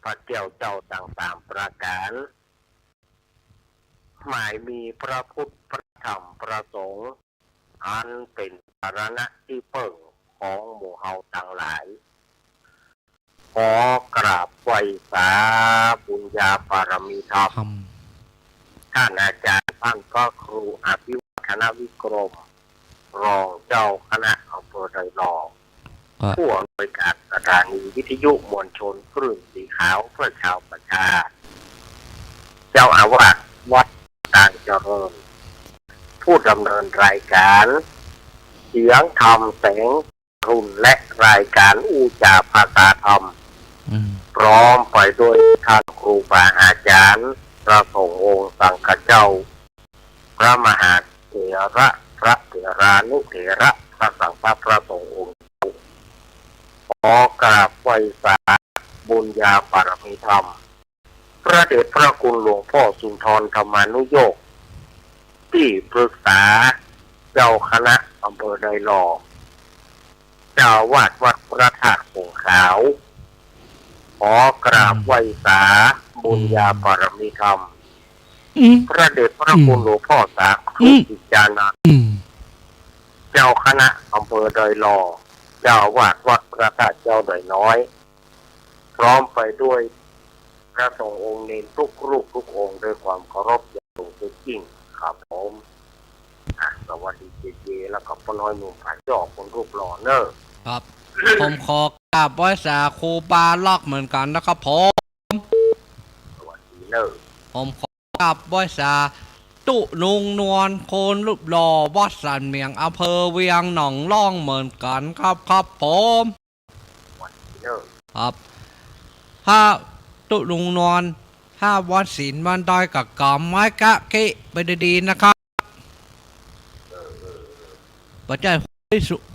พระเจ้าเจ้าต่างๆประการหมายมีพระพุทธพระธรรมพระสงฆ์อันเป็นสารณะที่เปิ่งของหมู่เฮาทั้งหลายขอกราบไหว้สาบุญญาบารมีธรรมท่านอาจารย์ท่านก็ครูอภิวัฒนวิกรมรองเจ้าคณะอำเภอไดรองผู้อำนวยการสถานีวิทยุมวลชนคลื่นสีขาวเพื่อชาวประชาเจ้าอาวาสวัดต่างเจริญผู้ดำเนินรายการเสียงธรรมแสงรุ่นและรายการอูจาภาษาธรรมพร้อมไปด้วยท่านครูบาอาจารย์พระสงฆ์องค์สังฆเจ้าพระมหาเถระพระเถรานุเถระพระสังฆพระสงฆ์องค์ขอกราบไหว้สาบุญญาบารมีธรรมพระเดชพระคุณหลวงพ่อสุนทรธรรมานุโยคที่ปรึกษาเจ้าคณะอำเภอไดรองเจ้าวาดวัดพระธาตุผงขาวขอกราบไหว้สาบุญญาบารมีธรรมพระเดชพระคุณหลวงพ่อสาธุจิจานันท์เจ้าคณะอำเภอไดรองเจ้าวาดวัดพระธาตุเจ้าดอยน้อยพร้อมไปด้วยพระสงฆ์องค์เนรทุกรูปทุกองค์ด้วยความเคารพอย่างสูงสุดยิ่งครับผมสวัสดีเจแล้วก็พ่อน้อยหนุ่มผาจอกคนรูปหล่อเนอครับผมขอกราบไหว้สาครูบาล็อกเหมือนกันนะครับผมสวัสดีเนอผมขอกราบไหว้สาตุลุงนวลโคนรูปหล่อวัดสันเมียงอำเภอเวียงหนองล่องเหมือนกันครับผมสวัสดีเนอครับถ้าตุลุงนวลถ้าวัดศีลวันดอยกับกอมไม้กะกิไปดีๆนะครับปัจจัย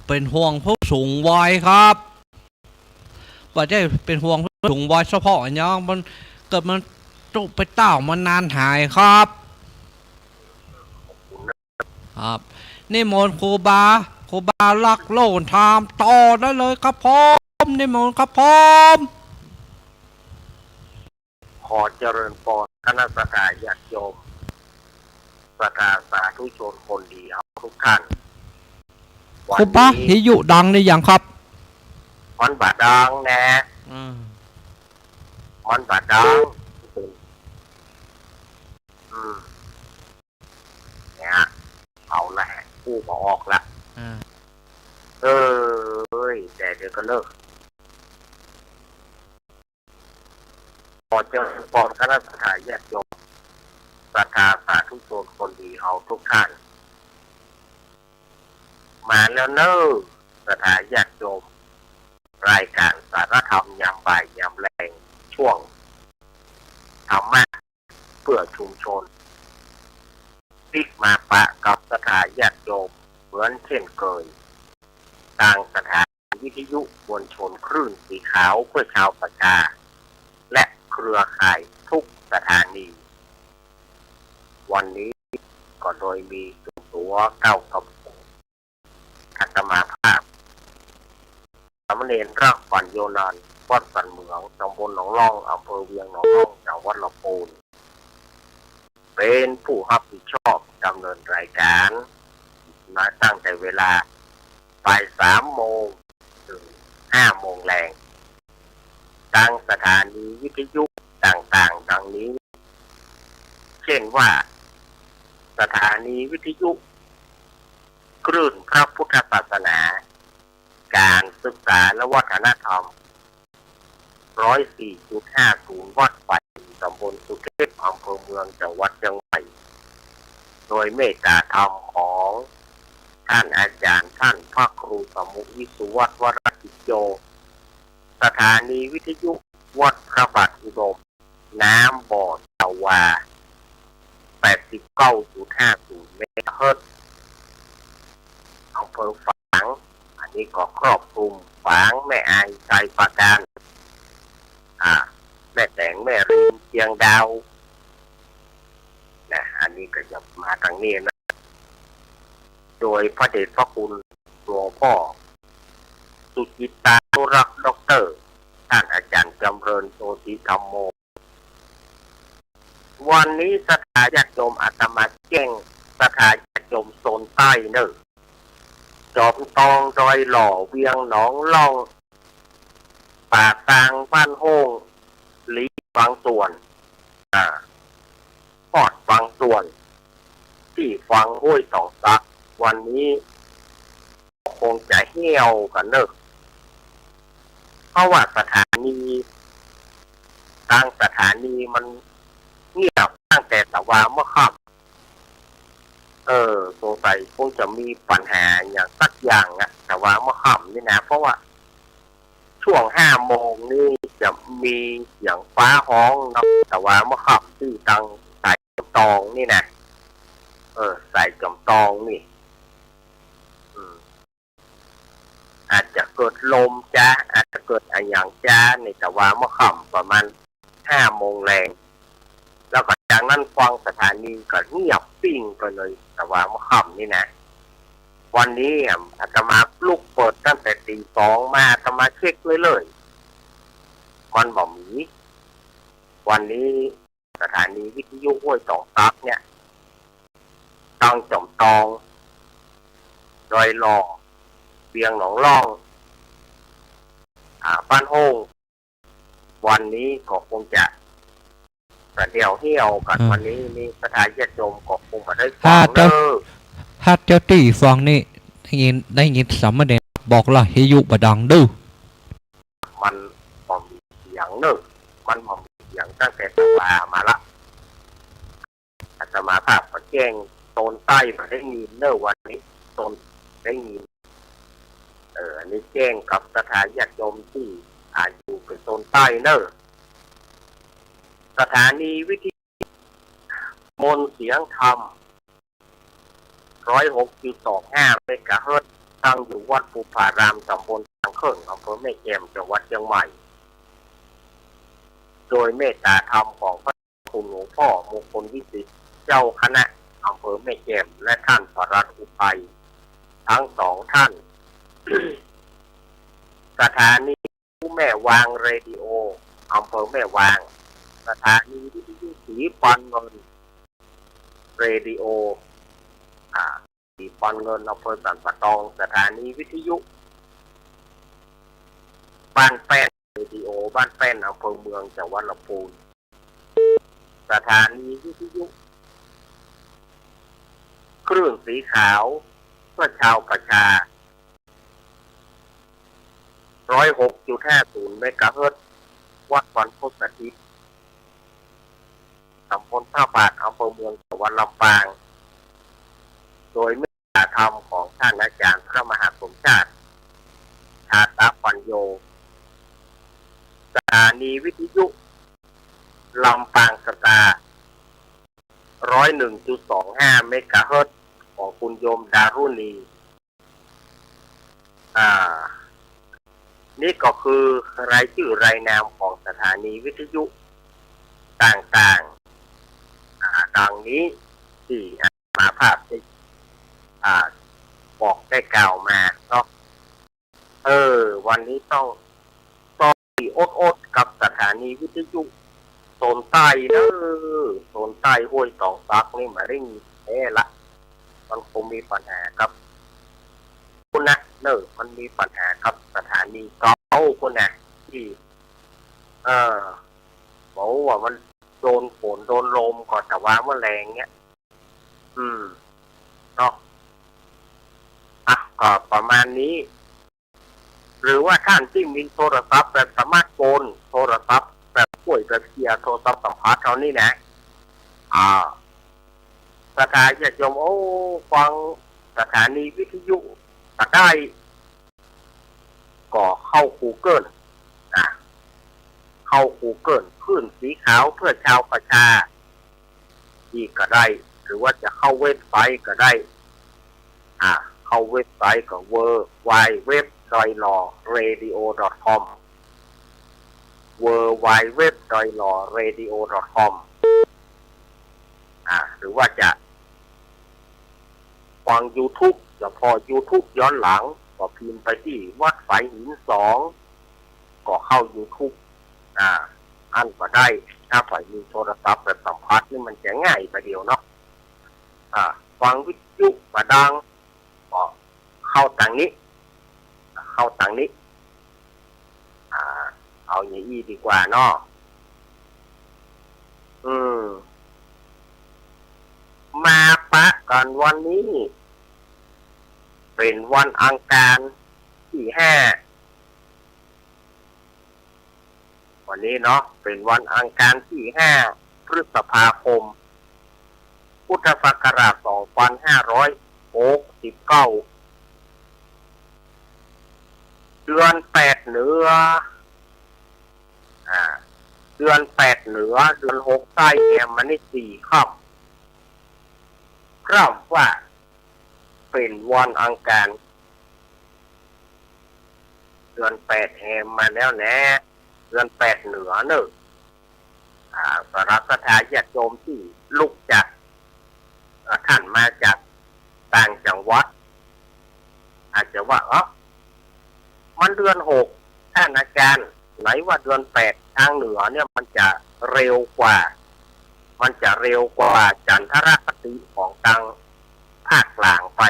เป็นห่วงผู้สูงวัยครับปัจจัยเป็นห่วงผู้สูงวัยเฉพาะอย่างมันเกิดมันตุไปเต้ามันนานหายครับนี่มนครูบาลักโลนทามต่อได้เลยครับผมนี่มนครับผมขอเจริญพรคณะสัตยาญาติโยมศรัทธาสาธุชนคนดีเอาทุกท่านครูบาฮิยุดังได้ยังครับมันบาดังแน่มันบาดังเนี่ยเอาละผู้มาออกละแต่เดี๋ยวก็เลิกพอเจอพอคณะสัตยาญาติโยมศรัทธาสาธุชนคนดีเอาทุกท่านมาแล้วเนอะศรัทธาญาติโยมรายการสารธรรมยามบ่ายยามแรงช่วงธรรมะเพื่อชุมชนติ๊กมาปะกับศรัทธาญาติโยมเหมือนเช่นเคยทางสถานีวิทยุมวลชนคลื่นสีขาวเพื่อชาวประชาและเครือข่ายทุกสถานีวันนี้ก็โดยมีตัวเก้ากับอาตมาภาพสามเณรรักฝันโยนันวัดสันเหมืองตำบลหนองล่องอำเภอเวียงหนองล่องจังหวัดลำพูนเป็นผู้รับผิดชอบดำเนินรายการมาตั้งแต่เวลาบ่าย3 โมงถึง5 โมงแรงตั้งสถานีวิทยุต่างๆดังนี้เช่นว่าสถานีวิทยุคลื่นพระพุทธศาสนาการศึกษาและวัฒนธรรม 104.50 วัดไผ่ตำบลสุเทพอำเภอเมืองจังหวัดเชียงใหม่โดยเมตตาธรรมของท่านอาจารย์ท่านพระครูสมุวิสุวัฒน์วรกิจโยสถานีวิทยุวัดพระบาทอุดมน้ำบ่อตะวา 89.50 เมกะเฮิรตซ์อำเภอฝางอันนี้ก็ครอบคลุมฝางแม่อายใจประการแม่แตงแม่ริมเชียงดาวนะอันนี้ก็จะมาทางนี้นะโดยพระเดชพระคุณหลวงพ่อสุจิตานุรักษ์ด็อกเตอร์ท่านอาจารย์จำเริญ ญโสติธรรมโมวันนี้สถาญาติโยมอาตมาแจ้งสถาญาติโยมโซนใต้เนอะจอมตองดอยหล่อเวียงหนองล่องป่าตางบ้านโฮงลีบางส่วนปอดบางส่วนที่ฟังห้วยสองซักวันนี้คงจะเหี่ยวกันเนอะเพราะว่าสถานีทางสถานีมันเงียบตั้งแต่ตะวันเมื่อค่ำสงสัยคงจะมีปัญหาอย่างสักอย่างอะแต่ว่าเมื่อค่ำนี่นะเพราะว่าช่วง5 โมงนี่จะมีเสียงฟ้าฮ้องนะแต่ว่าเมื่อค่ำที่ตังสายจำตองนี่นะสายจำตองนี่อาจจะเกิดลมจ้าอาจจะเกิดอะไรอย่างจ้าในแต่ว่าเมื่อค่ำประมาณ5 โมงแรงแล้วก็จากนั้นฟังสถานีก็เงียบปิ้งไปเลยแต่ว่าเมื่อค่ำนี่นะวันนี้อาตมาลูกเปิดตั้งแต่ตี 2มาอาตมาเช็คเลยมันบอกมีวันนี้สถานีวิทยุห้วยสองซักเนี่ยตั้งจอมตองดอยหล่อเบียงหนองล่องบ้านโฮงวันนี้ก็คงจะเดี่ยวเหี่ยวกันวันนี้มีสถานญาติโยมก็คงมาได้ฟังเด้อถ้าเจ้าตี้ฟังนี่ได้ยินสามเณรบอกละให้อยู่บดังดื้อมันบ่มีเสียงเด้อมันบ่มีเสียงตั้งแต่ตะวามาละอาตมาภาพก็แจ้งโซนใต้มาได้ยินเด้อวันนี้โซนได้ยินอันนี้แจ้งกับสถานญาติโยมที่อยู่เป็นโซนใต้เด้อสถานีวิทยุมนเสียงธรรม 106.25 เมกะเฮิรตซ์ตั้งอยู่วัดภูผารามตำบลทางเขิงอำเภอแม่แจ่มจังหวัดเชียงใหม่โดยเมตตาธรรมของพระคุณหลวงพ่อมงคลวิสิทธิ์เจ้าคณะอำเภอแม่แจ่มและท่านปลัดอุปัยทั้ง2 ท่าน สถานีผู้แม่วางเรดิโออำเภอแม่วางสถานีวิทยุสีปันเงินเรดิโอสีปันเงินอำเภอสันปะตองสถานีวิทยุบ้านแป้นเรดิโอบ้านแป้นอำเภอเมืองจังหวัดลำพูนสถานีวิทยุเครื่องสีขาวเพื่อชาวประชา 106.50 เมกะเฮิรตซ์วัดวันพุธอาทิตย์ตำบลท่าบาทอำเภอเมืองจังหวัดลำปางโดยเมตตาธรรมของท่านอาจารย์พระมหาสมชาติชาตปัญโยสถานีวิทยุลำปางสตาร์ 101.25 เมกะเฮิรตซ์ของคุณโยมดารุณีนี่ก็คือรายชื่อรายนามของสถานีวิทยุต่างๆดังนี้ที่มาภาพได้บอกได้กล่าวมาเนาะวันนี้ต้องอดกับสถานีวิทยุโซนใต้โซนใต้ห้วยสองซักนี่มาเร่งละมันคงมีปัญหากับคุณนะมันมีปัญหากับสถานีเก่าคุณนะที่บอกว่ามันโดนฝนโดนลมก่อนแต่ว่าเมื่อแรงเนี้ยเนาะก็ประมาณนี้หรือว่าท่านที่มีโทรศัพท์แบบสมาร์ทโฟนโทรศัพท์แบบป่วยแบบเสียโทรศัพท์สัมผัสเท่านี้นะสถานีญาติโยมฟังสถานีวิทยุก็ได้ก็เข้า Google เข้า Google คลื่นสีขาวเพื่อชาวประชาที่ก็ได้หรือว่าจะเข้าเว็บไซต์ก็ได้เข้าเว็บไซต์ก็ www.doilawradio.com www.doilawradio.com หรือว่าจะฟัง YouTube จะพอ YouTube ย้อนหลังก็พิมพ์ไปที่วัดไฝหิน2ก็เข้า YouTube อันก็ได้ถ้าฝ่ายมีโทรศัพท์แบบสัมผัสนี่มันจะง่ายไปเดียวเนาะฟังวิทยุมาดังก็เข้าทางนี้เอาอย่างนี้ดีกว่าเนาะมาปะกันวันนี้เป็นวันอังคารที่5วันนี้เนาะเป็นวันอังคารที่5พฤษภาคมพุทธศักราช2569เดือน8เหนือเดือน8เหนือเดือน6ใต้แอมมันนี่4ค่ำกล่าวว่าเป็นวันอังคารเดือน8แอมมาแล้วแน่เดือน8เหนือเนอะสารสถานญาติโยมที่ลุกจากท่านมาจากต่างจังหวัดอาจจะว่ามันเดือน6ท่านอาจารย์ไหนว่าเดือน8ทางเหนือเนี่ยมันจะเร็วกว่าจันทรคติของทางภาคกลางไป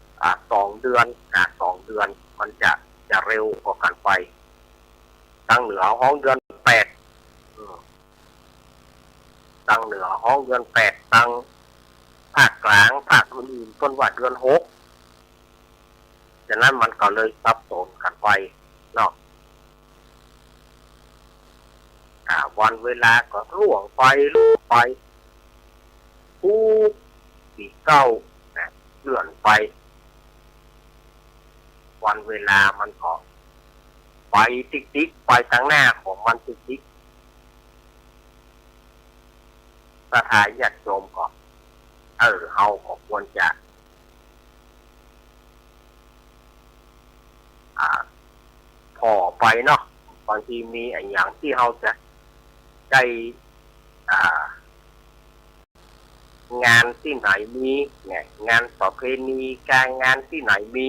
2 เดือน2 เดือนมันจะเร็วกว่ากันไปทางเหนือห้องเดือน8ทางเหนือห้องเดือน8ทางภาคกลางภาคอื่นๆต้นว่าเดือน6ฉะนั้นมันก็เลยซับซ้อนกันไปเนาะวันเวลาก็ล่วงไปปีเก้าเลื่อนไปวันเวลามันก็ไปติ๊กไปทางหน้าของมันติ๊กสถานญาติโยมก็เฮาก็ควรจะพอไปเนาะบางทีมีอย่างที่เฮาจะได้งานที่ไหนมีงานประเพณีการงานที่ไหนมี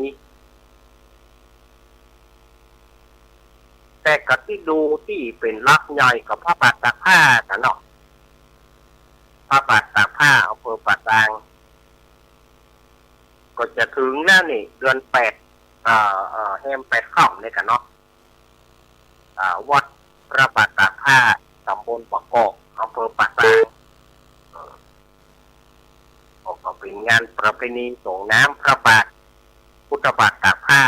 แต่ก็ที่ดูที่เป็นลักใหญ่กับพระบาทตากผ้ากันเนาะพระบาทตากผ้าอำเภอป่าซางก็จะถึงแล้วนี่เดือน8แฮม8ค่ำนี่กันเนาะวัดพระบาทตากผ้าตำบลปะกอกอำเภอป่าซางก็เป็นงานประเพณีส่งน้ำพระบาทพุทธบาทตากผ้า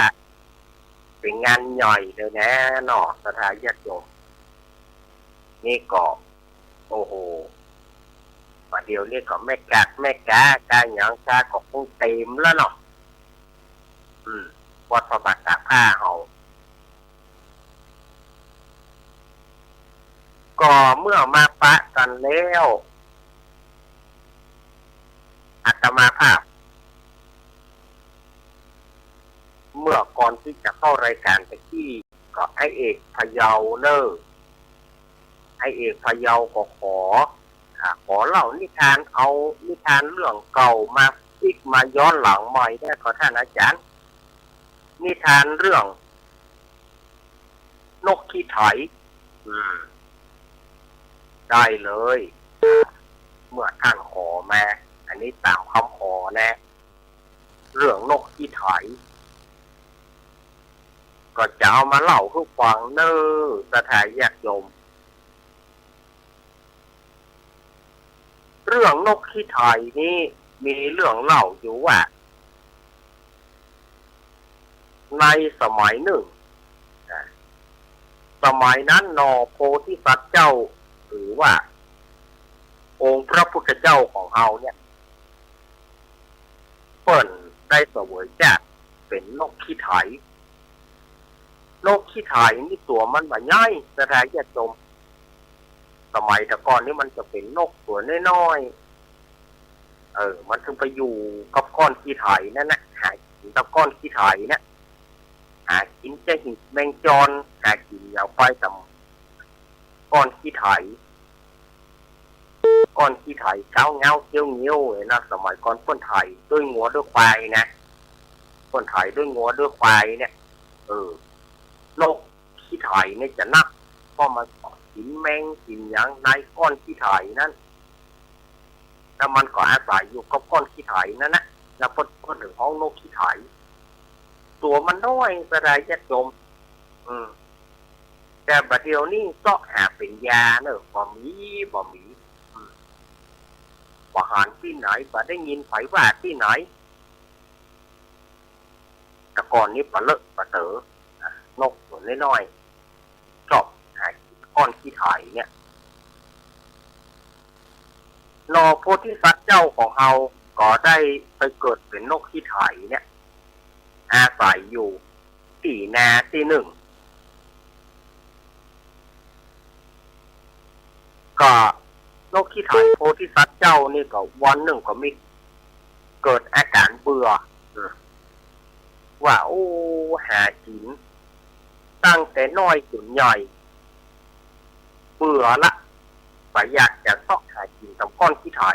เป็นงานใหญ่เลยนะเนาะสถานญาติโยมนี่ก็โอ้โหมาเดียวนี่ก็แม่กาการหยังกาก็คงเต็มแล้วเนาะวัดพระบาทตากผ้าเฮาก็เมื่อมาปะกันแล้วอาตมาภาพเมื่อก่อนที่จะเข้ารายการไปที่ก็ให้เอกพะเยาให้เอกพะเยาก็ขอเล่านิทานเอานิทานเรื่องเก่ามาอีกมาย้อนหลังใหม่ได้ขอท่านอาจารย์นิทานเรื่องนกขี้ไถได้เลยเมื่อท่านขอมาอันนี้ตามคำขอนะเรื่องนกขี้ไถก็จะเอามาเล่าให้ฟังเน้อสถานญาติโยมเรื่องนกขี้ไถนี้มีเรื่องเล่าอยู่ว่าในสมัยหนึ่งสมัยนั้นนอโพธิสัตว์เจ้าหรือว่าองค์พระพุทธเจ้าของเฮาเนี่ยเปิ้นได้เสวยจากเป็นนกขี้ไถนี่ตัวมันบ่ใหญ่สถานญาติโยมสมัยแต่ก่อนนี่มันจะเป็นนกตัวน้อยๆมันถึงไปอยู่กับก้อนขี้ไถนั่นนะหากินตะก้อนขี้ไถเนี่ยหากินจะหินแมงจรหากินยาวไปตำก้อนขี้ไถเก้าเงาเกี้ยวเงี้ยวนะสมัยก่อนคนไถด้วยงัวด้วยควายนะคนไถด้วยงัวด้วยควายเนี่ยนกขี้ไถเนี่ยจะนักเพราะมันกิน กินแมงกินอย่างในก้อนขี้ไถ่นั่นแล้วมันก็อาศัยอยู่กับก้อนขี้ไถ่นั่นนะแล้วพอถึงห้องนกขี้ไถ่ตัวมันน้อยกระไรจะจมแต่บัดเดียวนี่ก็หาเป็นยาเนอะบ่มีบ่หารที่ไหนบ่ได้ยินไผว่าที่ไหนแต่ก่อนนี้ปลาเลิกปลาเต๋อนกตัวน้อยๆชอบหาก้อนขี้ไถ่เนี่ยนอโพธิสัตว์เจ้าของเฮาก็ได้ไปเกิดเป็นนกขี้ไถ่เนี่ยอาศัยอยู่ที่นาที่หนึ่งก็นกขี้ไถ่โพธิสัตว์เจ้านี่ก็วันหนึ่งก็มีเกิดอาการเบื่อว่าโอ้หากินตั้งแต่น้อยจนใหญ่เบื่อละไปอยากจะซอกหากินกับก้อนขี้ไถ่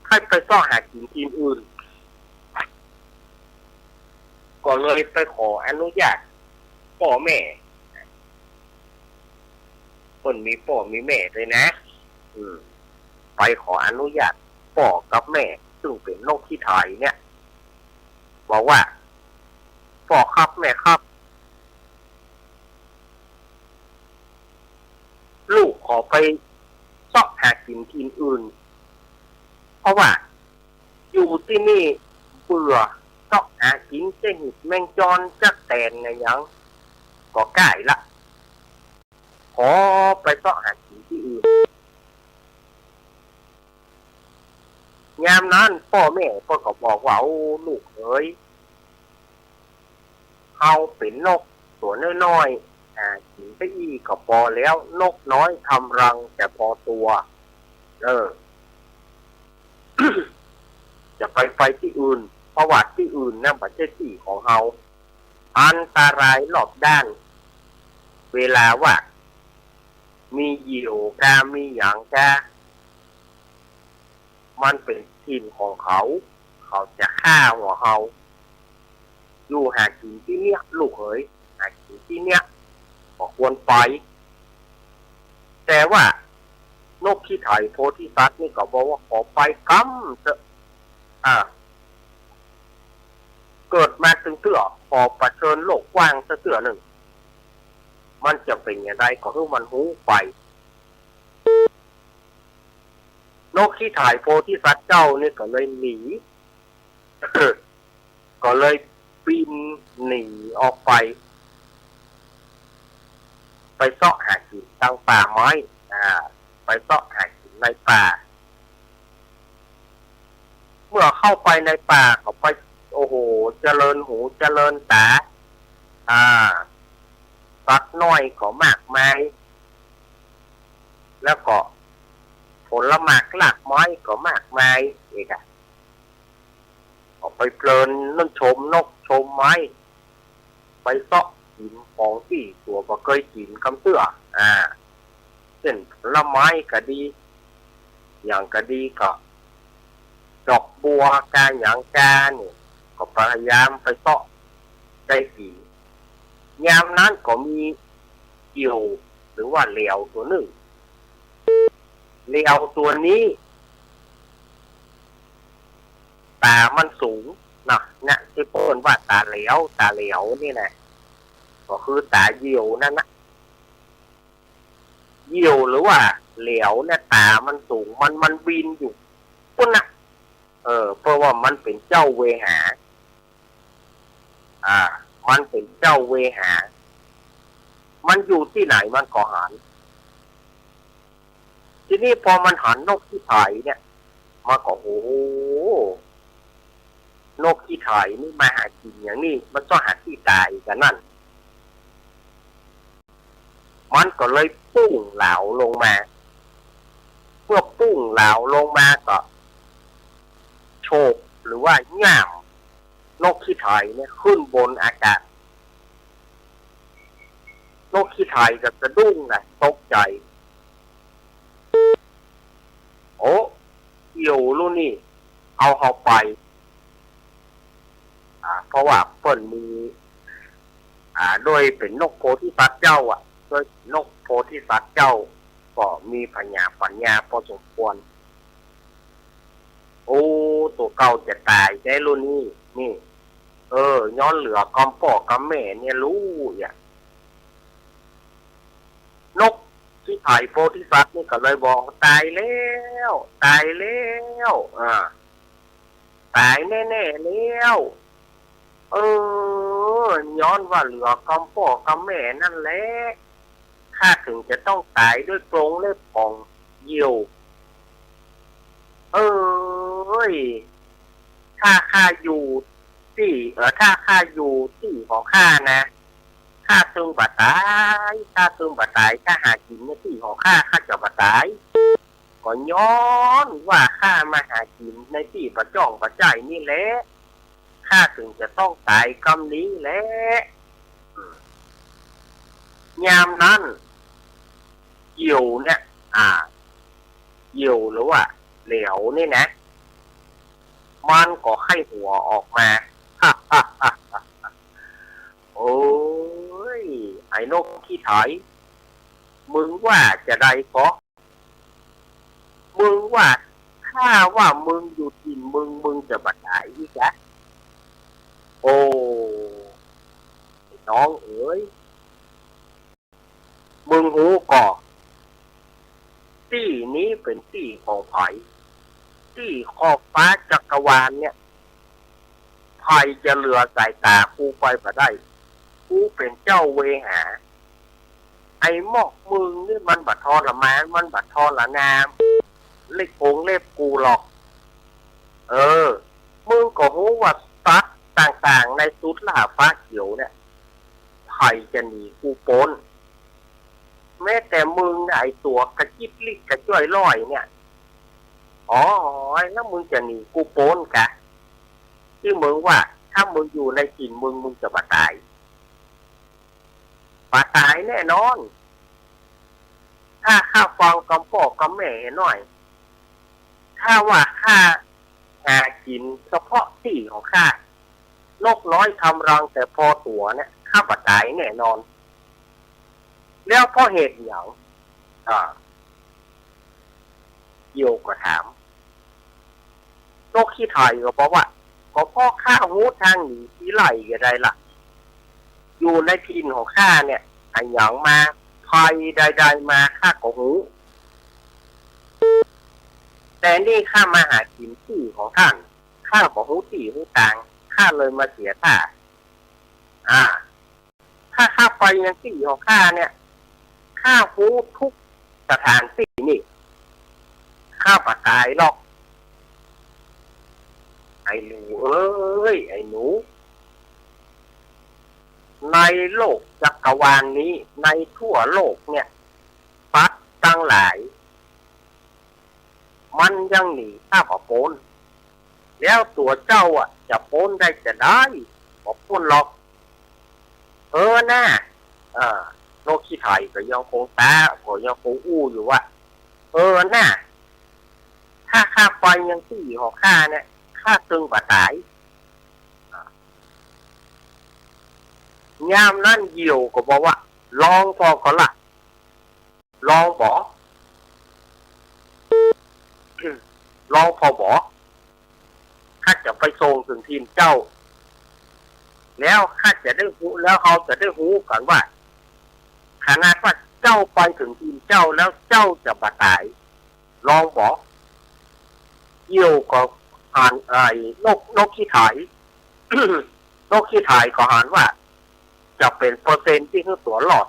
ให้ไปซอกหากินทีมอื่นก็เลยไปขออนุญาตพ่อแม่คนมีพ่อมีแม่เลยนะไปขออนุญาตพ่อกับแม่ซึ่งเป็นนกขี้ไถ่เนี่ยบอกว่าพ่อครับแม่ครับลูกขอไปซอกหากินทีมอื่นเพราะว่าอยู่ที่นี่เบื่อซอกหากินเจ้าหิดแมงจรจักแตนไงยังก็ใกล้ละขอไปซอกหากินที่อื่นยามนั้นพ่อแม่ก็บอกว่าลูกเอ๋ยเฮาเป็นนกตัวน้อยๆกินไปอีกก็พอแล้วนกน้อยทำรังแต่พอตัวจะไปที่อื่นเพราะว่าที่อื่นนั่นประเทศที่ของเฮาอันตรายรอบด้านเวลาว่ามีเหยี่ยวกามีอย่างกามันเป็นทีมของเขาจะฆ่าหัวเฮาอยู่หากินที่เนี้ยลูกเอ๋ยหากินที่เนี้ยก็ควรไปแต่ว่านกขี้ไถ่โพธิสัตว์นี่ก็บอกว่าขอไปกัมเถอะเกิดมาถึงเตื้อพอประเชิญโลกกว้างเตื้อหนึ่งมันจะเป็นอย่างไรก็คือมันหูไปนกขี้ไถ่โพธิสัตว์เจ้านี่ก็เลยหนี ก็เลยบินหนีออกไปเสาะหากินตามป่าไม้ไปเสาะหากินในป่าเมื่อเข้าไปในป่าก็ไปโอ้โหเจริญหูเจริญตาสัตว์น้อยก็มากมายแล้วก็ผลไม้หลากไม้ก็มากมายอีกออกไปเพลินนั่นชมนกชมไม้ไปเสาะกินของที่ตัวก็เคยกินคำเตื้อเช่นผลไม้ก็ดีอย่างก็ดีก็ดอกบัวกาอย่างกาเนี่ยก็พยายามไปเสาะได้กินยามนั้นก็มีเกี่ยวหรือว่าเหลียวตัวหนึ่งเหลียวตัวนี้ตามันสูงนะที่พูดว่าตาเหลียวนี่นะก็คือตาเหยี่ยวนั่นนะเหยี่ยวหรือว่าเหลียวเนี่ยตามันสูงมันบินอยู่พุ่นนะเพราะว่ามันเป็นเจ้าเวหามันเป็นเจ้าเวหามันอยู่ที่ไหนมันก็หันทีนี้พอมันหันนกขี้ไถ่เนี่ยมันก็โอ้นกขี้ไถ่นี่มาหากินอย่างนี้มันก็หาที่ตายกันนั่นมันก็เลยปุ้งเหลาลงมาเมื่อปุ้งเหลาลงมาก็โฉบหรือว่าง่ามนกขี้ไถ่เนี่ยขึ้นบนอากาศนกขี้ไถ่ก็สะดุ้งนะตกใจโอ้เกี่ยวรุ่นนี่เอาเขาไปเพราะว่าเปิ้นมีโดยเป็นนกโพธิสัตว์เจ้าโดย าพอสมควรโอ้ตัวเก่าจะตายได้รุ่นนี้นี่ย้อนเหลือกำปอกกำแม่เนี่ยรู้อย่างนกที่ถ่ายโพธิสัตว์นี่ก็เลยบอกตายแล้วตายแล้วตายแน่ๆแล้วย้อนว่าเหลือกำปอกกำแม่นั่นแหละข้าถึงจะต้องตายด้วยกรงเล็บของเหยี่ยวถ้าข้าอยู่ที่ถ้าข้าอยู่ที่ของข้านะข้าตึงบาตายข้าหากินในที่ของข้าจะบาตายก็ย้อนว่าข้ามาหากินในที่ประจ้องประจ่ายนี่แหละข้าถึงจะต้องตายกำนี้แหละยามนั้นเหยี่ยวเนี่ยเหยี่ยวหรือว่าเหลวนี่นะมันก็ไข้หัวออกมาโอ้ยไอ้นกขี้ไถมึงว่าจะได้ก็มึงว่าถ้าว่ามึงอยู่ที่มึงจะบัดไหนอีกะโอ้น้องเอ๋ยมึงหูก่อที่นี้เป็นที่ของไผ่ที่ขอบฟ้าจักรวาลเนี่ยไผ่จะเหลือสายตากูไปมาได้กูเป็นเจ้าเวหาไอ้หมอกมึงนี่มันบัดทอละมานมันบัดทอละงามเล็กโงเล็บกูหรอกมึงก็หูว่าสัตว์ต่างๆในสุดล่าฟ้าเขียวเนี่ยไผ่จะหนีกูพ้นแม้แต่มึงไอ้ตัวกระจิบลิกกระจ้อยลอยเนี่ยแล้วมึงจะหนีกูโป้นกะที่มึงว่าถ้ามึงอยู่ในถิ่นมึงจะบาตายแน่นอนถ้าข้าฟังกำปอกกำแม่หน่อยถ้าว่าข้าหากินเฉพาะที่ของข้านกน้อยทำรังแต่พอตัวเนี่ยข้าบาตายแน่นอนแล้วเพราะเหตุอย่างโยก็ถามนกขี้ไถก็บอกว่าก็พ่อข้าหูทางหนีที่ไหลก็ได้ล่ะอยู่ในถิ่นของข้าเนี่ยไอ้หยองมาภัยใดๆมาข้าก็หูแต่นี่ข้ามาหากินที่ของท่านข้าก็หูที่หูต่างข้าเลยมาเสียท่าถ้าข้าไปยังที่ของข้าเนี่ยข้าหูทุกสถานที่นี่ข้าปะตายหรอกไอ้หนูไอ้หนูในโลกจักรวาลนี้ในทั่วโลกเนี่ยสัตว์ตั้งหลายมันยังหนีข้าขอพ้นแล้วตัวเจ้าจะพ้นได้จะได้ขอพ้นหรอกน่านกขี้ไถก็ยังคงตาก็ยังคงอู้อยู่ว่าน่าถ้าข้าไปยังที่ของข้าเนี่ยข้าตึงบาตายยามนั่นเหยี่ยวก็บอกว่าลองพอก็ละลองบอกลองพอบอกข้าจะไปส่งถึงทีมเจ้าแล้วข้าจะได้หูแล้วเขาจะได้หูกันว่าขนาดว่าเจ้าไปถึงทีมเจ้าแล้วเจ้าจะบาตายลองบอกเหยี่ยวก็อ่านนกขี้ไถ นกขี้ไถก็อ่านว่าจะเป็นเปอร์เซ็นต์ที่คือตัวหลอด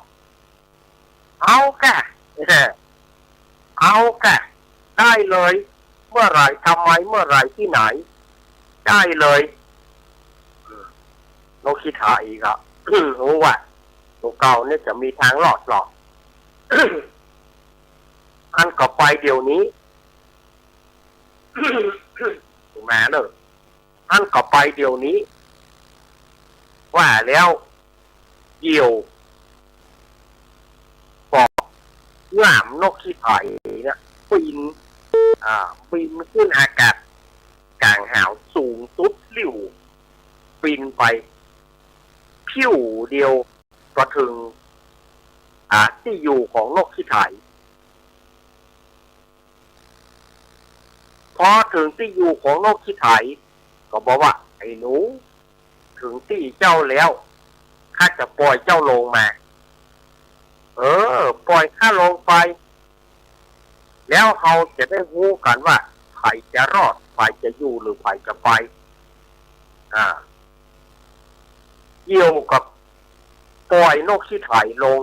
เอาแกได้เลยเมื่อไหร่ทำไมเมื่อไหร่ที่ไหนได้เลยนกขี้ไถก็รู้ว่าตัวเก่าเนี่ยจะมีทางหลอด อันก็ไปเดี๋ยวนี้ มาเนอะอันก็ไปเดี๋ยวนี้ว่าแล้วเหยี่ยวบอกง่ามนกขี้ไถเนี่ยปีนขึ้นอากาศกลางหาวสูงสุดลิ่วปีนไปผิวเดียวก็ถึงที่อยู่ของนกขี้ไถ พอถึงที่อยู่ของนกขี้ไถก็บอกว่าไอ้หนูถึงที่เจ้าแล้วข้าจะปล่อยเจ้าลงมาปล่อยข้าลงไปแล้วเขาจะได้รู้กันว่าใครจะรอดใครจะอยู่หรือใครจะไปเกี่ยวกับปล่อยนกขี้ไถลง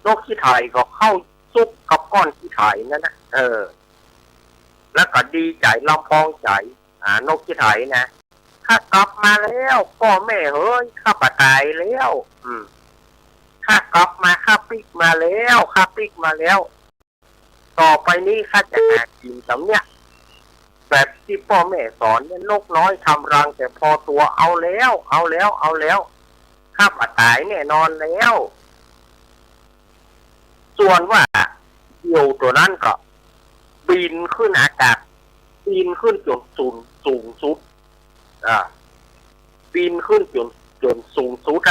นกขี้ไถก็เข้าซุกกับก้อนขี้ไถนั่นนะแล้วก็ดีใจลำพองใจนกขี้ไถนะข้ากลับมาแล้วพ่อแม่เฮ้ยข้าปตายแล้วข้ากลับมาข้าปิกมาแล้วข้าปิกมาแล้วต่อไปนี้ข้าจะหากินสำเนี่ยแบบที่พ่อแม่สอนเนี่ยนกน้อยทำรังแต่พอตัวเอาแล้วข้าปตายแน่นอนแล้วส่วนว่าเหยี่ยวตัวนั้นก็บินขึ้นอากาศบินขึ้นจนสูงสุดบินขึ้นจนสูงสุด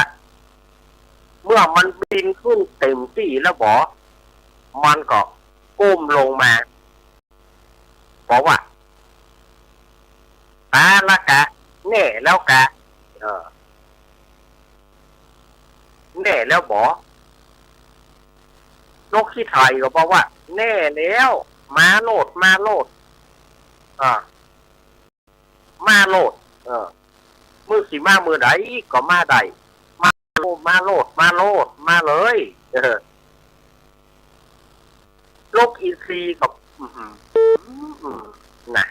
เมื่อมันบินขึ้นเต็มที่แล้วมันก็ก้มลงมาบอกว่าตาละกะแน่แล้วกะแน่แล้วนกขี้ไถก็บอกว่าแน่แล้วมาโลดมาโลดมือสิมามือใดก็มาใดมาโลดมาเลยนกอินทรีกับน่ะ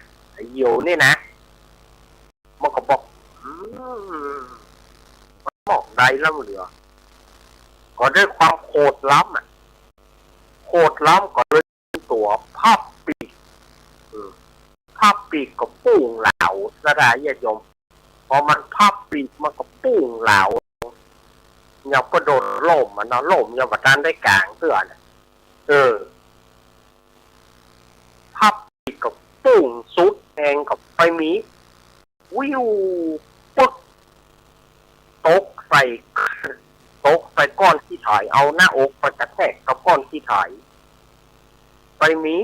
อยู่นี่นะมันก็บอกบอกใดแล้วเหลือก็ด้วยความโคตรล้ำก็เลยตัวพับปีกก็ปุ้งเหลาสลายญาติโยมพอมันพับปีกมันก็ปุ้งเหลาอย่าประโดดล่มมันล่มอย่าประทานได้กลางเตือนพับปีกก็ปุ้งสุดแองกับไปมีวิวปึ๊กตกใส่ก้อนขี้ไถเอาหน้าอกไปกระแทกกับก้อนขี้ไถไปมี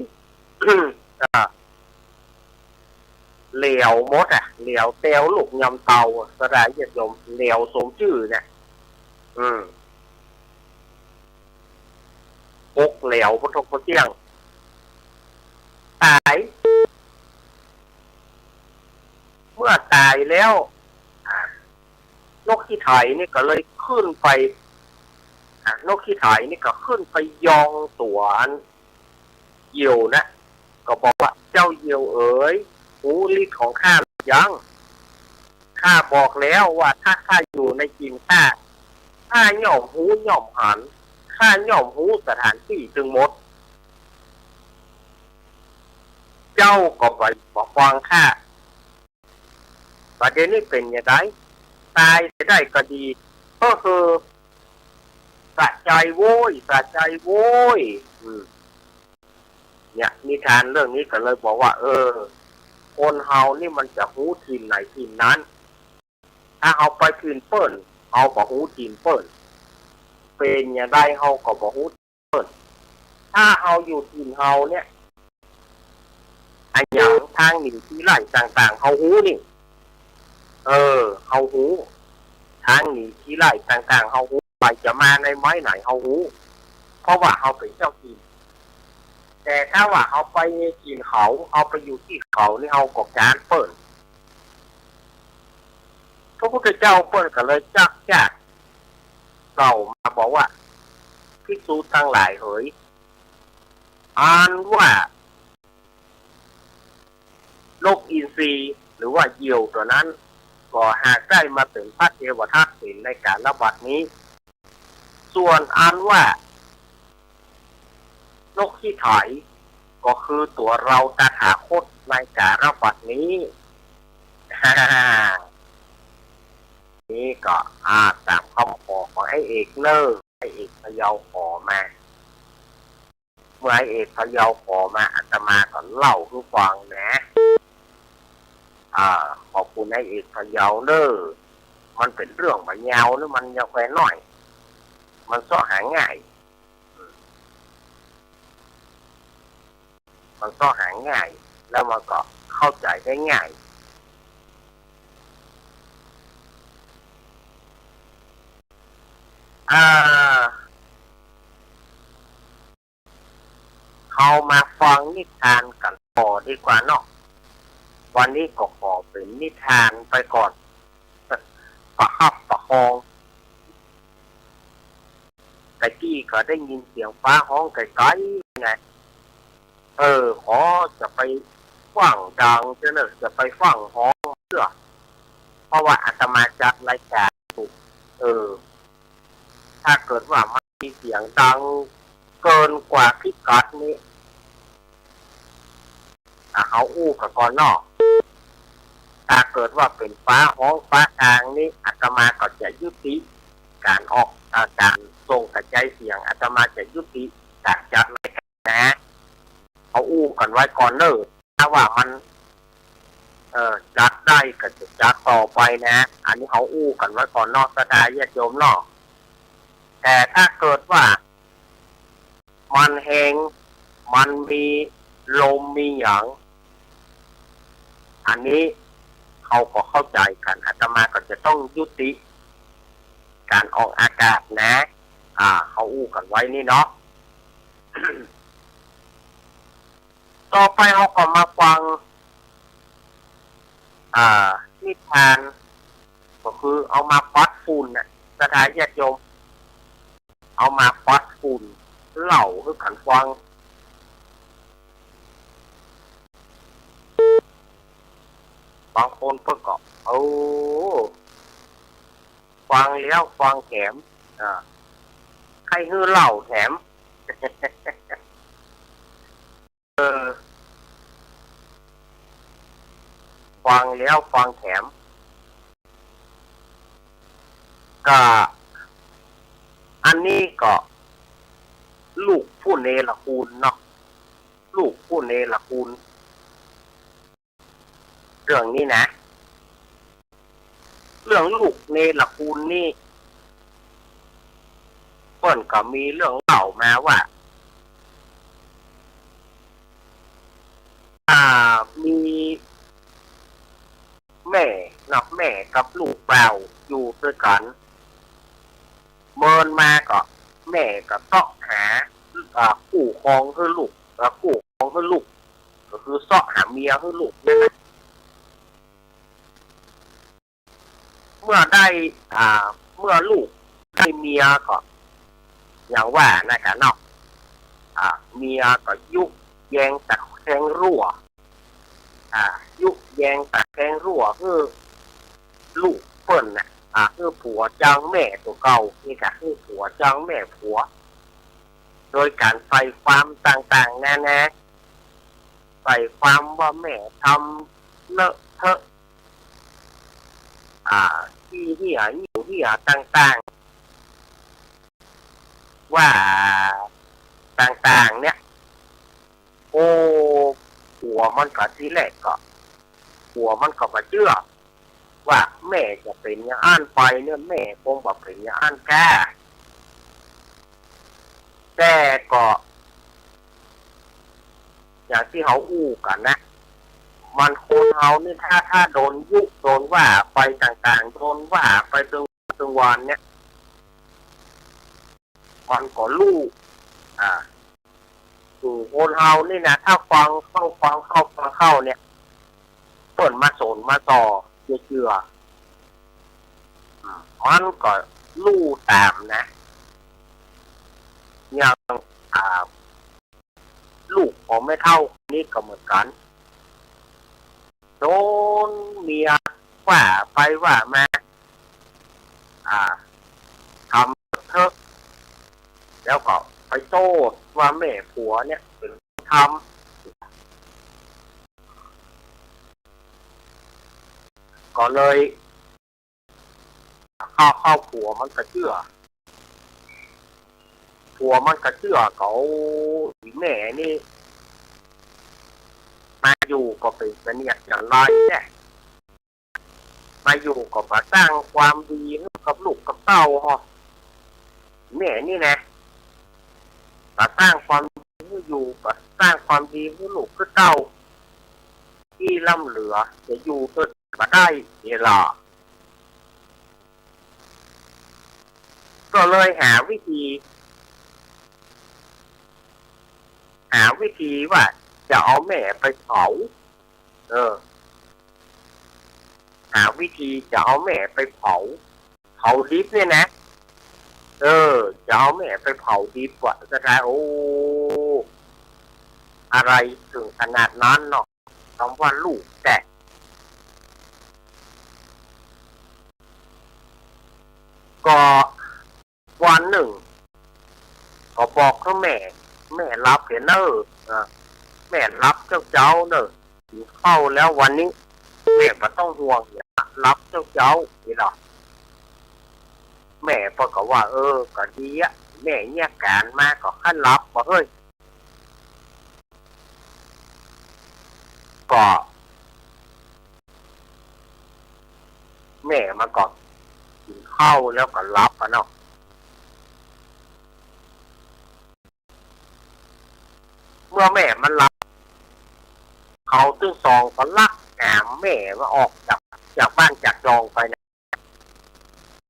เหลวมดเหลวเตวลูกยำเตาสลายญาติโยมเหลวสมชื่อเนี่ยอกเหลวพุทธพเจียงตายเมื่อตายแล้วนกขี้ไถนี่ก็เลยขึ้นไปนกขี้ไถนี่ก็ขึ้นไปยองตัวเหยี่ยวนะก็บอกว่าเจ้าเหยี่ยวเอ๋ยหูลิ้นของข้ายังข้าบอกแล้วว่าถ้าข้าอยู่ในกินข้าย่อมหูย่อมหันข้าย่อมหูสถานที่จึงหมดเจ้าก็ไปบอกฟังข้าประเด็นนี้เป็นอย่างไรตายได้ก็ดีก็คือสะใจโว้ยเนี่ยนิทานเรื่องนี้ก็เลยบอกว่าคนเฮานี่มันจะหูทีนไหนทีนนั้นถ้าเอาไปทีนเปิ้ลเอาบอกหูทีนเปิ้ลเป็นอย่างไรเฮาก็บอกหูเปิ้ลถ้าเฮาอยู่ทีนเฮาเนี่ยอันอย่างทางหนีที่ไล่ต่างๆเฮาหูนี่เฮาหูทางหนีที่ไล่ต่างๆเฮาหูไปจะมาในไม้ไหนเฮาหูเพราะว่าเฮาเป็นเจ้าทีนแต่ถ้าว่าเอาไปกินเขาเอาไปอยู่ที่เขานี่เอากอกจานเปิดพระพุทธเจ้าเปิดก็เลยจักเก่ามาบอกว่าภิกษุทั้งหลายเอ๋ยอ่านว่านกอินทรีหรือว่าเหยี่ยวตัวนั้นก็หากได้มาถึงพระเทวทัตเห็นในการระบาดนี้ส่วนอ่านว่านกขี้ไถก็คือตัวเราตถาคตในกาลปัจจุบันนี้ นี่ก็ตามคำขอของไอ้เอกเลิกไอ้เอกพะเยาขอมาเมื่อไอ้เอกพะเยาขอมาอาตมาก็เล่าให้ฟังนะขอบคุณไอ้เอกพะเยาเลิกมันเป็นเรื่องมันยาวหรือมันยาวแค่หน่อยมันซ่อหาง่ายมันก็หาง่าย แล้วมันก็เข้าใจได้ง่ายเขามาฟังนิทานกันต่อดีกว่าเนาะวันนี้ก็ขอเป็นนิทานไปก่อนประคับประคองตะกี้ก็ได้ยินเสียงฟ้าห้องไกลๆไงขอจะไปฟังดังจะไปฟังห้องเชื่อเพราะว่าอาตมาจัดรายการถูกถ้าเกิดว่ามันมีเสียงดังเกินกว่าพิกัดนี้เขาอู้กับก่อนนอกถ้าเกิดว่าเป็นฟ้าห้องฟ้าทางนี้อาตมาก็จะยุติการออกการส่งกระจายเสียงอาตมาจะยุติการจัดรายการนะเขาอู้กันไว้ก่อนเนอะถ้าว่ามันจัดได้ก็จะจัดต่อไปนะอันนี้เขาอู้กันไว้ก่อนนอกสถานญาติโยมนอกแต่ถ้าเกิดว่ามันแหงมันมีลมมีหยังอันนี้เขาก็เข้าใจกันอาตมาก็จะต้องยุติการออกอากาศนะเขาอู้กันไว้นี่เนาะ ต่อไปเขาก็มาฟังนิทานก็คือเอามาปัดฝุ่นน่ะสถานญาติโยมเอามาปัดฝุ่นเล่าคือขันฟังบางคนเพิ่งก็ฟังแล้วฟังแถมใครฮือเล่าแถม ฟังแล้วฟังแถมก็อันนี้ก็ลูกผู้เนรคุณเนาะลูกผู้เนรคุณเรื่องนี้นะเรื่องลูกเนรคุณนี่เพิ่นก็มีเรื่องเล่ามาว่ามีแม่แม่กับลูกเราอยู่ด้วยกันเมินมาก็แม่ก็ต้องหาคู่ครองให้ลูกคู่ครองให้ลูกก็คือเสาะหาเมียให้ลูกนี่นะเมื่อได้เมื่อลูกได้เมียก็อย่างว่านะครับเนาะเมียก็ยุแยงตะแคงรั่วยุแยงตะแคงรั่วคือลูกเปิ้นน่ะคือผัวจังแม่ตัวเก่านี่ค่ะคือผัวจังแม่ผัวโดยการใส่ความต่างๆแน่ๆใส่ความว่าแม่ทำเลอะเทอะที่เหี้ยอยู่เหี้ยต่างๆว่าต่างๆเนี่ยโอ้ผัวมันก็ทีแรกก็ผัวมันก็มาเชื่อว่าแม่จะเป็นอย่างอ่านไปเนี่ยแม่คงแบบเป็นอย่างอ่านแก่แต่ก็อย่างที่เขาอู้กันนะมันคนเขานี่ถ้าโดนยุโดนว่าไปต่างๆโดนว่าไปตึงวันเนี่ยมันก็ลูกคนเฮานี่นะถ้าฟังเข้าเนี่ยเปิดมาสนมาต่อเชื่อมันก็ลู่ตามนะอย่างลูกของไม่เท่านี่ก็เหมือนกันโดนเมียว่าไปว่ามาทำเถอะแล้วก็ไปโต้ว่าแม่ผัวเนี่ยเป็นทำก็เลยเข้าผัวมันก็เชื่อผัวมันก็เชื่อเขาแม่นี่มาอยู่ก็เป็นเสนียดอย่างไรเนี่ยมาอยู่ก็มาสร้างความดีกับลูกกับเต้าแม่นี่นะมาสร้างความดีให้อยู่มาสร้างความดีให้ลูกกับเต้า ที่ล่ำเหลือจะอยู่เกิดมาได้เวลาก็เลยหาวิธีว่าจะเอาแม่ไปเผาหาวิธีจะเอาแม่ไปเผาดิบเนี่ยนะจะเอาแม่ไปเผาดิบว่ะก็ได้โอ้อะไรถึงขนาดนั้นเนาะคำว่าลูกแต่ก็วันหนึ่งก็บอกกับแม่รับเห็นแม่รับเจ้าเนอะเข้าแล้ววันนี้แม่ไม่ต้องห่วงรับเจ้านี่หรอแม่พอก็ว่าก็ดีอะแม่เนี่ยการมาก็ขั้นรับบอกเฮ้ยก็แม่มาก่อนกินข้าวแล้วก็รับอ่ะเนาะเมื่อแม่มันรับเขาตึ้งซองก็ลักหามแม่มาออกจากบ้านจากจองไปนะ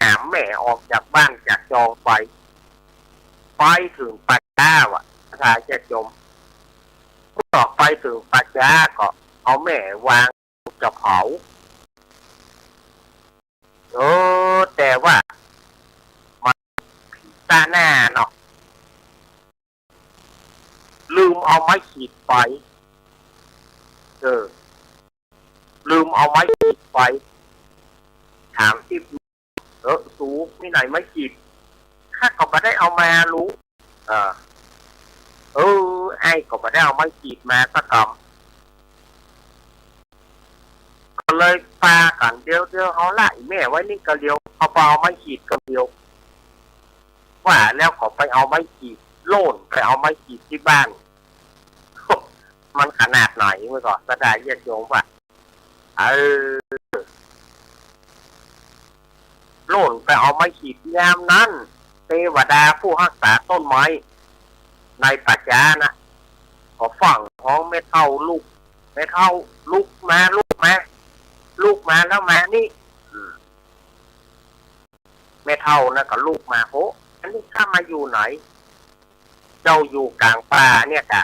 หามแม่ออกจากบ้านจากจองไปถึงปัจจ้าว่ะถ้าจะจมเมื่อไปถึงปัจจ้าก็เอาแม่วางจะเผาแต่ว่ามันผีตาหน้าเนาะลืมเอาไม้ขีดไฟลืมเอาไม้ขีดไฟถามที่สูงที่ไหนไม้ขีดข้าก็ไม่ได้เอามารู้ไอ้ก็ไม่ได้เอาไม้ขีดมาสักคำก็เลยปากันเดียวเขาไล่แม่ไว้นี่ก็เดียวเอาไม้ขีดก็เดียวว่าแล้วก็ไปเอาไม้ขีดโล่นไปเอาไม้ขีดที่บ้านมันขนาดไหนเมื่อก่อนก็ได้เยี่ยมโยมว่าโล่นไปเอาไม้ขีดยามนั้นเทวดาผู้รักษาต้นไม้ในปัจจานะก็ฝั่งของไม่เท่าลูกมาแล้วมานี่ไม่เท่านะก็ลูกมาโอ้อันนี้ข้ามาอยู่ไหนเจ้าอยู่กลางป่าเนี่ยกะ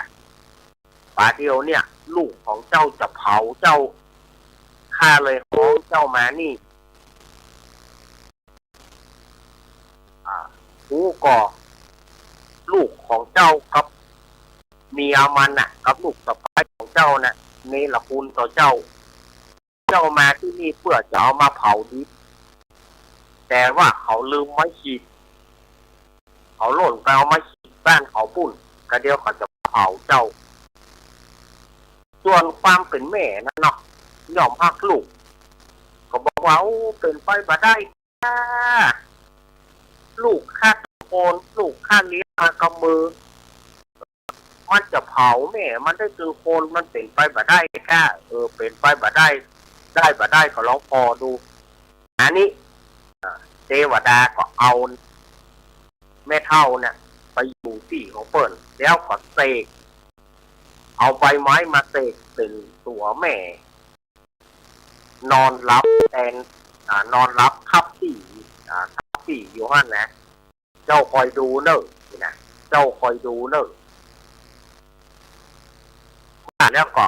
ป่าเดียวเนี่ยลูกของเจ้าจะเผาเจ้าข้าเลยของเจ้ามานี่กูก็ลูกของเจ้ากับเมียมันน่ะกับลูกสะใภ้ของเจ้าน่ะเนรคุณต่อเจ้ามาที่นี่เพื่อจะเอามาเผาดิบแต่ว่าเขาลืมไม้ขีดเขาหล่นไปเอาไม้ขีดบ้านเขาปุ่นก็เดียวเขาจะเผาเจ้าส่วนความเป็นแม่นั่นเนาะยอมพักลูกก็บอกว่าเป็นไปบ่ได้ลูกข้าโอนลูกข้าเลี้ยงมากับมือมันจะเผาแม่มันได้คือโคนมันเป็นไปบ่ได้แค่เป็นไปบ่ได้บ่ได้ก็ลองพอดูอันนี้เทวดาก็เอาแม่เท่าเนี่ยไปอยู่ที่ของเปิ้นแล้วก็เสกเอาใบไม้มาเสกเป็นตัวแม่นอนรับนอนรับทับที่อยู่หั่นนะเจ้าคอยดูเนอะนะเจ้าคอยดูเนอะแล้วก็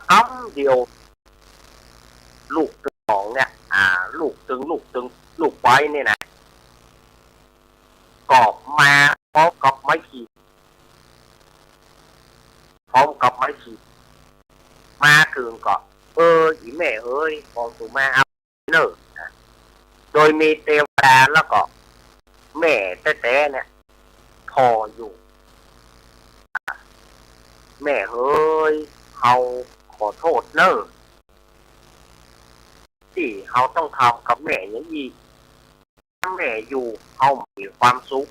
คำเดียวลูกตึงของเนี่ยลูกตึงลูกไว้เนี่ยนะกอบมาพร้อมกับไม้ขีดมาถึงก็อีแม่เอ้ยพอถูกมาเอาเนอะโดยมีเทวดาแล้วก็แม่แต่เนี่ยพออยู่แม่เฮ้ยเขาขอโทษเนอะที่เขาต้องทำกับแม่อย่างนี้ถ้าแม่อยู่เขามีความสุข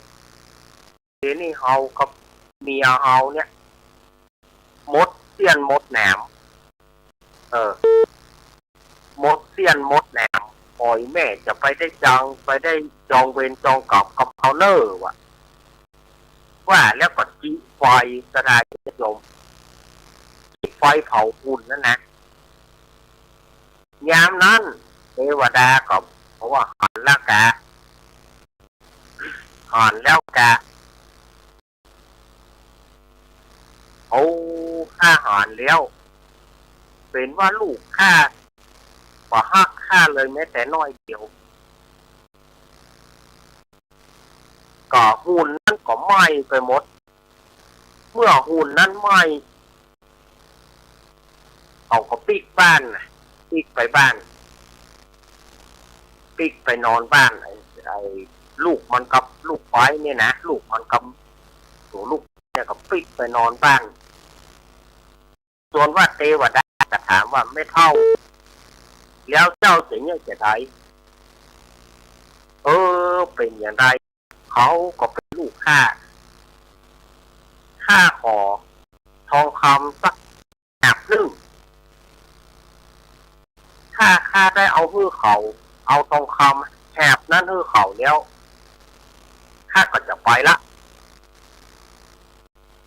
ทีนี้เขากับเมียเขาเนี่ยมดเสี้ยนมดแหนมมดเสี้ยนมดแหนมปล่อยแม่จะไปได้จองเวรจองกรรมกับเขาเนอว่ะว่าแล้วก็จีไฟกระดาษโยม ไฟเผาหุ่นนั่นนะยามนั้นเทวดาก็เพราะว่าหันแล้วกะหันแล้วกะเอาข้าหันแล้วเป็นว่าลูกข้าก็หักข้าเลยแม้แต่น้อยเดียวก็หุ่นนั้นก็ไหม้ไปหมดเมื่อหุ่นนั้นไหม้เขาก็ปิกบ้านนะปิกไปบ้านปิกไปนอนบ้านไอ้ลูกมันกับลูกไฟเนี่ยนะลูกมันกับตัวลูกเนี่ยก็ปิกไปนอนบ้านส่วนว่าเทวดาจะถามว่าไม่เท่าแล้วเจ้าสิ่งนี้จะได้เป็นอย่างไรเขาก็เป็นลูกข้าขอทองคำสัก1 ถ้าข้าได้เอาฮื้อเขาเอาทองคำแหบนั้นฮื้อเขาแล้วข้าก็จะไปละ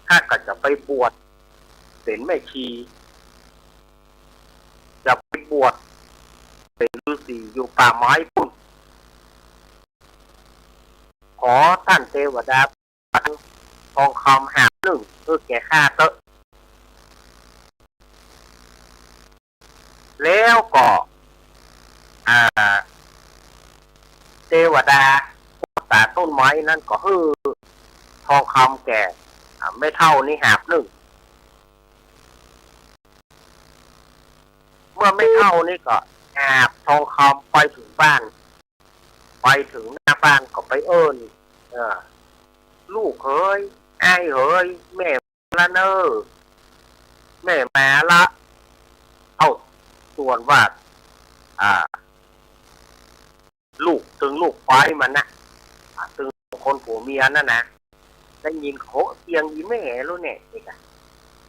ข้าก็จะไปบวชเป็นแม่ชีจะไปบวชเป็นฤาษีอยู่ป่าไม้ปุ่นขอท่านเทวดาทองคำ1 เพื่อแก่ข้าเตอะแล้วก็เทวดาตาต้นไม้นั่นก็ฮือทองคำแก่ไม่เท่านี้1 เมื่อไม่เท่านี้ก็หาบทองคำไปถึงบ้านไปถึงหน้าบ้านก็ไปลูกเฮ้ยไอ้เฮ้ยแม่ละเนอแม่มาละส่วนว่าลูกถึงลูกไฟมันนะถึงคนผัวเมียนั่นนะได้ยินโคเสียงอีแม่แล้วเนี่ย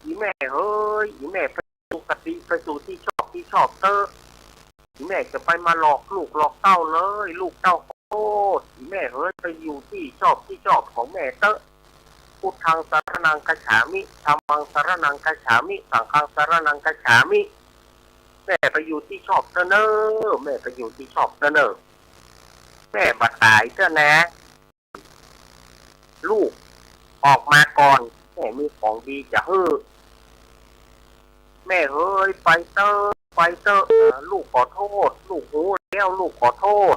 อีแม่เฮ้ยอีแม่ไปสู่กติไปสู่ที่ชอบเตออีแม่จะไปมาหลอกลูกหลอกเต้าเลยลูกเต้าโคตรอีแม่เฮ้ยไปอยู่ที่ชอบของแม่เตอพุทธังสารนังกัจฉามิธัมมังสารนังกัจฉามิสังฆังสารนังกัจฉามิแม่ไปอยู่ที่ชอบเตอเนอแม่ไปอยู่ที่ชอบเตอเนอแม่บัดตายเจ้านะลูกออกมาก่อนแม่มีของดีจะฮื้อแม่เฮ้ยไปเตอลูกขอโทษลูกหูแล้วลูกขอโทษ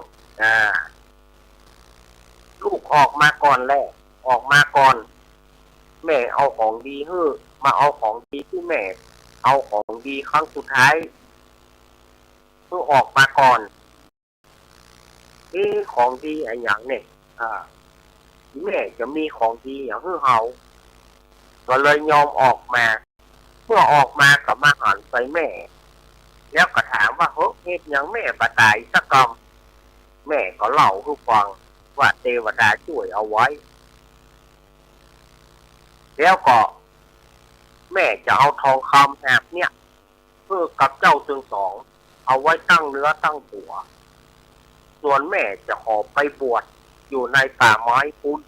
ลูกออกมาก่อนแหละออกมาก่อนแม่เอาของดีฮื้อมาเอาของดีที่แม่เอาของดีครั้งสุดท้ายเพื่อออกมาก่อนของดีไอ้อย่างเนี่ยแม่จะมีของดีอย่างฮื้อเฮาก็เลยยอมออกมาเมื่อออกมากับมาหันใส่แม่แล้วก็ถามว่าเฮ้ยเหตุอย่างแม่บาตายสักกรรมแม่ก็เล่าให้ฟังว่าเทวดาช่วยเอาไว้แล้วก็แม่จะเอาทองคำแหบเนี่ยเพื่อกับเจ้าทั้งสองเอาไว้ตั้งเนื้อตั้งตัวส่วนแม่จะขอไปบวชอยู่ในป่าไม้พุทธ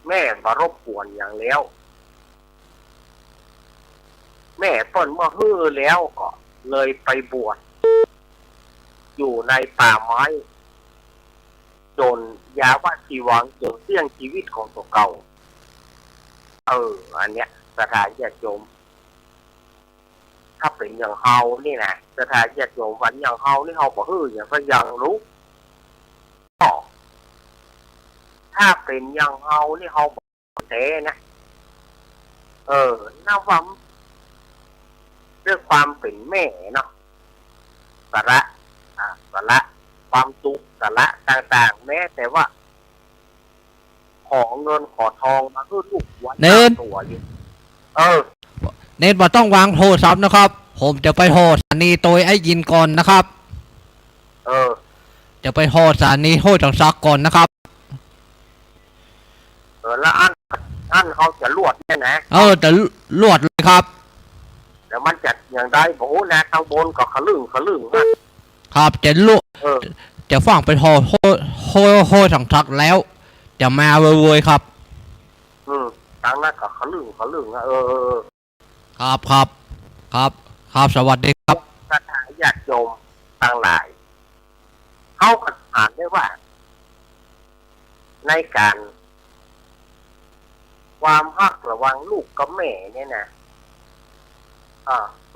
แม่มารบกวนอย่างแล้วแม่ต้นเมื่อฮื้อแล้วก็เลยไปบวชอยู่ในป่าไม้จนยาวชีวังจนเสี่ยงชีวิตของตัวเก่าอันเนี้ยสถานญาติโยมถ้าเป็นอย่างเฮานี่นะสถานญาติโยมวันอย่างเฮานี่เฮาบ่ฮื้ออย่างก็ยังรู้ถ้าเป็นอย่างเฮานี่เฮาบ่เตนะน่าว่าด้วยความเป็นแม่เนาะสาระความสุขสาระต่างๆแม้แต่ว่าขอเงินขอทองมาเพื่อลูกไว้ตัวอยู่เน้นว่าต้องวางโทรศัพท์นะครับผมจะไปโทรสถานีโดยไอ้ยินก่อนนะครับจะไปโทรสถานีโทรจังซักก่อนนะครับแล้วอันเขาจะลวดเนี่ยนะจะลวดเลยครับแล้วมันจัดอย่างไรโอ้นะข้างบนก็ขลึ่งครับจะลวดจะฟังไปโทรจังซักแล้วจะมาเว้ยครับทางนั้นก็ขลึ่งครับ ครับครับสวัสดีครับสถาญาติโยมต่างหลายเขาก็อ่านได้ว่าในการความฮักระหว่างลูกกับแม่เนี่ยนะ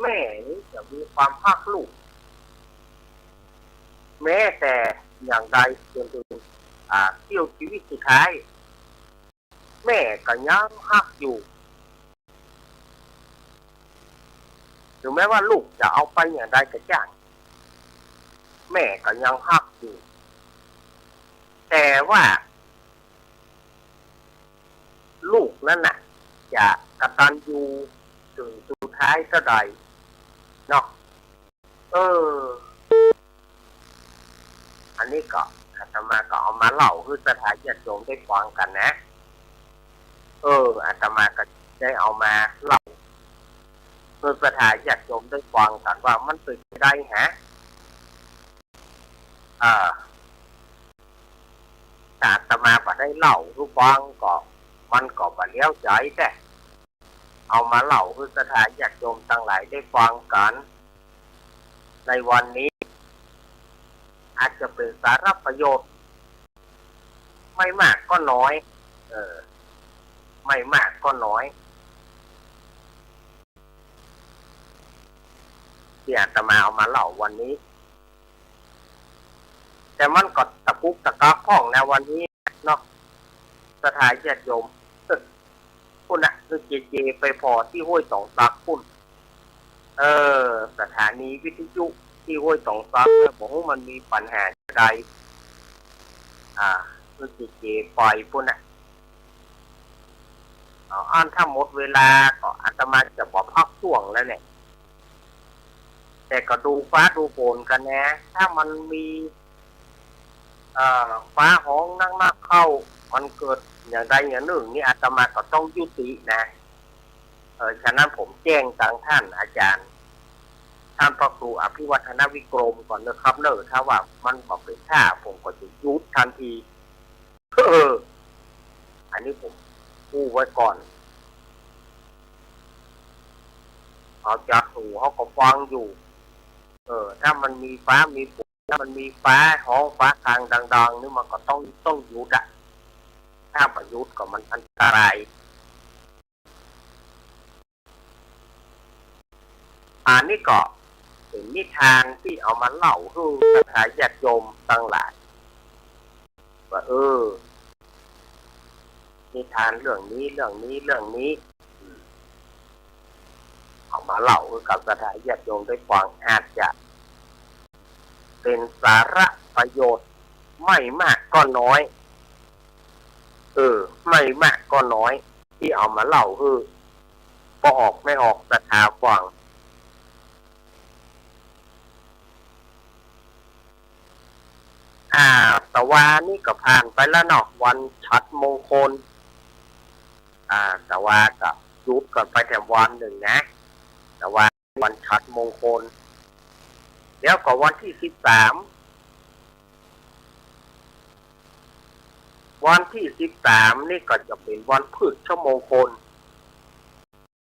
แม่นี่จะมีความฮักลูกแม้แต่อย่างใดจนถึงเที่ยวชีวิตสุดท้ายแม่ก็ยังฮักอยู่ถึงแม้ว่าลูกจะเอาไปอย่างใดก็ช่างแม่ก็ยังฮักอยู่แต่ว่าลูกนั่นน่ะจะกตัญญูถึงสุดท้ายเท่าใดเนาะอันนี้ก็อาตมาก็เอามาเล่าคือสถานญาติโยมได้ฟังกันนะอาตมาก็ได้เอามาเล่าคือสถานญาติโยมได้ฟังกันว่ามันเป็นไปได้ฮะอาตมาก็ได้เล่าทุกฟังก็มันก็บ่เลี้ยวใจแต่เอามาเล่าคือสถานญาติโยมทั้งหลายได้ฟังกันในวันนี้อาจจะเป็นสาระประโยชน์ไม่มากก็น้อยไม่มากก็น้อยที่อาตมาเอามาเล่าวันนี้แต่มันก็ตะกุกตะกักข้องในวันนี้เนาะสถานญาติโยมคุณน่ะคือเจไปพอที่ห้วยสองซักคุณสถานีวิทยุที่ห้วยสองซักเนี่ยบอกว่ามันมีปัญหาใดคือเจปล่อยคุณน่ะถ้าหมดเวลาก็อาตมาจะบอกพักช่วงแล้วเนี่ยแต่ก็ดูฟ้าดูฝนกันนะถ้ามันมีฟ้าห้องนั่งมากเข้ามันเกิดอย่างใดอย่างหนึ่งนี่อาตมาก็ต้องยุตินะฉะนั้นผมแจ้งทางท่านอาจารย์ท่านพระครูอภิวัฒนวิกรมก่อนนะครับถ้าว่ามันบอกเป็นท่าผมก็จะยุบทันทีอันนี้ผมพูดไว้ก่อนเอาจากหูเขาก็ฟังอยู่ถ้ามันมีฟ้ามีฝนถ้ามันมีฟ้าห้องฟ้าคางดังๆนี่มันก็ต้องหยุดอะถ้าประยุทธ์ก็มันอันตรายนี่ก็เป็นนิทานที่เอามาเล่าให้สถานญาติโยมตั้งหลายว่านิทานเรื่องนี้เอามาเล่ากับสถานญาติโยมได้ฟังอาจจะเป็นสาระประโยชน์ไม่มากก็น้อยไม่มากก็น้อยที่เอามาเล่าก็ออกไม่ออกสถาฟังแต่ว่านี่ก็ผ่านไปแล้วเนาะวันฉัตรมงคลแต่ว่าก็ยุบกันไปแต่วันหนึ่งนะแต่ว่าวันฉัตรมงคลแล้วก็วันที่13นี่ก็จะเป็นวันพฤชมงคล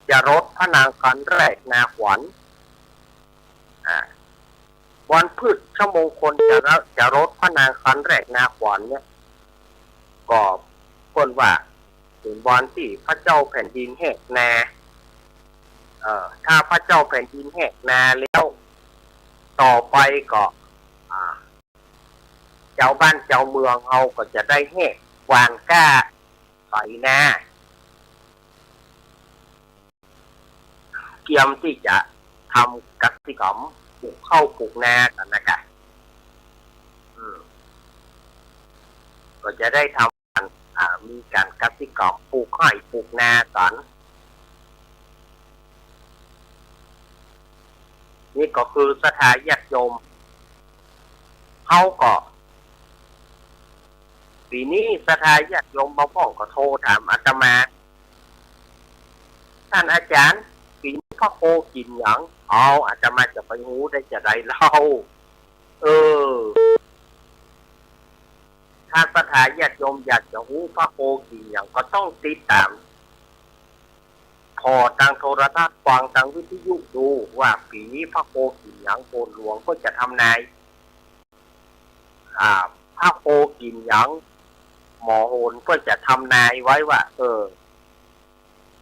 จะรดพระนางคันแรกนาขวัญวันพฤชมงคลจะรดพระนางคันแรกนาขวัญเนี่ยก็คนว่าเป็นวันที่พระเจ้าแผ่นดินแหกนาถ้าพระเจ้าแผ่นดินแหกนาแล้วต่อไปก็เจ้าบ้านเจ้าเมืองเขาก็จะได้แหกหว่านกล้าใส่นาเตรียมที่จะทำกสิกรรมปลูกข้าวปลูกนากันนะครับก็จะได้ทำมีการกสิกรรมปลูกข้าวปลูกนากันนี่ก็คือสถานญาติโยมเขาก็ปีนี้สถานญาติโยมบางพ่อก็โทรถามอาตมาท่านอาจารย์ปีนี้พระโคกินอย่างอาตมาจะไปหูได้จะได้เล่าถ้าสถานญาติโยมอยากจะหูพระโคกินอย่างก็ต้องติดตามพ อทางโทรทัศน์ฟังทางวิทยุดูว่าปีนี้พระโคกินหยางโกนหลวงก็จะทำนายพระโคกินหยางหมอโหนก็จะทำนายไว้ว่า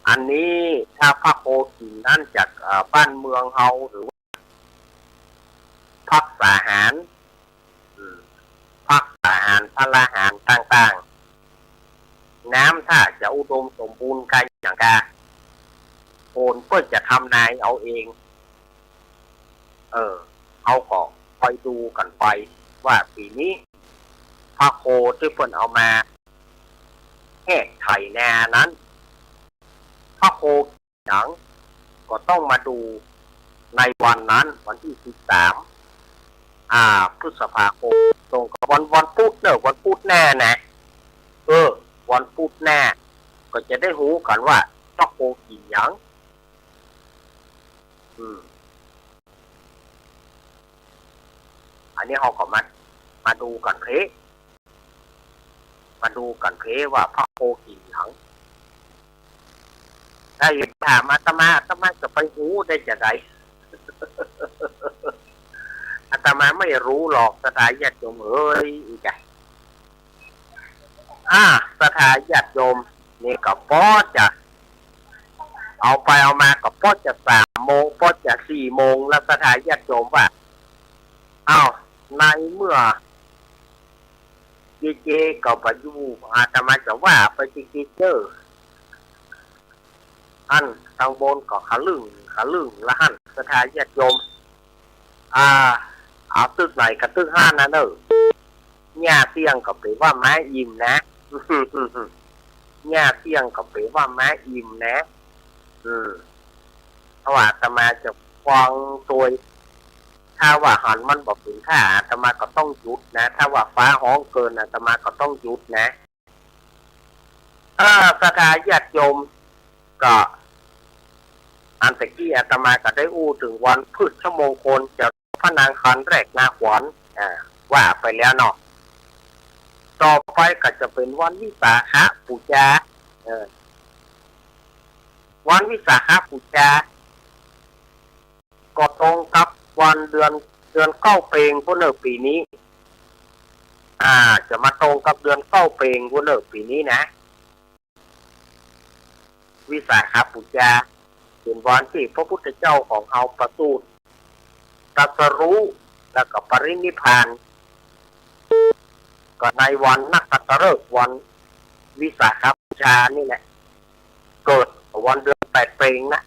อันนี้ถ้าพระโคกินนั่นจากบ้านเมืองเฮาหรือว่าพักสาหารพักสาหารพลาหารต่างๆน้ำถ้าจะอุดมสมบูรณ์กันอย่างกาโอนก็จะทำนายเอาเองเอาก็คอยดูกันไปว่าปีนี้พระโคที่เพิ่นเอามาแห่ไถนานั้นพระโคหยังก็ต้องมาดูในวันนั้นวันที่13พฤษภาคมตรงกับวันพุธวันพุธแน่นะวันพุธแน่ก็จะได้รู้กันว่าพระโคกินหยังอันนี้เราก็มาดูกันว่าพระโคกินหยังถ้าอยู่ถามอาตมาจะไปรู้ได้จะได อาตมาไม่รู้หรอกสถาญาติโยมอีกไงสถาญาติโยมนี่ก็ป้อจะเอาไปเอามาก็ป้อจะ3 โมงป้อจะ4 โมงแล้วสถาญาติโยมว่าในเมื่อเจก็ไปอยู่อาตมาจะว่าไปจริงอันทางบนก็ขลึ่งละหันสถาญาติโยมเอาตึกไหนกับตึก5นะหญ้าเตียงก็ไปว่าไม้อิ่มนะหญ้าเตียงก็ไปว่าไม้อิ่มนะเพราะว่าอาตมาจะฟังตัวถ้าว่าหันมันบอกถึงค่าอาตมาก็ต้องหยุดนะถ้าว่าฟ้าห้องเกินอาตมาก็ต้องหยุดนะสถาญาติโยมก็อันตะกี้อาตมาก็ได้อู้ถึงวันพฤชมงคลจะพระนางคันแรกนาขวัญว่าไปแล้วเนาะต่อไปก็จะเป็นวันวิสาขบูชาวันวิสาขบูชาก็ตรงกับวันเดือนเก้าเปงพุทธปีนี้จะมาตรงกับเดือนเก้าเปงพุทธปีนี้นะวิสาขบูชาเป็นวันที่พระพุทธเจ้าของเราประสูติตรัสรู้แล้วก็ปรินิพพานก็ในวันนักขัตฤกษ์วันวิสาขบูชานี่แหละเกิดวันเดือน8 เปงนะ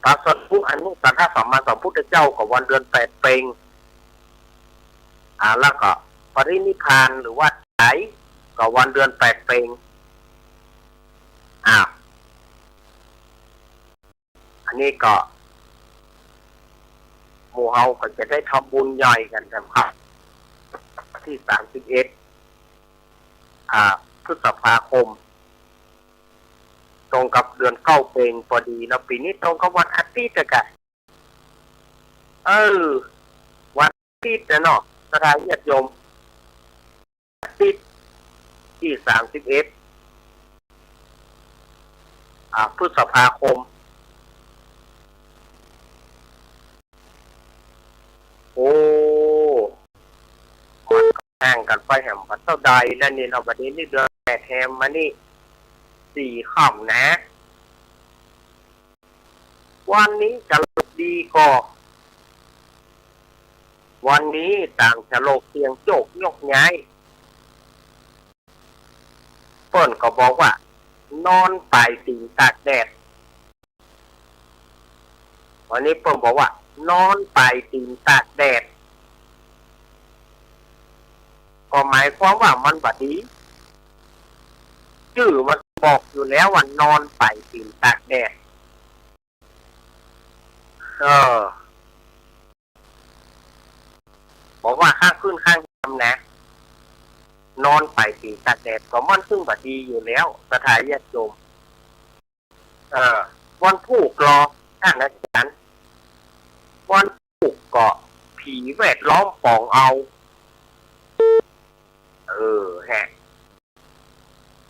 ตรัสรู้อนุตตรสัมมาสัมพุทธเจ้ากับวันเดือน8 เปงแล้วก็ปรินิพพานหรือว่าไถกับวันเดือน8 เปงอันนี้ก็หมู่เฮาก็จะได้ทำบุญใหญ่กันนะครับที่31พฤษภาคมตรงกับเดือนเก้าเปงพอดีแล้วปีนี้ตรงกับวันอาทิตย์กันวันอาทิตย์เนาะสถาญาติโยมอาทิตย์ที่31พฤษภาคมมันก็แข่งกันไปแหมปัดเท่าใดแล้วนี่เราประเด็นนี่เดือน8 แฮมมานี่4 ค่ำนะวันนี้จะดีก็วันนี้ต่างจะโลกเสียงโจกยกย้ายเปิ้นก็บอกว่านอนไปตีนตากแดดวันนี้เปิ้นบอกว่านอนไปตีนตากแดดก็หมายความว่ามันบัดดีชื่อมันบอกอยู่แล้วว่านอนไปตีนตากแดดบอกว่าข้างขึ้นข้างทำนะนอนไปตีนตากแดดก็มันซึ่งบัดดีอยู่แล้วสถาญาติโยมวันผูกรอท่านอาจารย์วันผูกเกาะผีแวดล้อมปองเอา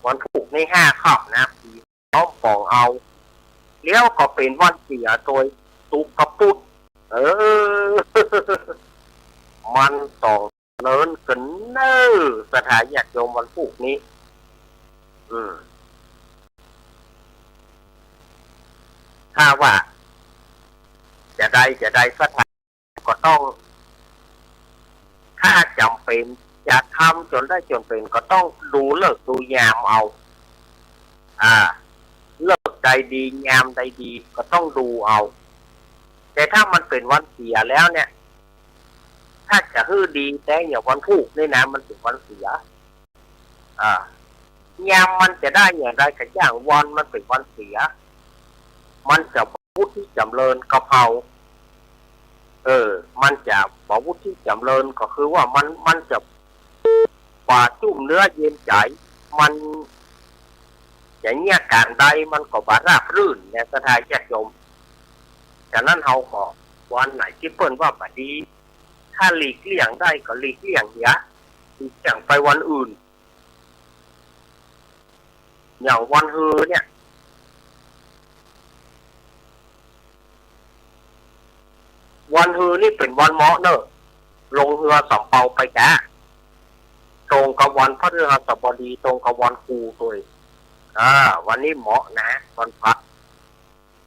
วันผูกใน5 ค่ำนะผีล้อมปองเอา แล้วก็เป็นวันเสียโดยตุกกระปุดเออ มันต้องเนินกันเนอสถานญาติโยมวันพุธนี้ถ้าว่าจะได้สถานก็ต้องถ้าจำเป็นจะทำจนได้จนเป็นก็ต้องดูเลิกดูยามเอาเลิกใดดียามใดดีก็ต้องดูเอาแต่ถ้ามันเป็นวันเสียแล้วเนี่ยถ้าจะฮื้อดีแต่อย่างวันพุธนี่นะมันเป็นวันเสียยามมันจะได้อย่างไรก็อย่างวันมันเป็นวันเสียมันจะวุฒิจำเริญกะเพรามันจะบอกวุฒิจำเริญก็คือว่ามันจะป่าจุ่มเนื้อเย็นใจมันอย่างเงี้ยการใดมันก็บาราบรื่นในสถานญาติโยมฉะนั้นเราก็วันไหนที่เปิ้นว่าบดีถ้าหลีกเลี่ยงได้ก็หลีกเลี่ยงเนี้ยหลีกเลี่ยงไปวันอื่นอย่างวันฮือเนี่ยวันฮือนี่เป็นวันเหมาะเนอะลงเรือสำเภาไปแกตรงกับวันพฤหัสบดีตรงกับวันครูตัววันนี้เหมาะนะวันพัก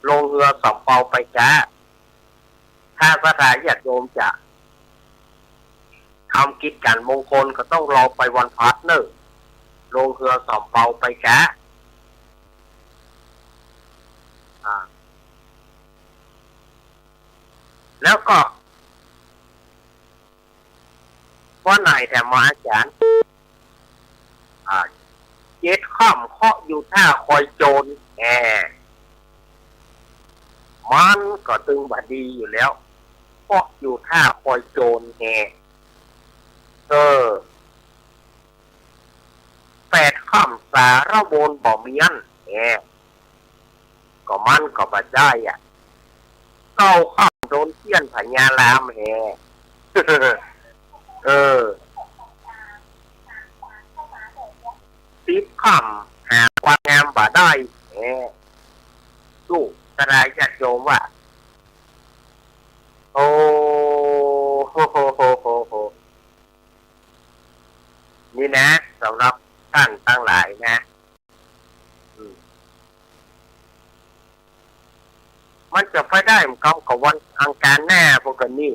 ลงเรือสำเภาไปแกถ้าสถานญาติโยมจะทำกิจการมงคลก็ต้องรอไปวันพักเนอะลงเรือสำเภาไปแกแล้วก็ว่าไหนแต่มาอาจารย์เจ็ดข้ามเคาะอยู่ท่าคอยโจรมันก็ตึงบดีอยู่แล้วเคาะอยู่ท่าคอยโจรแปดข้ามสารโบนบ่เมียนก็มันก็บาดได้เก้าข้ามโดนเทียนพญาลามติดข้ามหาความงามบาได้ลูกสลายจัดโยมว่าโอ้โหนี่นะสำหรับท่านทั้งหลายนะมันจะไปได้มันก็กับวันอังคารหน้าพวกกันนี่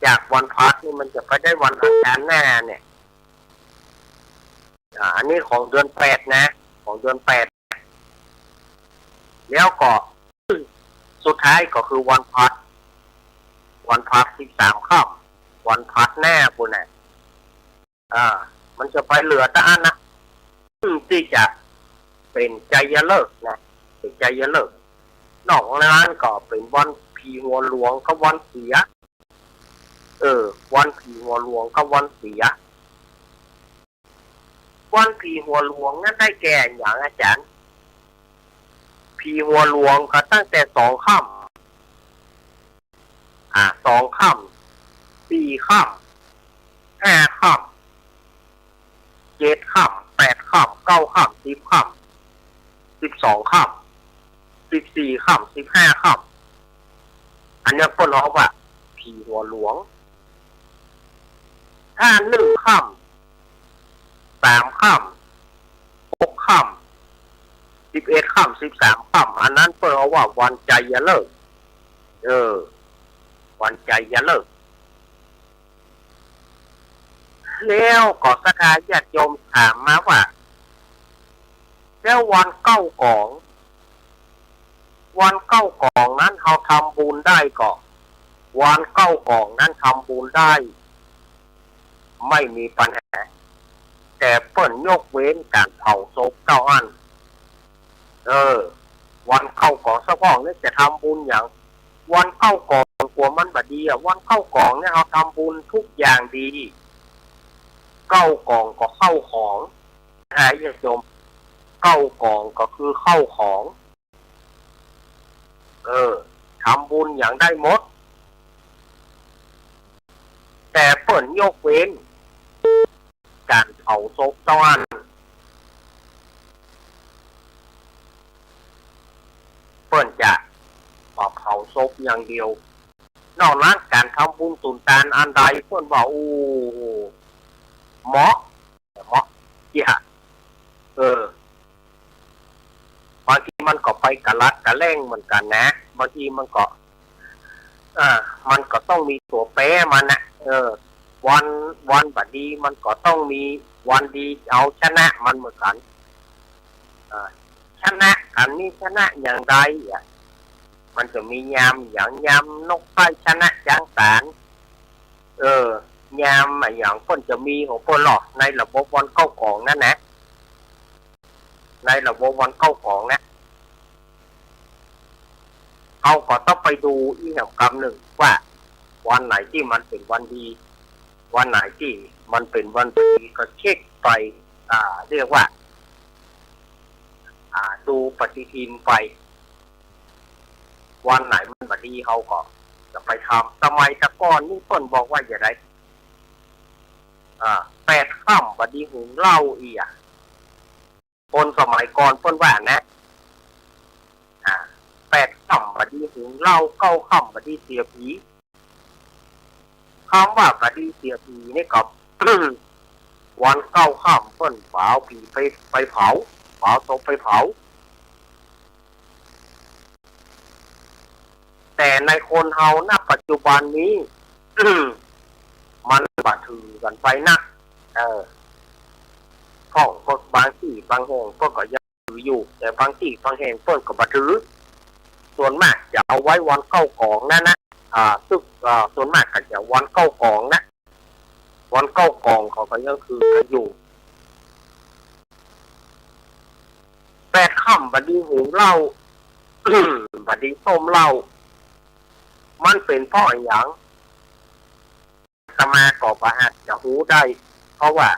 จากวันพักนี่มันจะไปได้วันอังคารหน้าเนี่ยอันนี้ของเดือน8นะของเดือน8แล้วก็สุดท้ายก็คือวันพัก13ค่ำวันพักหน้าปุ่นน่ะมันจะไปเหลือแต่อันนะที่จะเป็นใจเลิกนะเป็นใจเลิกนอกนั้นก็เป็นวันผีหัวหลวงก็วันเสียวันผีหัวหลวงก็วันเสียวันผีหัวหลวงนั่นได้แก่อย่างอาจารย์ผีหัวหลวงก็ตั้งแต่2 ค่ำ2 ค่ำ4 ค่ำ5 ค่ำ7 ค่ำ8 ค่ำ9 ค่ำ10 ค่ำ12 ค่ำ14 ค่ำ15 ค่ำอันนี้ก็เรียกว่าผีหัวหลวงถ้า1 ค่ำ3 ค่ำ6 ค่ำ11 ค่ำ13 ค่ำอันนั้นเรียกว่าวันใจเลิกวันใจเลิกแล้วก็สถานญาติโยมถามมาว่าแล้ววันเก้ากองนั้นเขาทำบุญได้ก็วันเก้ากองนั้นทำบุญได้ไม่มีปัญหาแต่เปิ้นยกเว้นการเผาศพเก้าอันวันเก้ากองเฉพาะนี่จะทำบุญอย่างวันเก้ากองกลัวมันบดีวันเก้ากองเนี่ยเขาทำบุญทุกอย่างดีเก้ากองก็เข้าของหายโยมเก้ากองก็คือเข้าของทำบุญอย่างได้หมดแต่เปิ่นยกเว้นการเผาศพตอน ปิ้นจะเผาศพอย่างเดียวนอกนั้นการทำบุญตุนตานอันใดเปิ้นว่าโอ้เหมาะเกี่ยบางทีมันก็ไปกะลัดกะแล่งเหมือนกันนะบางทีมันก็มันก็ต้องมีตัวแปรมันนะวันบัดดีมันก็ต้องมีวันดีเอาชนะมันเหมือนกันชนะอันนี้ชนะอย่างไรมันจะมียามอย่างยามนกไฟชนะจางสารยามอย่างเพิ่นจะมีของเพิ่นหรอกในระบบวันเข้าของนั่นนะในระบบวันเข้าของนะเขาก็ต้องไปดูอีกอย่างคำหนึ่งว่าวันไหนที่มันเป็นวันดีวันไหนที่มันเป็นวันดีก็เช็คไปเรียกว่าดูปฏิทินไปวันไหนมันบดีเขาก็จะไปทำสมัยตะก้อนนี่ต้นบอกว่าอย่างไร8 ค่ำบดีหุงเหล้าอีคนสมัยก่อนต้นว่านะ8 ค่ำบดีหุงเหล้า9 ค่ำบดีเสียผีคำว่าบดีเสียผีนี่ก็ วัน9 ค่ำต้นเผาผีไปเผาศพไปเผาแต่ในคนเฮาณปัจจุบันนี้ มันบาถือกันไปนักของพวกบางที่บางแห่งพวกก็ยังถืออยู่แต่บางที่บางแห่งเพิ่นก็บาถือส่วนมากจะเอาไว้วันเข้าของนั่นนะซึ่งส่วนมากก็จะวันเข้าของนะวันเข้าของเขาก็ยังคือกันอยู่8 ค่ำบดีหุงเหล้า บดีต้มเหล้ามันเป็นเพราะอย่างสมาก็ประอาจจะหูได้เพราะว่า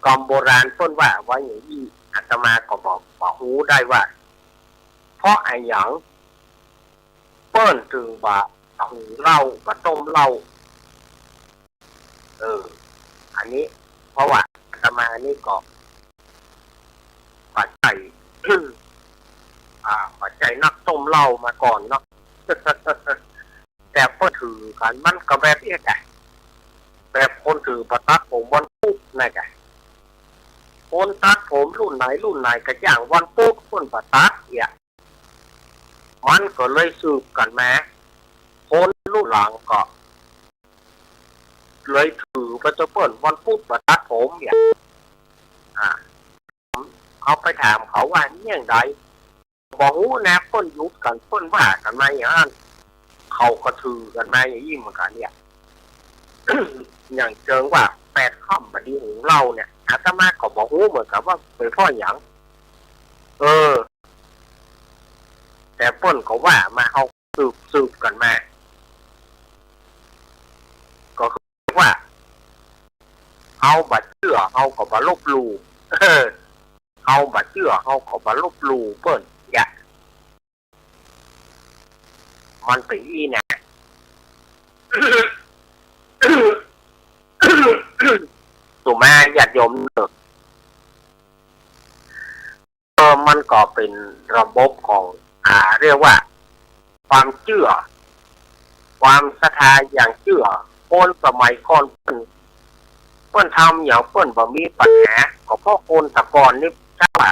กรรมโบราณต้นว่าไว้อย่างนี้อาตมาก็บอกหูได้ว่าเพราะอย่างเปิ้นถึงว่าหุงเหล้ากับต้มเหล้าอันนี้เพราะว่าอาตมานี่ก็ปัจจัย ปัจจัยนักต้มเหล้ามาก่อนเนาะ แต่พอถือกันมันก็แบบนี้ไงแบบคนถือประตัดผมวันปุ๊บนั่นไงคนตัดผมรุ่นไหนก็อย่างวันปุ๊บคนประตัดมันก็เลยสืบกันมาคนรุ่นหลังก็เลยถือประจเปิ้ลวันปุ๊บประตัดผมเขาไปถามเขาว่าเนี่ยอย่างไรบอกนะเปิ้ลยุบกันเปิ้ลว่ากันมาอย่างนั้นเขาก็ถือกันมาอย่างนี้เหมือนกันเนี่ย อย่างเจิงว่า8 ค่ำบดีหุงเหล้าเนี่ยอาตมาก็บอกเหมือนกับว่าเป็นพ่ออย่างแต่เปิ้ลก็ว่ามาเอาสืบกันมาก็คือว่าเอาบัดเชื่อเอาก็บาลบลูเอาบัดเชื่อเอาก็บาลบลูเปิ้ลมันเป็นอีนะ ถูกไหมญาติโยมมันก็เป็นระบบของเรียกว่าความเชื่อความศรัทธาอย่างเชื่อคนสมัยก่อนเพิ่นทำอย่างเพิ่นบ่มีปัญหาก็เพราะคนตะกอนนี่ถ้าว่า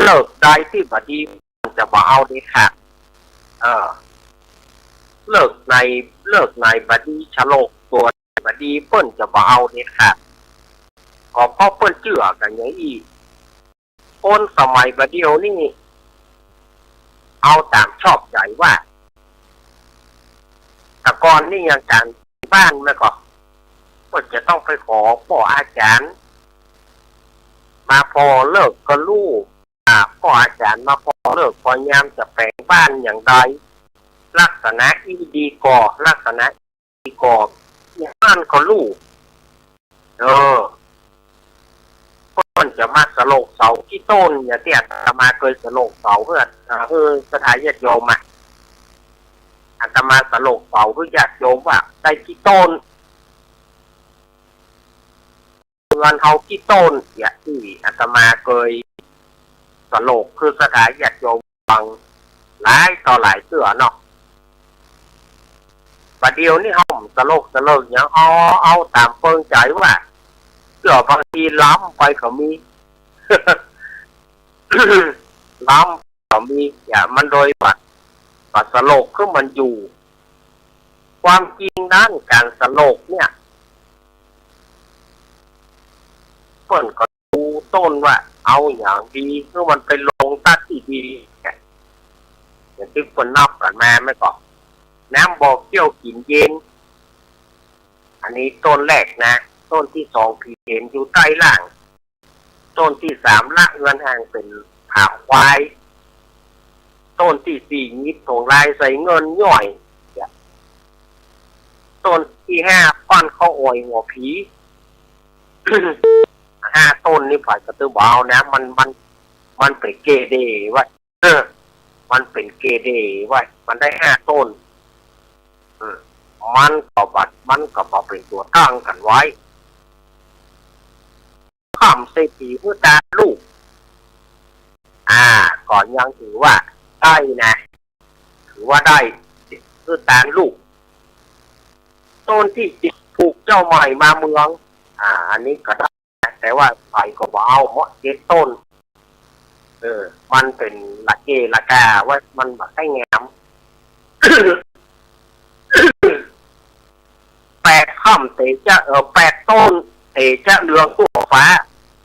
เลิกใดที่บดีจะบ่เอาเด็ดขาดเลิกในบดีฉลกตัวบดีเพิ่นจะบ่เอาเด็ดขาดก็เพราะเพิ่นเชื่อกันอย่างนี้คนสมัยบดีเดี๋ยวนี้เอาตามชอบใจว่าแต่ก่อนนี่ยังการบ้านแม่ก็จะต้องไปขอพ่ออาจารย์มาพอเลิกก็ลูกพ่ออาจารย์มาพอเลิกพอยามจะแปลงบ้านอย่างใดลักษณะดีก่อลักษณะดีก่ออย่างนั้นก็ลูกคนจะมาสโลกเสาที่ต้นอย่างที่อาตมาเคยสโลกเสาเพื่อสถานญาติโยมอาตมาสโลกเสาเพื่อญาติโยมว่าได้ที่ต้นเงินเฮาที่ต้นอย่างที่อาตมาเคยส โลกคือสถานญาติโยมฟังหลายต่อหลายเสือเนาะประเดี๋ยวนี้ห้องสโลกอย่างเอาตามเปิงใจว่าเสือบางทีล้ำไปเขามี ล้ำเขามีอย่ามันโดยปัดสโลกคือมันอยู่ความจริงด้านการสโลกเนี่ยเปิ่นก็ดูต้นว่าเอาอย่างดีเมื่อมันไปลงตัดที่ดีอย่างที่คนนับกันมาไม่ก่อนน้ำบอกเกี่ยวกินเย็นอันนี้ต้นแรกนะต้นที่สองผีเห็นอยู่ใต้ล่างต้นที่สามละเงินห่างเป็นผาควายต้นที่สี่นิดถงลายใส่เงินย่อยต้นที่ห้าป้อนข้าวโอยหัวผี 5 ต้นนี่ฝ่ายกระตือบ่าวนะมันเป็นเกเดไว้มันเป็นเกเดไว้มันได้5 ต้นมันก็มาเป็นตัวตั้งกันไว้ข้ามเศรษฐีเพื่อตาลูกก่อนยังถือว่าได้นะถือว่าได้เพื่อตาลูกต้นที่ติดผูกเจ้าใหม่มาเมืองอันนี้ก็ได้แต่ว่าไฟก็บ่เอาเพราะ7 ต้นมันเป็นละเกละกาว่ามันแบบให้แงม 8 ค่ำเตจะ8 ต้นเตจะเรืองทั่วฟ้า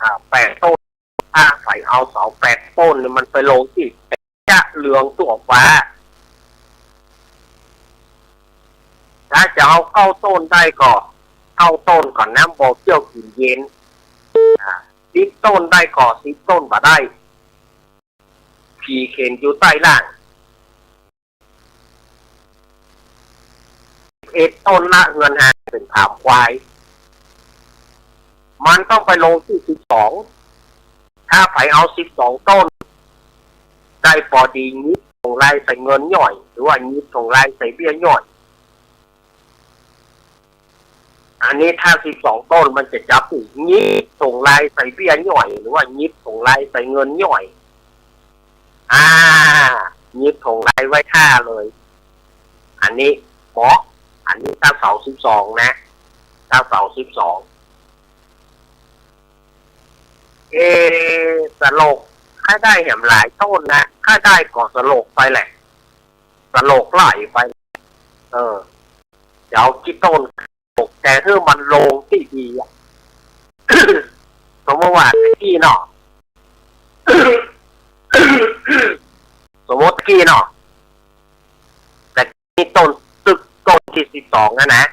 8 ต้นไฟเอาเสา8 ต้นเนี่ยมันไปลงที่เตจะเรืองทั่วฟ้าถ้าจะเอา9 ต้นได้ก็9 ต้นก่อนน้ำบอกเกี่ยวกินเย็น10 ต้นได้ก่อ10 ต้นมาได้ผีเข็นอยู่ใต้ล่าง11 ต้นละเงินหาเป็นผาควายมันต้องไปลงที่12ถ้าไผเอา12 ต้นได้พอดีนิดของลายใส่เงินย่อยหรือว่านิดของลายใส่เบี้ยย่อยอันนี้ถ้า12 ต้นมันจะจับอีกนิดส่งลายใส่เบี้ยย่อยหรือว่านิดส่งลายใส่เงินย่อยนิดส่งลายไว้ท่าเลยอันนี้เหมาะอันนี้ถ้าเสา12นะถ้าเสา12สโลกถ้าได้เห็นหลายต้นนะถ้าได้ก็สโลกไปแหละสโลกไหลไปเดี๋ยวกี่ต้นแต่ถ้ามันลงที่ดีสมมติว่าที่เนาะ สมมติที่เนาะแต่นี่ต้นตึกต้นที่12นะ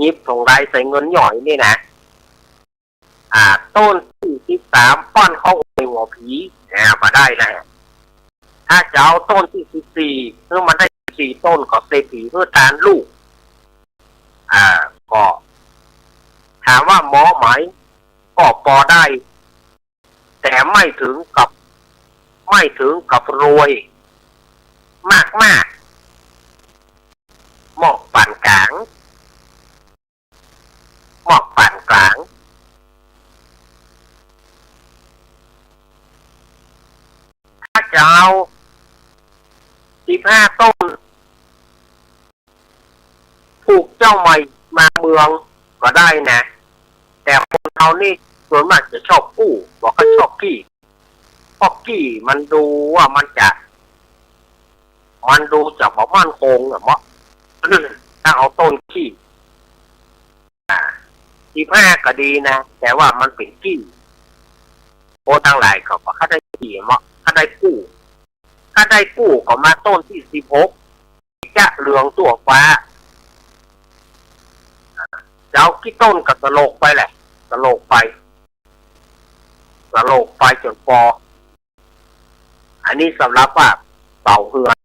ยิบส่งรายใส่เงินหย่อยนี่นะต้นที่13ป้อนเข้าไปหัวผีมาได้นะถ้าจะเอาต้นที่14เมื่อมันได้4 ต้นก็เซผีเพื่อทานลูกก็ถามว่าหมอไหมก็พอได้แต่ไม่ถึงกับรวยมากหมอกปานกลางถ้าจะเอา15 ต้นผูกเจ้าใหม่มาเมืองก็ได้นะแต่คนเรานี่ส่วนมากจะชอบกู้บอกเขาชอบกี้เพราะกี้มันดูว่ามันดูจะบ่มั่นคงเหรอมั้งถ้าเอาต้นกี้15 ก็ดีนะแต่ว่ามันเป็นกี้โอ้ทั้งหลายเขาบอกเขาได้กี้มั้งเขาได้กู้ก็มาต้นที่16จะเหลืองตัวฟ้าจะเอากี่ต้นกับสโลกไปแหละสโลกไปจนพออันนี้สำหรับว่าเป่าเฮือน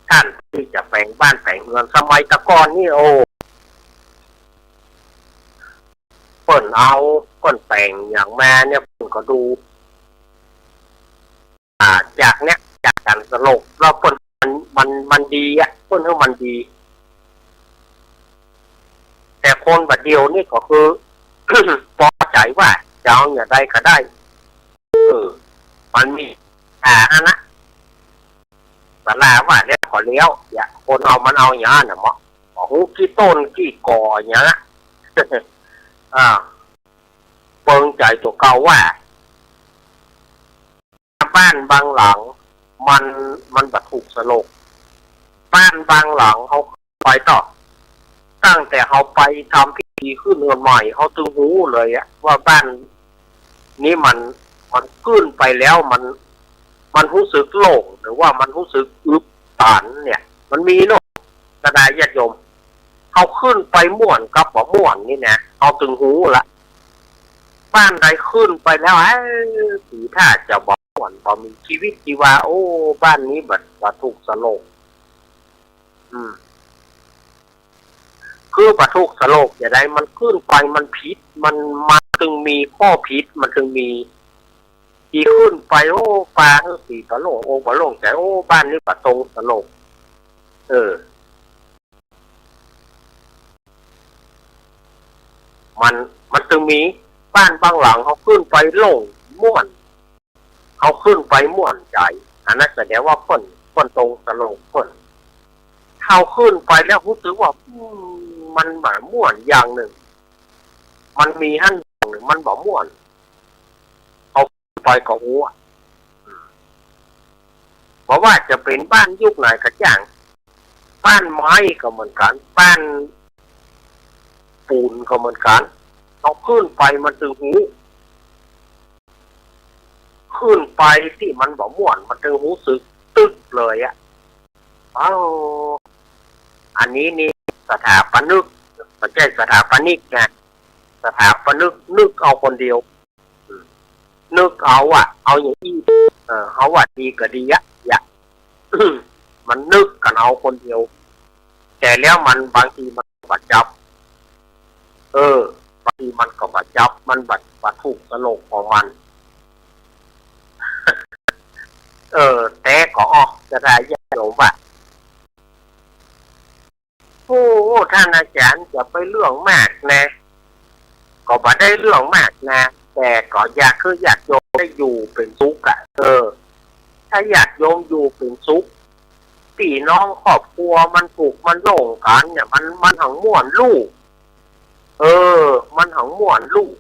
ท่านที่จะแปลงบ้านแปลงเฮือนสมัยตะกอนนี่เปิ่นแต่งอย่างแม่เนี่ยเปิ่นก็ดูจากการสโลกแล้วเปิ่นมันดีเปิ่นให้มันดี แต่คนบัดเดียวนี่ก็คือ พอใจว่าจะเอาอย่างใดก็ได้มันมี นะสาราว่าเนี่ยขอเลี้ยวอย่าคนเอามันเอาอย่างนั้นนะมั้งหูกี่ต้นกี่กออย่างนี้นะเปิงใจตัวเก่าว่าบ้านบางหลังมันบัดถูกสลกบ้านบางหลังเขาไปต่อตั้งแต่เขาไปทำพิธีขึ้นเรือนใหม่เขาตึงหูเลยอะว่าบ้านนี้มันขึ้นไปแล้วมันรู้สึกโล่งหรือว่ามันรู้สึกอึบตันเนี่ยมันมีเนาะกระดาษญาติโยมเขาขึ้นไปม่วนกับบ่ม่วนนี่นะเอาตึงหูละบ้านใดขึ้นไปแล้วสีท่าจะบ่ม่วนบ่มีชีวิตชีวาโอ้บ้านนี้บัดถูกสลกคือบัดถูกสลกอย่างไรมันขึ้นไปมันพิษมันจึงมีข้อพิษมันจึงมีที่ขึ้นไปโอ้ปลาสีบะโลงโอ้บะโลงแต่โอ้บ้านนี้บัดตรงสลกมันจึงมีบ้านบางหลังเขาขึ้นไปโล่งม่วนเขาขึ้นไปม่วนใจอันนั้นแสดงว่าเพิ่นตรงสลงเพิ่นเขาขึ้นไปแล้วรู้สึกว่ามันแบบม่วนอย่างหนึ่งมันมีหั่นอย่างหนึ่งมันบอกม่วนเขาไปกับหัวเพราะว่าจะเป็นบ้านยุคไหนก็ย่างบ้านไม้ก็เหมือนกันบ้านปูนก็เหมือนกันเขาขึ้นไปมันตึงหูขึ้นไปที่มันบอกม่วนมันตึงหูสึกตึกเลยอ่ะอันนี้นี่สถาปนิกไม่ใช่สถาปนิกไงสถาปนิกนึกเอาคนเดียวนึกเอาเอาอย่างนี้เขาว่าดีก็ดีอย่ามันนึกกันเอาคนเดียวแต่แล้วมันบางทีมันบัดจับบางทีมันก็บัดจับมันบัดถูกสลกของมันแต่ก็จะได้ยากหลงว่าโอ้ท่านอาจารย์จะไปเรื่องมากนะก็บ่ได้เรื่องมากนะแต่ก็อยากโยมได้อยู่เป็นสุขถ้าอยากโยมอยู่เป็นสุขพี่น้องครอบครัวมันถูกมันโล่งกันเนี่ยมันหังม่วนลูกมันหังม่วนลูก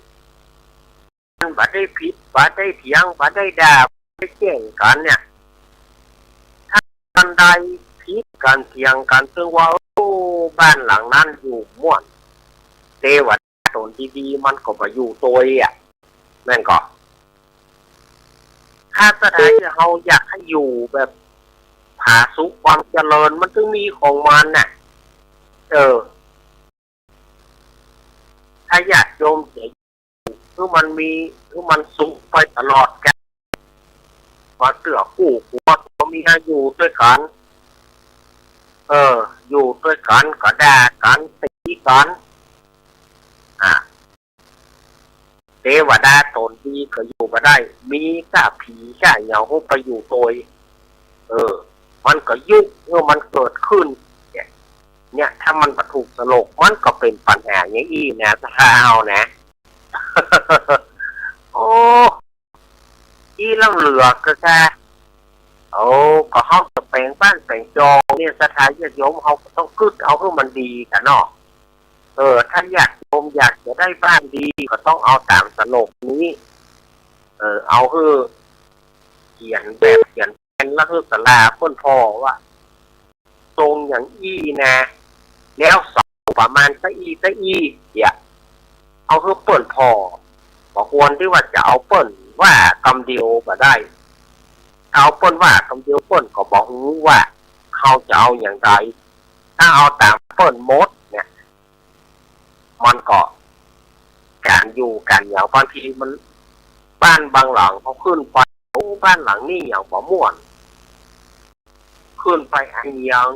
มันบ่ได้ผิดบ่ได้เถียงบ่ได้ด่าบ่ได้แย่งกันเนี่ยถ้ากันใดผิดกันเถียงกันซึ่งว่าบ้านหลังนั้นอยู่ม่วนเทวดาตนดีๆมันก็บ่อยู่ตัวแม่นก็ถ้าสถานที่เฮาอยากให้อยู่แบบผาสุขความเจริญมันถึงมีของมันน่ะถ้าอยากโยมจะคือมันมีคือมันสุขไปตลอดกันว่าเสือคู่หัวเขามีอยู่ด้วยกันอยู่ด้วยกันก็ด่ากันตีกันเทวดาตนดีก็อยู่มาได้มีข้าผีข้าเหยาไปอยู่ตัวมันก็ยุคมันเกิดขึ้นเนี่ยถ้ามันประถูกสลกมันก็เป็นปัญหาอย่างนี้นะถ้าเอานะ โอ้ที่เราเหลือก็แค่ก็เขาจะแปลงบ้านแปลงจองเนี่ยสถานญาติโยมเขาต้องกึศเอาให้มันดีกันเนาะถ้าอยากโยมอยากจะได้บ้านดีก็ต้องเอาตามสลกนี้เอาคือเขียนเป็นแล้วคือสลาพ้นพอว่าทรงอย่างนะแล้วเสาประมาณตะอีเอาคือเปิ่นพอบอกควรที่ว่าจะเอาเปิ่นว่ากำเดียวมาได้เอาเปิ่นว่ากำเดียวเปิ่นก็บอกรู้ว่าเขาจะเอาอย่างไรถ้าเอาตามเปิ่นมดเนี่ยมันก็การอยู่กันอย่างบางทีมันบ้านบางหลังเขาขึ้นไปบ้านหลังนี้อย่างบ่ม่วนขึ้นไปอันอย่าง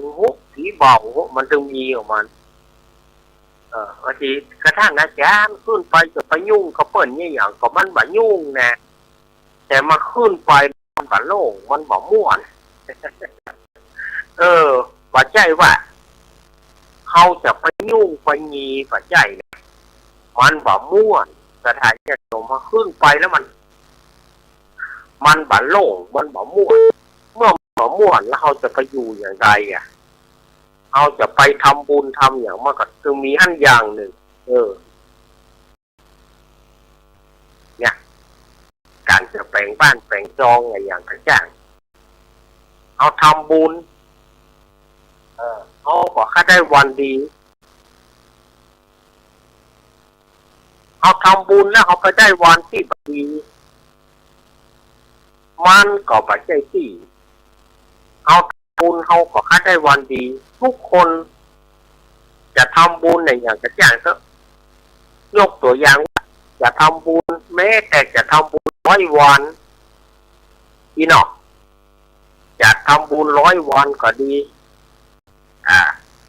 ผีบอกมันจึงมีของมันบางทีกระทั่งอาจารย์ขึ้นไปจะไปยุ่งกับเปิ้นนี่อย่างก็มันบ่ยุ่งนะแต่มาขึ้นไปมันบ่โล่งมันบ่ม่วนบ่ใจว่าเขาจะไปยุ่งไปงีบ่ใจมันบ่ม่วนสถานที่ลงมาขึ้นไปแล้ว มันบ่โล่งมันบ่ม่วนเมื่อบ่ม่วนแล้วเราจะไปอยู่อย่างไรอ่ะเราจะไปทำบุญทำอย่างมันก็คือมีอันอย่างหนึ่งเนี่ยการจะแปลงบ้านแปลงจองอะไรอย่างต่างๆเอาทำบุญเขาบอกค่าได้วันดีเอาทำบุญแล้วเขาก็ได้วันที่ดีมันก็ปัจจัยที่เอาทำบุญเขาก็ค่าได้วันดีทุกคนจะทำบุญในอย่างต่างๆก็ยกตัวอย่างจะทำบุญแม้แต่จะทำบุญ100 วันพี่น้องจะทำบุญ100 วันก็ดี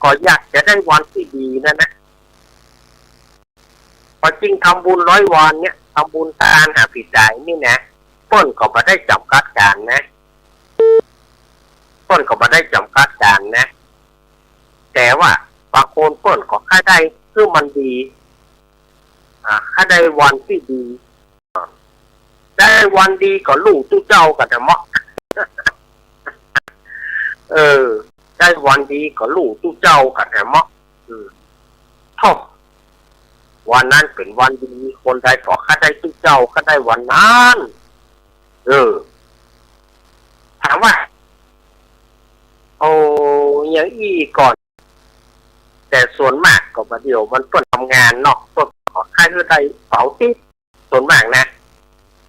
ก็อยากจะได้วันที่ดีนั่นนะพอจริงทำบุญ100 วันเนี่ยทำบุญทานหาผิดใจนี่นะต้นก็ไม่ได้จำกัดการนะต้นก็ไม่ได้จำกัดการนะแต่ว่าบางคนต้นก็ค่าได้คือมันดีค่าได้วันที่ดีได้วันดีก็ลูกตู้เจ้ากันนะมะได้วันดีก็ลูกตู้เจ้ากันนะมะท่อวันนั้นเป็นวันดีคนใดก็ค่าได้ตู้เจ้าค่าได้วันนั้นถามว่าอย่างอีก่อนแต่ส่วนมากก็มาเดียวมันต้นทำงานเนาะต้นขอค่าเท่าใดเสาร์ที่ส่วนมากนะ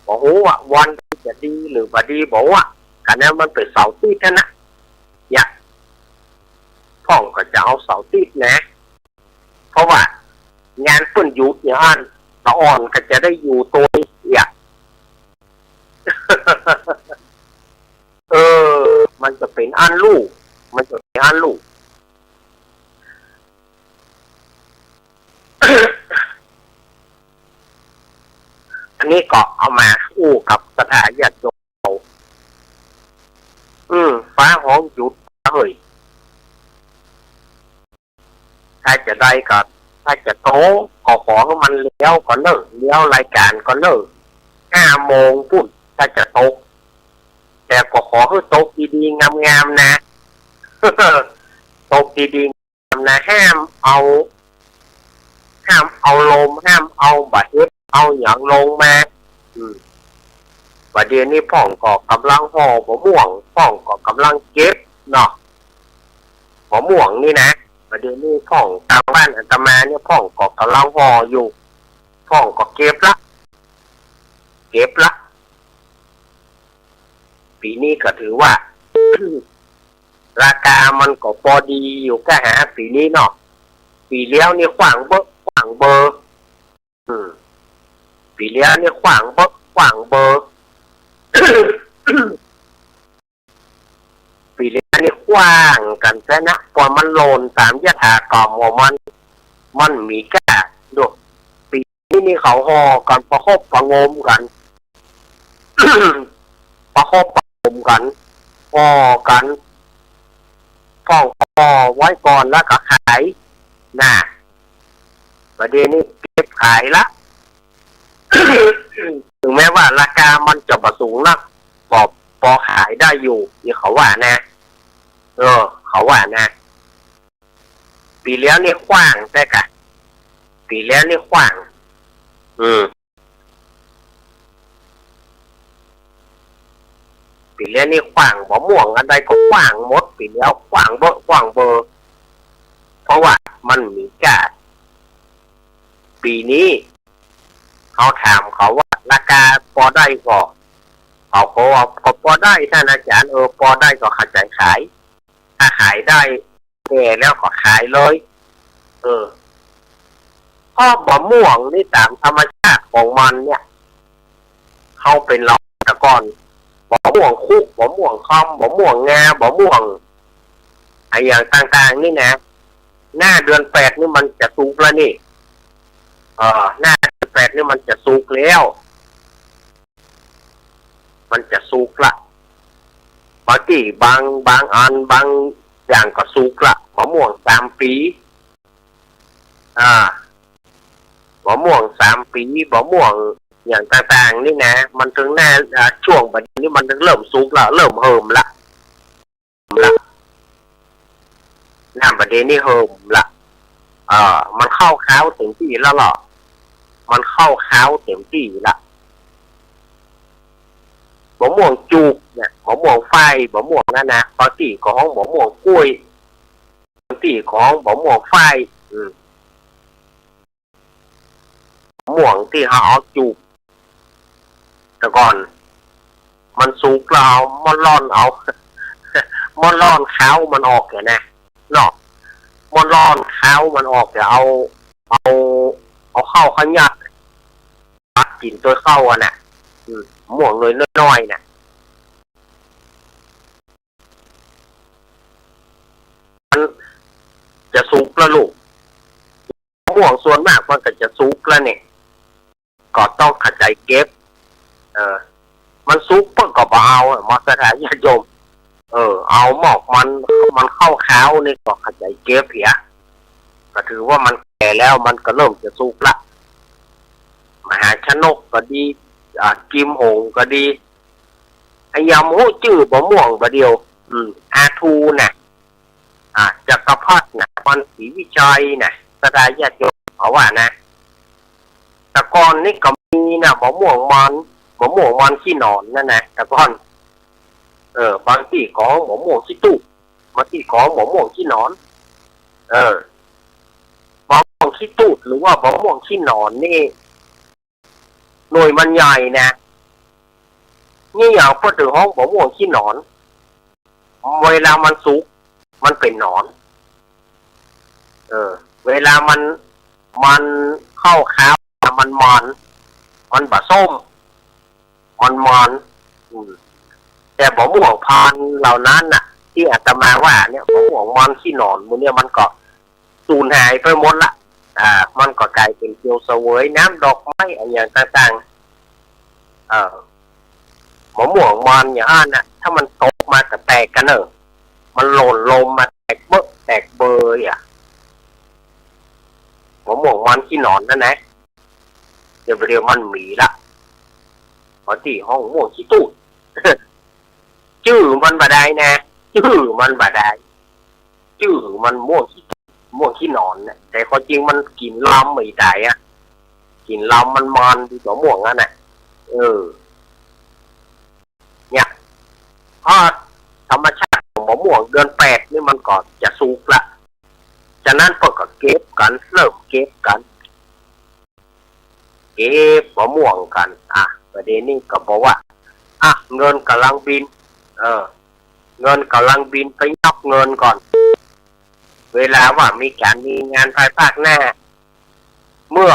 บอกว่าวันจะดีหรือบ่ดีบอกว่าการนั้นมันเป็นเสาร์ที่แค่นั้นอย่าพ่องก็จะเอาเสาร์ที่นะเพราะว่างานเพิ่นอยู่อย่างนั้นตะอ่อนก็จะได้อยู่ตัวอย่ามันจะเป็นอันลูกมันจะเป็นอันลูก อันนี้ก็เอามาอู้กับสถานญาติโยมฟ้าห้องหยุดเฮ้ยถ้าจะได้ก็ถ้าจะโตก็ขอให้มันเลี้ยวก่อนเนอะเลี้ยวรายการก่อนเนอะ5 โมงพุ่นถ้าจะโตแต่ก็ขอให้โตดีๆงามๆนะโตดีๆนะห้ามเอาลมห้ามเอาบาดเจ็บเอาอย่างลงมาประเดี๋ยวนี้พ่องก็กำลังห่อมะม่วงพ่องก็กำลังเก็บเนาะมะม่วงนี่นะประเดี๋ยวนี้พ่องทางบ้านอาตมาเนี่ยพ่องก็กำลังห่ออยู่พ่องก็เก็บละปีนี้ก็ถือว่า ราคามันก็พอดีอยู่ก็หาปีนี้เนาะปีเลี้ยวนี่ขวางเบอร์ปีเลี้ยวนี่ขวางเบอร์ปีเลี้ยวนี่ขวางกันซะนะพอมันโลนตามยถากรรมว่ามันมีแก่ดูปีนี้นี่เขาห่อกันประคบประงมกัน ประคบประงมกันห่อกันพ่อไว้ก่อนแล้วก็ขายน่ะประเดี๋ยวนี้เก็บขายละ ถึงแม้ว่าราคามันจะประสูงนักพอขายได้อยู่นี่เขาว่านะเขาว่านะปีแล้วนี่ขว้างแต่กะปีแล้วนี่ขว้างปีแล้วนี่ขว้างบ่ม่วงอันใดก็ขว้างหมดปีแล้วขว้างเบอร์เพราะว่ามันมีกาดปีนี้เขาถามเขาว่าราคาพอได้ก็เขาว่าพอได้ท่านอาจารย์พอได้ก็ขายขายถ้าขายได้แก่แล้วก็ขายเลยเพราะมะม่วงนี่ตามธรรมชาติของมันเนี่ยเขาเป็นเราแต่ก่อนมะม่วงคุกมะม่วงคอมมะม่วงงามะม่วงไอ้อย่างต่างๆนี่นะหน้าเดือน8นี่มันจะสุกแล้วนี่หน้าเดือน8นี่มันจะสุกแล้วมันจะสุกละบางทีบางอันบางอย่างก็สุกละมะม่วง3 ปีมะม่วง3 ปีมะม่วง อย่างต่างๆนี่นะมันถึงแน่ช่วงแบบนี้มันถึงเริ่มสุกละเริ่มเหิมละน้ำประเด็นนี่เหิมละมันเข้าข้าวเต็มที่แล้วหรอมันเข้าข้าวเต็มที่ละมะม่วงจูบเนี่ยมะม่วงไฟมะม่วงนั่นนะปกติของมะม่วงกล้วยปกติของมะม่วงไฟมะม่วงที่เขาเอาจูบแต่ก่อนมันสุกเรามันร่อนเอามันร่อนข้าวมันออกแกนะเนาะมันร่อนข้าวมันออกแต่เอาเข้าขยัดตัดกินตัวเข้าอ่ะน่ะหม่วงเลยน้อยๆน่ะมันจะสุกแล้วลูกหม่วงส่วนมากมันก็จะสุกแล้วเนี่ยก็ต้องขัดใจเก็บมันสุกเพิ่งก็บ่เอามาสถานญาติโยมเอาหมอกมันเข้าข้าวนี่ก็ขัดใจเก็บเพียก็ถือว่ามันแก่แล้วมันก็เริ่มจะสุกละมหาชนกก็ดีกิมหงก็ดีไอ้ยำหูจื้อบ่ม่วงบ่เดียวอาทูน่ะจักรพรรดิน่ะมันศรีวิชัยน่ะสถานญาติโยมเขาว่านะแต่ก่อนนี่ก็มีน่ะบ่ม่วงมันขี้หนอนนั่นนะแต่ก่อนบางที่ของบ่ม่วงขี้ตู้บางที่ของบ่ม่วงขี้หนอนบ่ม่วงขี้ตู้หรือว่าบ่ม่วงขี้หนอนนี่หน่วยมันใหญ่นะนี่อย่างพูดถึงห้องบ่ม่วงขี้หนอนเวลามันสุกมันเป็นหนอนเวลามันเข้าข้าวมันบะส้มมันแต่บ่ม่วงพันเหล่านั้นน่ะที่อาตมาว่าเนี่ยบ่ม่วงมันขี้หนอนมื้อเนี่ยมันก็สูญหายไปหมดละมันก็กลายเป็นเกี๊ยวเสวยน้ำดอกไม้อะไรอย่างต่างๆมะม่วงมันอย่างนั้นน่ะถ้ามันตกมาก็แตกกันมันหล่นลงมาแตกเบยมะม่วงมันขี้หนอนนั่นนะเดี๋ยวมันหมีละพอที่ห้องม่วงขี้ตู้ ชื่อมันบ่ได้นะชื่อมันบ่ได้ชื่อมันม่วงขี้หนอนนะแต่ความจริงมันกินลำไม่ได้กินลำมันดีกว่าม่วงนั่นน่ะเนี่ยเพราะธรรมชาติของมะม่วงเดือน8นี่มันก็จะสุกละฉะนั้นพวกก็เก็บกันเริ่มเก็บกันเก็บมะม่วงกันประเด็นนี้ก็บอกว่าเงินกำลังบินเงินกำลังบินไปนับเงินก่อนเวลาว่ามีงานภายภาคหน้าเมื่อ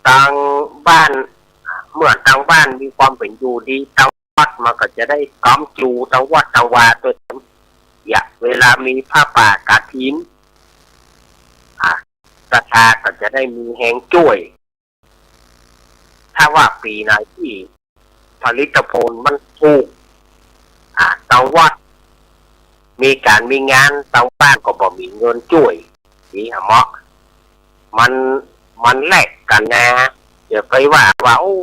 ทางบ้านมีความเป็นอยู่ดีทางวัดมันก็จะได้กำจูทางวัดทางวาตัวเวลามีผ้าป่ากฐินศรัทธาก็จะได้มีแหงช่วยถ้าว่าปีไหนที่ผลิตผลมันถูกทางวัดมีงานทางบ้านก็บ่มีเงินช่วยนี่เหมาะมันแลกกันนะอย่าไปว่าโอ้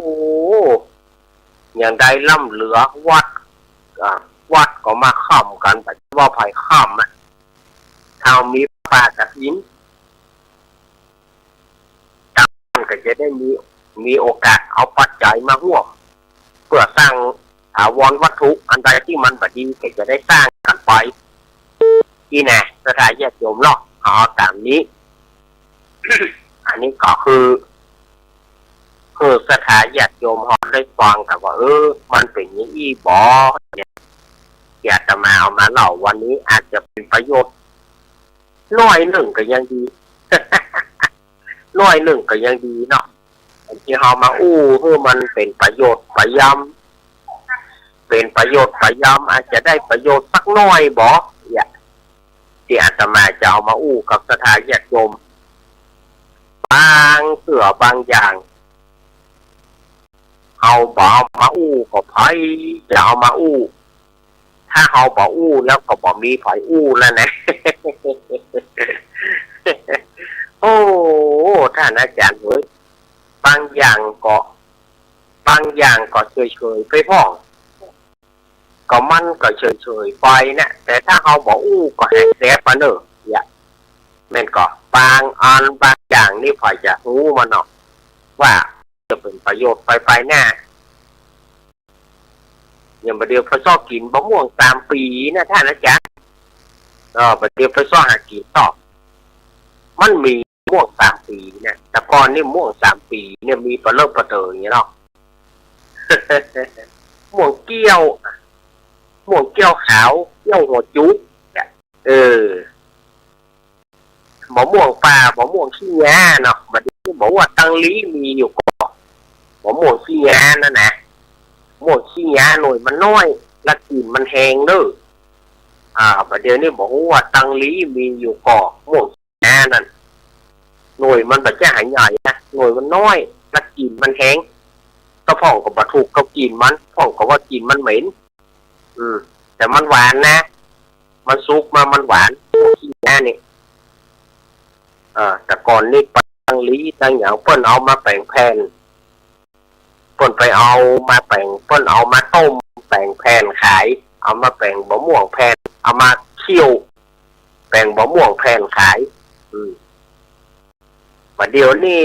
อย่างใดล่ำเหลือวัดก็มาค้ำกันแต่ว่าไผค้ำถ้ามีป่ากฐินก็จะได้มีโอกาสเอาปัจจัยมาร่วมเพื่อสร้างถาวรวัตถุอันใดที่มันบ่ดีก็จะได้สร้างกันไปที่แน่สถานญาติโยมเนาะตามนี้ อันนี้ก็คือสถานญาติโยมได้ฟังกับว่ามันเป็นอย่างนี้บ่เนี่ยอยากจะมาเอามาเล่าวันนี้อาจจะเป็นประโยชน์น้อยหนึ่งก็ยังดี น้อยหนึ่งก็ยังดีเนาะที่เขามาคือมันเป็นประโยชน์ประยำเป็นประโยชน์ประยำอาจจะได้ประโยชน์สักน้อยบ่ที่อาตมาจะเอามากับสถานญาติโยมบางเสื่อบางอย่างเอาบ่มาก็ไผจะเอามาถ้าเอาบ่แล้วก็บ่มีไผแล้วนะ โอ้ท่านอาจารย์เฮ้ย บางอย่างก็เฉยๆไปพ่องก็มันก็เฉยๆไปนะแต่ถ้าเขาบอกอู้ก็ให้แสบมาเนอะอย่าแม่นก็บางอันบางอย่างนี่พอจะรู้มันเนาะว่าจะเป็นประโยชน์ไปหน้าอย่างประเดี๋ยวพอชอบกินมะม่วง3 ปีนะท่านนะจ๊ะประเดี๋ยวพอชอบหากินต่อมันมีม่วง3 ปีเนี่ยแต่ก่อนนี่ม่วง3 ปีเนี่ยมีปลาเลิกปลาเตยอย่างเงี้ยเนาะ ม่วงเกี้ยวขาวเกี้ยวหัวจุ๊บมะม่วงป่ามะม่วงขี้งาเนาะบัดนี้บอกว่าตังลีมีอยู่ก่อนมะม่วงขี้งานั่นนะม่วงขี้งาหน่วยมันน้อยและกลิ่นมันแห้งเด้อบัดเดี๋ยวนี้บอกว่าตังลีมีอยู่ก่อนม่วงขี้งานั่นหน่วยมันแบบจะหายใหญ่นะหน่วยมันน้อยและกลิ่นมันแห้งก็พ่องกับบะถูกกับกลิ่นมันพ่องกับว่ากลิ่นมันเหม็นแต่มันหวานนะมันซุกมามันหวานขี้งานี่แต่ก่อนนี่ตั้งลีตั้งอย่างเปิ้นเอามาแปลงแผ่นเปิ้นไปเอามาแปลงเปิ้นเอามาต้มแปลงแผ่นขายเอามาแปลงบะม่วงแผ่นเอามาเคี่ยวแปลงบะม่วงแผ่นขายว่าเดี๋ยวนี้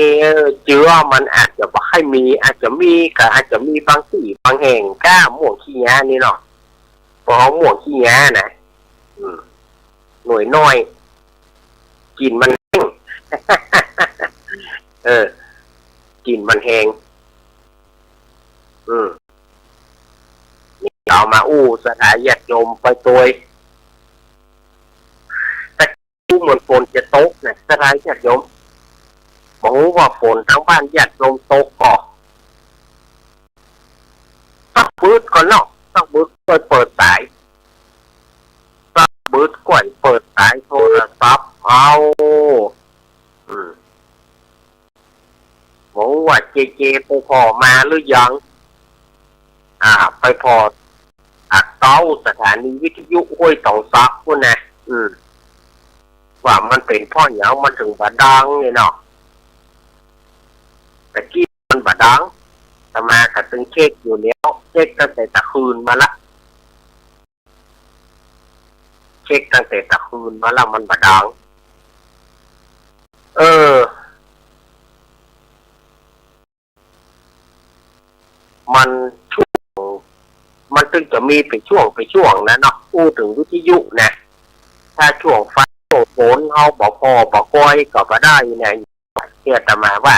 เจือมันอาจจะบ่ให้มีอาจจะมีก็อาจจะมีบางที่บางแห่งกล้าม่วงขี้ยานี่เนาะเพราะม่วงขี้ยานะหน่วยน้อยกินมันแห้ง กินมันแห้งนี่เอามาสถานญาติโยมไปตัวแต่เหมือนฝนจะตกนะสถานญาติโยมบอกว่าฝนทั้งบ้านญาติโยมตกก่อนต้องบืดก่อนเนาะต้องบืดเปิดสายต้องบืดก่อนเปิดสายโทรศัพท์เอาบอกว่าเจไปพอมาหรือยังไปพอเต้าสถานีวิทยุห้วยตองซักพุ่นนะว่ามันเป็นพ่อเหนียวมันถึงบาดังเนี่ยเนาะแต่กี้มันบาดังแต่มาก็ตึงเช็คอยู่แล้วเช็คตั้งแต่ตะคืนมาละเช็คตั้งแต่ตะคืนมาละมันบาดังมันช่วงมันถึงจะมีไปช่วงนะเนาะพูดถึงวิทยุนะถ้าช่วงฟ้าช่วงฝนเขาบอกพอบอกก้อยก็บ่ได้เนี่ยเชื่อแต่มาว่า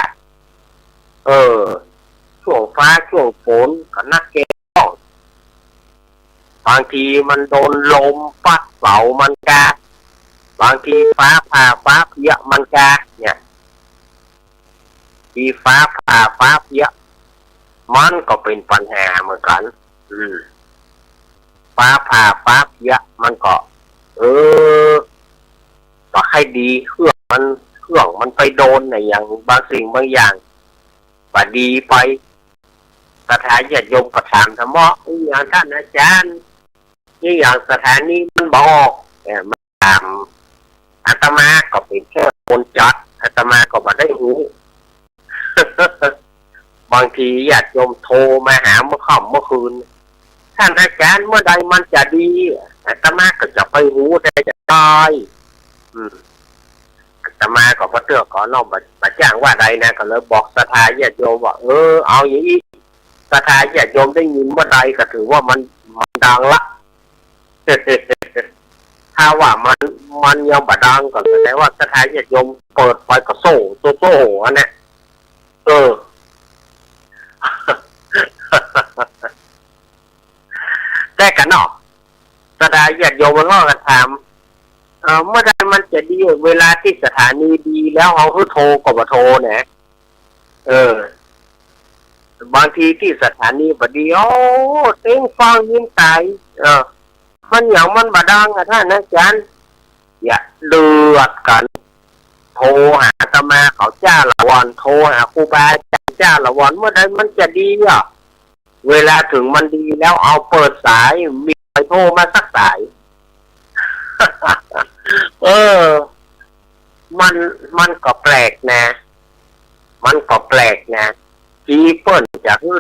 ช่วงฟ้าช่วงฝนก็นักเก็บบางทีมันโดนลมพัดเสามันกาบางทีฟ้าผ่าฟ้าเพี้ยมันกาเนี่ยทีฟ้าผ่าฟ้าเพี้ยมันก็เป็นปัญหาเหมือนกันฟ้าผ่าฟ้าเพี้ยมันก็ก็ให้ดีเครื่องมันไปโดนในอย่างบางสิ่งบางอย่างว่าดีไปสถานญาติโยมก็ถามธรรมะอย่างท่านอาจารย์นี่อย่างสถานีมันบอกมันถามอาตมาก็เป็นแค่คนจัดอาตมาก็ไม่ได้รู้ บางทีญาติโยมโทรมาหาเมื่อค่ำเมื่อคืนท่านอาจารย์เมื่อใดมันจะดีอาตมาก็จะไปรู้ได้จะได้อาตมาก็พระเตื้อขอน้อมมาจ้างว่าใดนะก็เลยบอกสถานญาติโยมว่าเอาอย่างนี้สถานญาติโยมได้ยินเมื่อใดก็ถือว่ามันดังละ ถ้าว่ามันยังบ่ดังก็แสดงว่าสถานญาติโยมเปิดไฟก็โซ่อันนี้แต่กันเนาะสถานญาติโยมมันก็กันถามเมื่อใดมันจะดีเวลาที่สถานีดีแล้วเขาโทรก็บ่โทรนะบางทีที่สถานีบ่ดีเต็งฟังยิ้มตายมันอย่างมันบ่ดังท่านอาจารย์อย่าเลือดกันโทรหาอาตมาเขาจ้าละวันโทรหาครูบาอาจารย์จ้าละวันเมื่อใดมันจะดีเวลาถึงมันดีแล้วเอาเปิดสายมีใครโทรมาสักสาย มันก็แปลกนะ มันก็แปลกนะที่เปิ้นจะคือ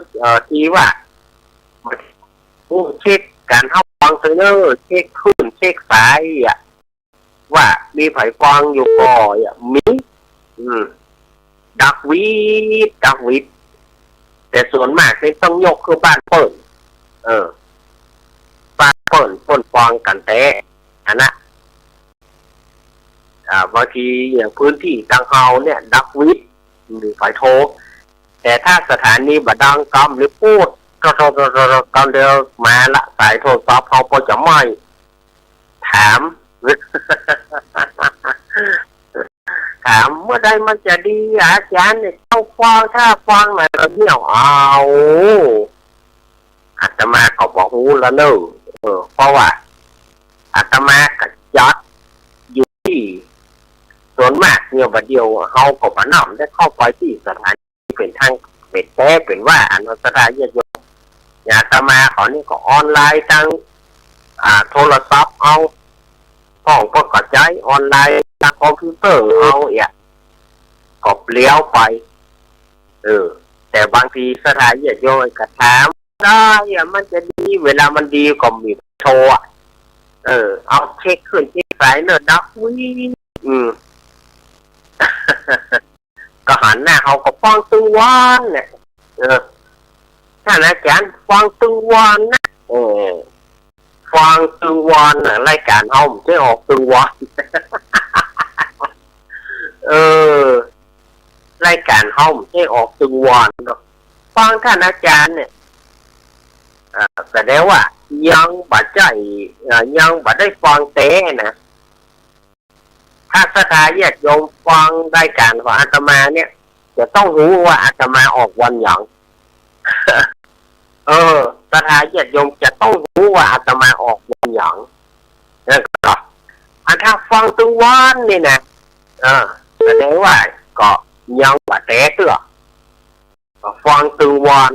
ที่ว่าผู้เช็คการเข้าฟังเซอร์เนอร์เช็คขึ้นเช็คสายอ่ะว่ามีไผฟังอยู่ก่ออ่ะมีดักวิดแต่ส่วนมากนี่ต้องยกคือบ้านเปิ้นบ้านเปิ้นฟังกันแต่อันนะบางทีอย่างพื้นที่ทางเฮาเนี่ยดักวิดหรือไฟโทรแต่ถ้าสถานีบัดดังกำหรือพูดตอนเดียวมาละสายโทรศัพท์เขาก็จะไม่ถามเมื่อใดมันจะดีอาจารย์เนี่ยต้องฟังถ้าฟังหน่อยเราเที่ยวเอาอาตมาก็บอกหูแล้วเนอะเพราะว่าอาตมาก็ยัดอยู่ที่ส่วนมากเนี่ยบัดเดียวเขาก็มานำได้เข้าไปที่สถานีเป็นทางเป็นแท้เป็นว่าอันสถานีอาตมาเขานี่ก็ออนไลน์ทางโทรศัพท์เอาห้องก็กระจายออนไลน์ทางคอมพิวเตอร์เอาก็เลี้ยวไปแต่บางทีสถานีโยนกระถามได้มันจะดีเวลามันดีก็มีโชว์เอาเช็คขึ้นเช็คสายเนอะดักวิ่งก็หันหน้าเขาก็ฟังตึงวันเนี่ยท่านอาจารย์ฟังตึงวันนะฟังตึงวันรายการเอาไม่ใช่ออกตึงวันรายการเอาไม่ใช่ออกตึงวันฟังท่านอาจารย์เนี่ยแสดงว่ายังบัดใจยังบัดได้ฟังเต้นะถ้าสถาญาติโยมฟังรายการของอาตมาเนี่ยจะต้องรู้ว่าอาตมาออกวันหยังสถาญาติโยมจะต้องรู้ว่าอาตมาออกวันหยังนะครับถ้าฟังตึงวันนี่นะแสดงว่าก็ยังบัดเต้ตัวฟังตึงวัน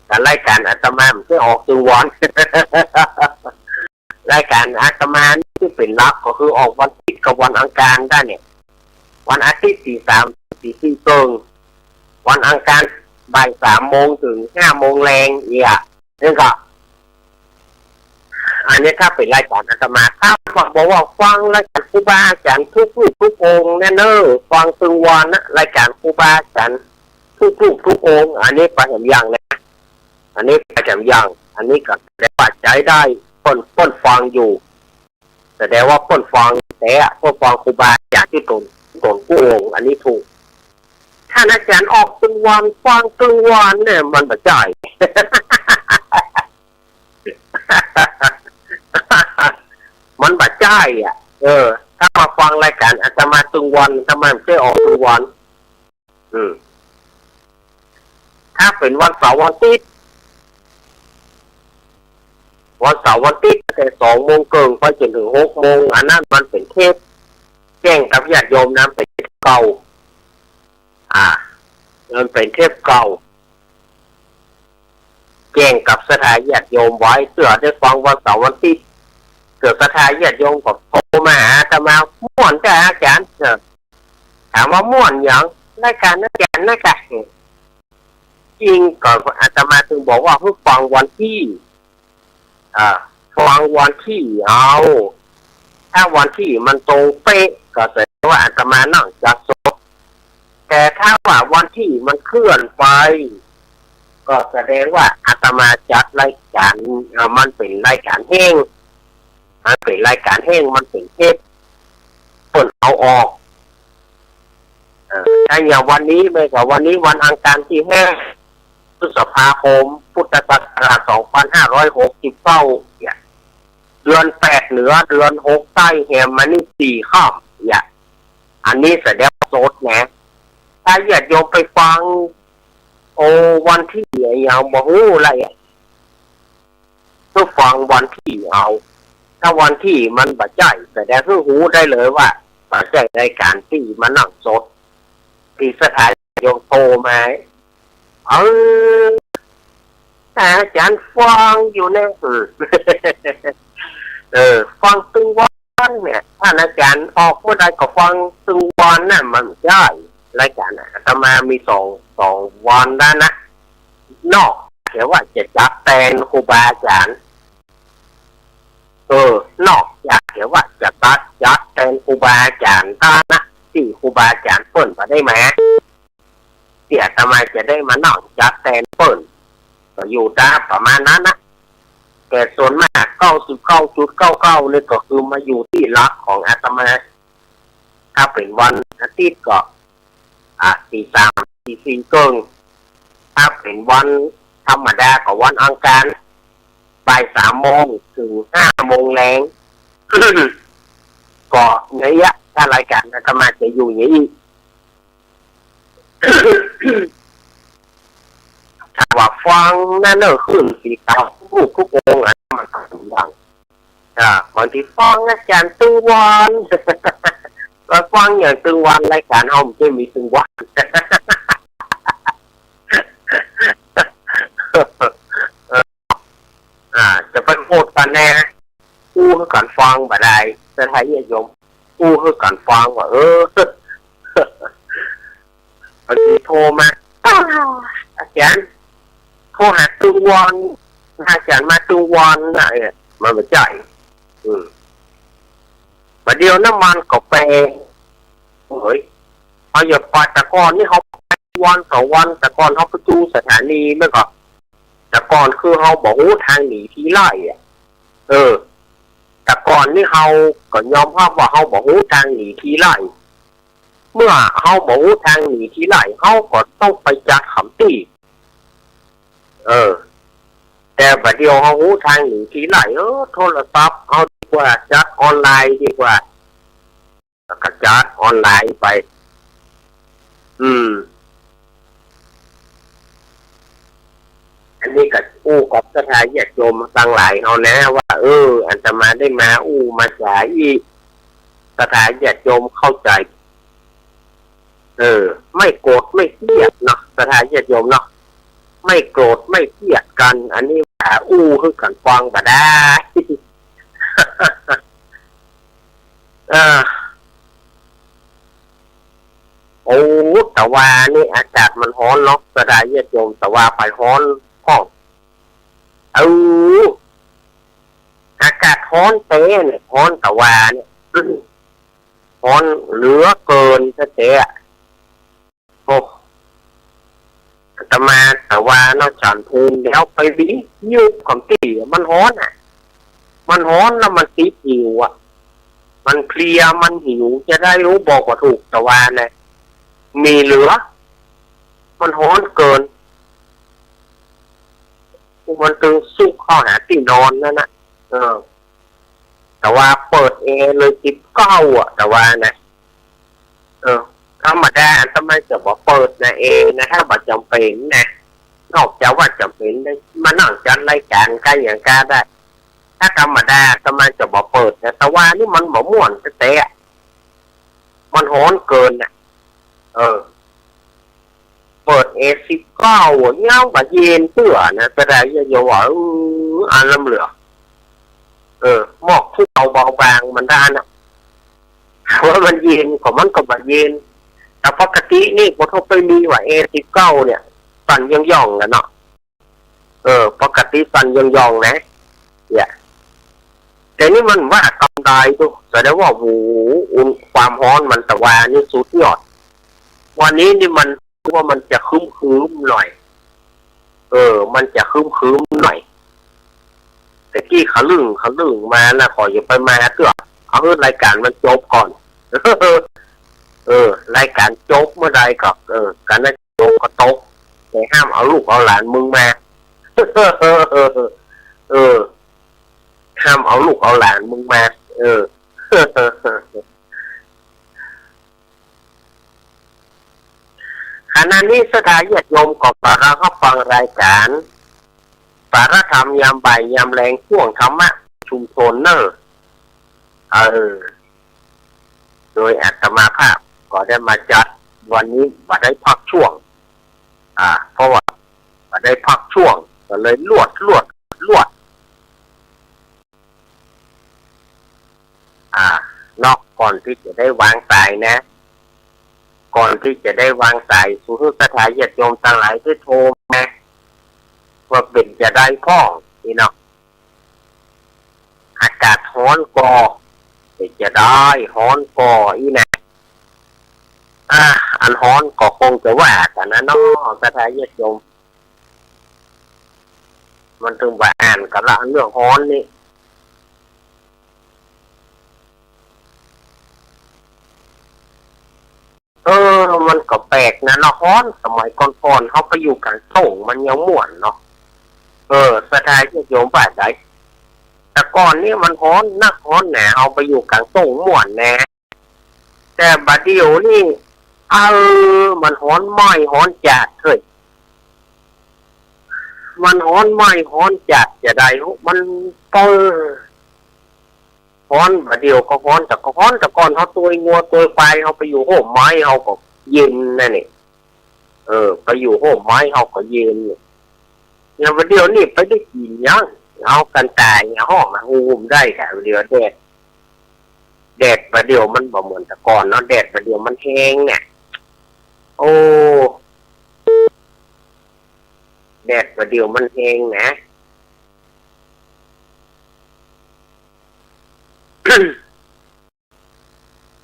แต่รายการอาตมาไม่ออกตึงวันรายการอาตมาที่เป็นลักก็คือออกวันอาทิตย์กับวันอังคารได้เนี่ยวันอาทิตย์4 4 วันอังคารบ่าย3 โมงถึง5 โมงแรงนี่ก็อันนี้ถ้าเป็นรายการอาตมาถ้าบอกว่าฟังรายการครูบาอาจารย์ทุกองค์เนี่ยฟังตึงวันนะรายการครูบาอาจารย์ทุกองค์อันนี้ประจำอย่างนะอันนี้ประจำอย่างอันนี้ก็ได้ปัจจัยได้ป้นฟังอยู่แสดงว่าป้นฟังแต่ป้นฟังครูบาอาจารย์ที่ตนผู้องค์อันนี้ถูกท่านอาจารย์ออกตึงวันฟังตึงวันเนี่ยมันปัจจัยมันปัจจัยถ้ามาฟังรายการอาตมาตึงวันทำไมไม่ใช่ออกตึงวันถ้าเป็นวันเสาร์วันอาทิตย์วันเสาร์วันอาทิตย์แต่2 โมงเกินไปจนถึง6 โมงอันนั้นมันเป็นเทปแจ้งกับญาติโยมนะเป็นเทปเก่ามันเป็นเทปเก่าแจ้งกับสถาญาติโยมไว้เพื่อได้ฟังวันเสาร์วันอาทิตย์เกิดสถาญาติโยมก็โทรมาหาอาตมาม่วนจ้าอาจารย์ถามว่าม่วนอย่างรายการอาจารย์นะครับจริงก่อนอาตมาถึงบอกว่าเพิ่งฟังวันที่ฟังวันที่เอาถ้าวันที่มันตรงเป๊ะก็แสดงว่าอาตมานั่งจัดสดแต่ถ้าว่าวันที่มันเคลื่อนไปก็แสดงว่าอาตมาจัดรายการมันเป็นรายการแห้งมันเป็นรายการแห้งมันเป็นเทปคนเอาออกถ้าอย่างวันนี้ไม่ก็วันนี้วันอังคารที่5 พฤษภาคมพุทธศักราช2569เดือน8เหนือเดือน6ใต้แหมมันนี่4 ค่ำอันนี้แสดงโสดนะถ้าญาติโยมไปฟังวันที่อย่างบ่ฮู้อะไรก็ฟังวันที่เอาถ้าวันที่มันบัดใจแสดงคือฮู้ได้เลยว่าบัดใจรายการที่มานั่งสดที่สถานโยมโทรมาอาจารย์ฟังอยู่เนี่ยฟังตึงวันเนี่ยท่านอาจารย์ออกเมื่อใดก็ฟังตึงวันน่ะมันใช่ รายการอาตมามีสองวันด้านนะนอกเขียนว่าจะจัดแทนครูบาอาจารย์นอกจากเขียนว่าจะจัดแทนครูบาอาจารย์ด้านนะที่ครูบาอาจารย์เปิ่นมาได้ไหมเสียทำไมจะได้มานอกจัดแทนเปิ่นก็อยู่ตาประมาณนั้นนะแต่ส่วนมาก99.99เลยก็คือมาอยู่ที่หลักของอาตมาถ้าเป็นวันอาทิตย์ก็ตี 3 ตี 4เกิงถ้าเป็นวันธรรมดาก็วันอังคารบ่าย3 โมงถึง5 โมงแรง ก็เนี้ยถ้ารายการอาตมาจะอยู่อย่างนี้ ถ้าว่าฟังนั่นขึ้นสีขาวทุกองค์มันก็ดังบางทีฟังอาจารย์ตึงวันก็ฟังอย่างตึงวันรายการเอาไม่มีตึงวันจะเป็นโคตรกันแน่กู้ให้กันฟังบ่ได้จะไทยโยมกู้ให้กันฟังว่าบางทีโทรมาอาจารย์โทรหาตึงวันอาจารย์มาตึงวันอะไรมันไม่ใจมาเดียวน้ำมันก็ไปเฮ้ยพอหยดปลาตะกอนนี่เขาวันต่อวันตะกอนเขาไปดูสถานีเมื่อก่อนตะกอนคือเขาบอกทางหนีที่ไล่ตะกอนนี่เขาก็ยอมรับว่าเขาบอกทางหนีที่ไล่เมื่อเขาบอกทางหนีที่ไล่เขาก็ต้องไปจัดขำตีแต่บัดเดียวเขาทางหนีที่ไล่โทรศัพท์เอาดีกว่าจัดออนไลน์ดีกว่าก็จัดออนไลน์ไปอันนี้ก็กับสถานญาติโยมตั้งหลายเอานะว่าอันจะมาได้มามาจ่ายอีสถานญาติโยมเข้าใจไม่โกรธไม่เกลียดเนาะสถานญาติโยมเนาะไม่โกรธไม่เกลียดกันอันนี้คือกันฟังก็ได้แต่ว่านี่อากาศมันร้อนเนาะสถานญาติโยมแต่ว่าไปร้อนห้องอากาศร้อนเต้เนี่ยร้อนแต่ว่าเนี่ยร้อนเหลือเกินเต้แต่ว่าเราฉันพูนแล้วไปวิ่งยืดของตีมันร้อนมันร้อนแล้วมันติดหิวมันเพลียมันหิวจะได้รู้บอกว่าถูกแต่ว่าเนี่ยมีเหลือมันร้อนเกินมันตึงสู้เข้าหาที่นอนนั่นนะแต่ว่าเปิดเลย19แต่ว่านะธรรมดาทำไมจะบอกเปิดนะนะถ้าบัดจำเป็นนะนอกจากว่าจำเป็นได้มานั่งจัดรายการกันอย่างกาได้ถ้าธรรมดาทำไมจะบอกเปิดนะแต่ว่านี่มันบ่ม่วนเตะมันร้อนเกินนะเปิด19เงาบะเย็นเปื่อนะแต่ได้อย่าว่าอันลำเหลือหมอกที่เบาบางมันได้นะว่ามันเย็นของมันก็บะเย็นแต่ปกตินี่พอเขาไปมีว่า19เนี่ยสั่นย่องๆนะเนาะปกติสั่นย่องๆนะเนี่ยแต่นี่มันว่ากำไดตัวแสดงว่าโหความร้อนมันแต่ว่านี่สุดยอดวันนี้นี่มันว่ามันจะคืมหน่อยมันจะคืมหน่อยแต่ที่เขาลึงมานะขออย่าไปมาเตื้อเอารายการมันจบก่อนรายการจบเมื่อใดก็การนั้นจบก็ตกแต่ห้ามเอาลูกเอาหลานมึงมาห้ามเอาลูกเอาหลานมึงมาขณะนี้สถานญาติโยมก็ปาระเข้าฟังรายการปาระธรรมยามบ่ายยามแรงช่วงธรรมะชุมชนเนโดยอาตมาภาพก็ได้มาจัดวันนี้มาได้พักช่วงเพราะว่ามาได้พักช่วงก็เลยลวดนอกก่อนที่จะได้วางสายนะ ก่อนที่จะได้วางสายสู่สถานญาติโยมทั้งหลายที่โทรมาว่าเป็นจะได้พ้องนี่เนาะอากาศร้อนก่อเป็นจะได้ร้อนก่ออีนะอันร้อนก็คงจะว่ากันนะเนาะสถานญาติโยมมันถึงว่าอ่านกันละเรื่องร้อนนี่มันก็แปลกนะเนาะฮ้อนสมัยก่อนๆเขาไปอยู่กันส่งมันยังม่วนเนาะสถานที่โยมป่าใจแต่ก่อนนี่มันฮ้อนนักฮ้อนแหนเอาไปอยู่กันส่งม่วนแน่แต่บัดเดี๋ยวนี่มันฮ้อนไหม้ฮ้อนจัดเฮ้ยมันฮ้อนไหม้ฮ้อนจัดจะได้มันฮ้อนบัดเดียวก็ฮ้อนแต่ก็ฮ้อนแต่ก่อนเขาตัวงัวตัวควายเขาไปอยู่โหมไม้เขาก็เย็นนั่นนี่ไปอยู่โหมไม้เขาก็เย็นอย่างบัดเดียวนี่ไปได้กินยังเอากันตายห้องมาหูมได้แต่บัดเดียวแดดบัดเดียวมันบ่เหมือนแต่ก่อนเนาะแดดบัดเดียวมันแห้งเนี่ยโอ้แดดบัดเดียวมันแห้งนะ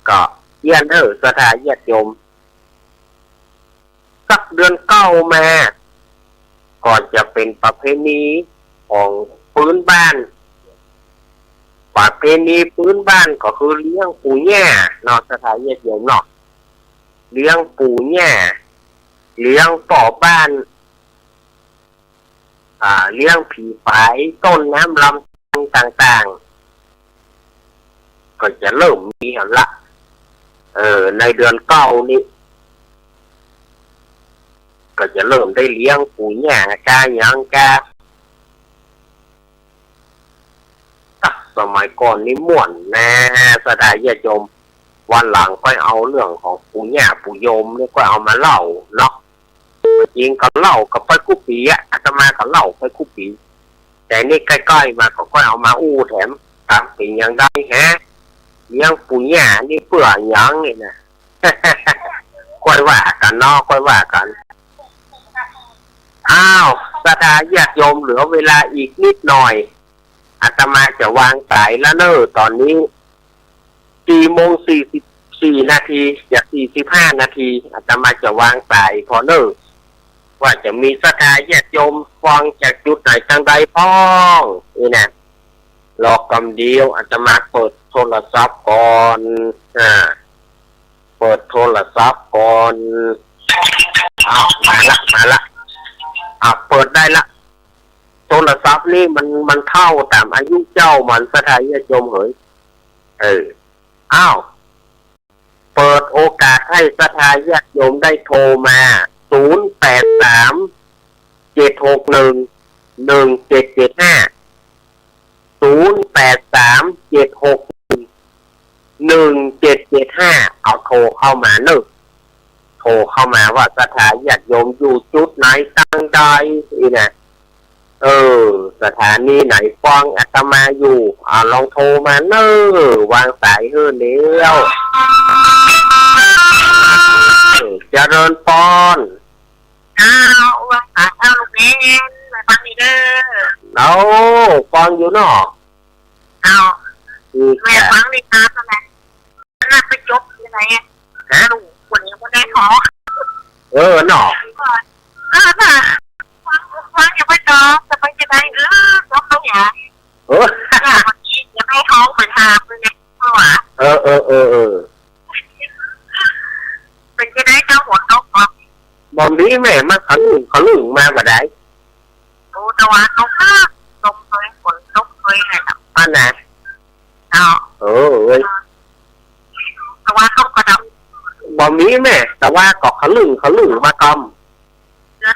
ก็เยี่ยนสถานญาติโยมสักเดือนเก้ามาก่อนจะเป็นประเพณีของพื้นบ้านประเพณีพื้นบ้านก็คือเลี้ยงปู่ย่าเนาะสถานญาติโยมเนาะเลี้ยงปู่ย่าเลี้ยงป่อบ้านเลี้ยงผีฝายต้นน้ำลำต่างๆก็จะเริ่มมีละในเดือนเก้านี้ก็จะเริ่มได้เลี้ยงปู่ย่ากาหยังกาสมัยก่อนนี่ม่วนนะสถานญาติโยมวันหลังก็เอาเรื่องของปู่ย่าปู่โยมนี่ก็เอามาเล่าเนาะจริงก็เล่ากับไปกุปีอาตมาก็เล่าไปกุปีแต่นี่ใกล้ๆมาก็เอามาอู้แถมถามเป็นยังได้ฮะเลี้ยงปู่ย่านี่เปื่อยังนี่นะค่อยว่ากันเนาะค่อยว่ากันสถานญาติโยมเหลือเวลาอีกนิดหน่อยอาตมาจะวางสายแล้วตอนนี้4:44 นาทีจาก45 นาทีอาตมาจะวางสายพอว่าจะมีสถานญาติโยมฟังจากจุดไหนทางใดพ้องนี่นะรอกำเดียวอาตมาเปิดโทรศัพท์ก่อนเปิดโทรศัพท์ก่อนมาละเปิดได้ละโทรศัพท์นี่มันเท่าตามอายุเจ้ามันสถานญาติโยมเฮ้ยเปิดโอกาสให้สถานญาติโยมได้โทรมา083-761-1775 083-761-1775เอาโทรเข้ามาโทรเข้ามาว่าสถานญาติโยมอยู่จุดไหนตั้งใดนี่นะสถานีไหนฟังอาตมาอยู่ลองโทรมาวางสายเแล้วเจริญพรวางสายลูกเล่นมาฟังนี่เด้อฟังอยู่เนาะแม่ฟังนี่ครับทำไมน่าไปจบยังไงลูกคนนี้คนได้ท้อเนาะฟังอย่าไปจบจะไปจะได้จบเขาอย่างวันนี้ยังไม่ท้องเหมือนทางเลยเนี่ยเพราะว่าเป็นจะได้เจ้าหัวตกบอมนี้แม่มาเขาลึงมาบ่ได้แต่ว่าตกเคยฝนตกเคยไงครับอันไหนแต่ว่าตกกระดับบ อมนี้แม่แต่ว่าก็เขาลึงมากแล้ว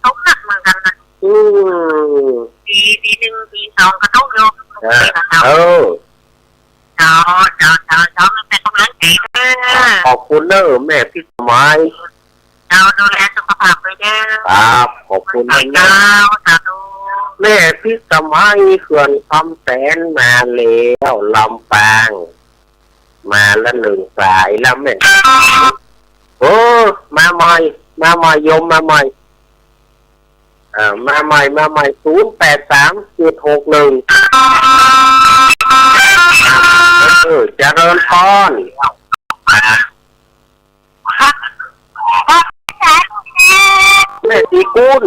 ตกหนักเหมือนกันนะปีหนึ่งปีสองก็ตกอยู่มันเป็นกำลังใจขอบคุณแม่พี่สมัยดูแลสุขภาพไปเด้อครับขอบคุณนะแม่พี่สมัยเขื่อนคำแสนมาแล้วลำปางมาละ1 สายแล้วแม่ เออมาใหม่โยมมาใหม่มาใหม่083761เจริญพรแม่สีกุล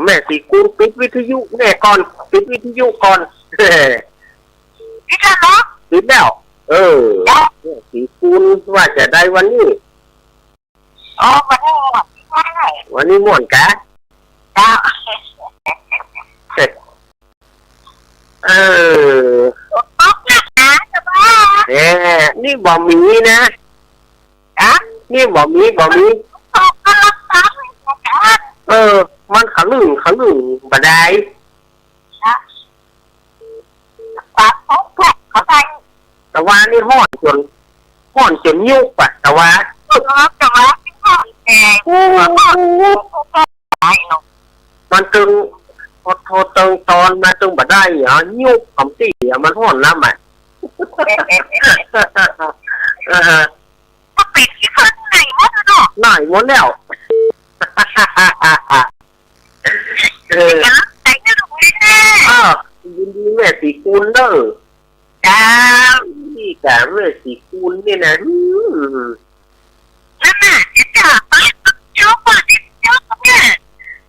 แม่สีกุลปิดวิทยุแน่ก่อนปิดวิทยุก่อนพี่จะเนาะปิดแล้วแม่สีกุลว่าจะได้วันนี้วันนี้ม่วนกะจ้าป๊อกนะจะบ้านี่บ่มีนะนี่บ่มีป๊อกก็รักษามันขลึงบ่ได้ป๊อกเขาไปแต่ว่านี่ห้อนจนยุบอ่ะแต่ว่ามันตึงพอโทรตึงตอนมาตึงบ่ได้เหรอยุบคำตีมันห้อนน้ำอ่ะถ้าปิดที่ข้างในหมดแล้วไหนหมดแล้วใจจะรู้แน่ยินดีแม่สีกุลเด้อจ้านี่แกแม่สีกุลนี่นะนั่นน่ะจะไปเจ้าป่าเจ้าเนี่ย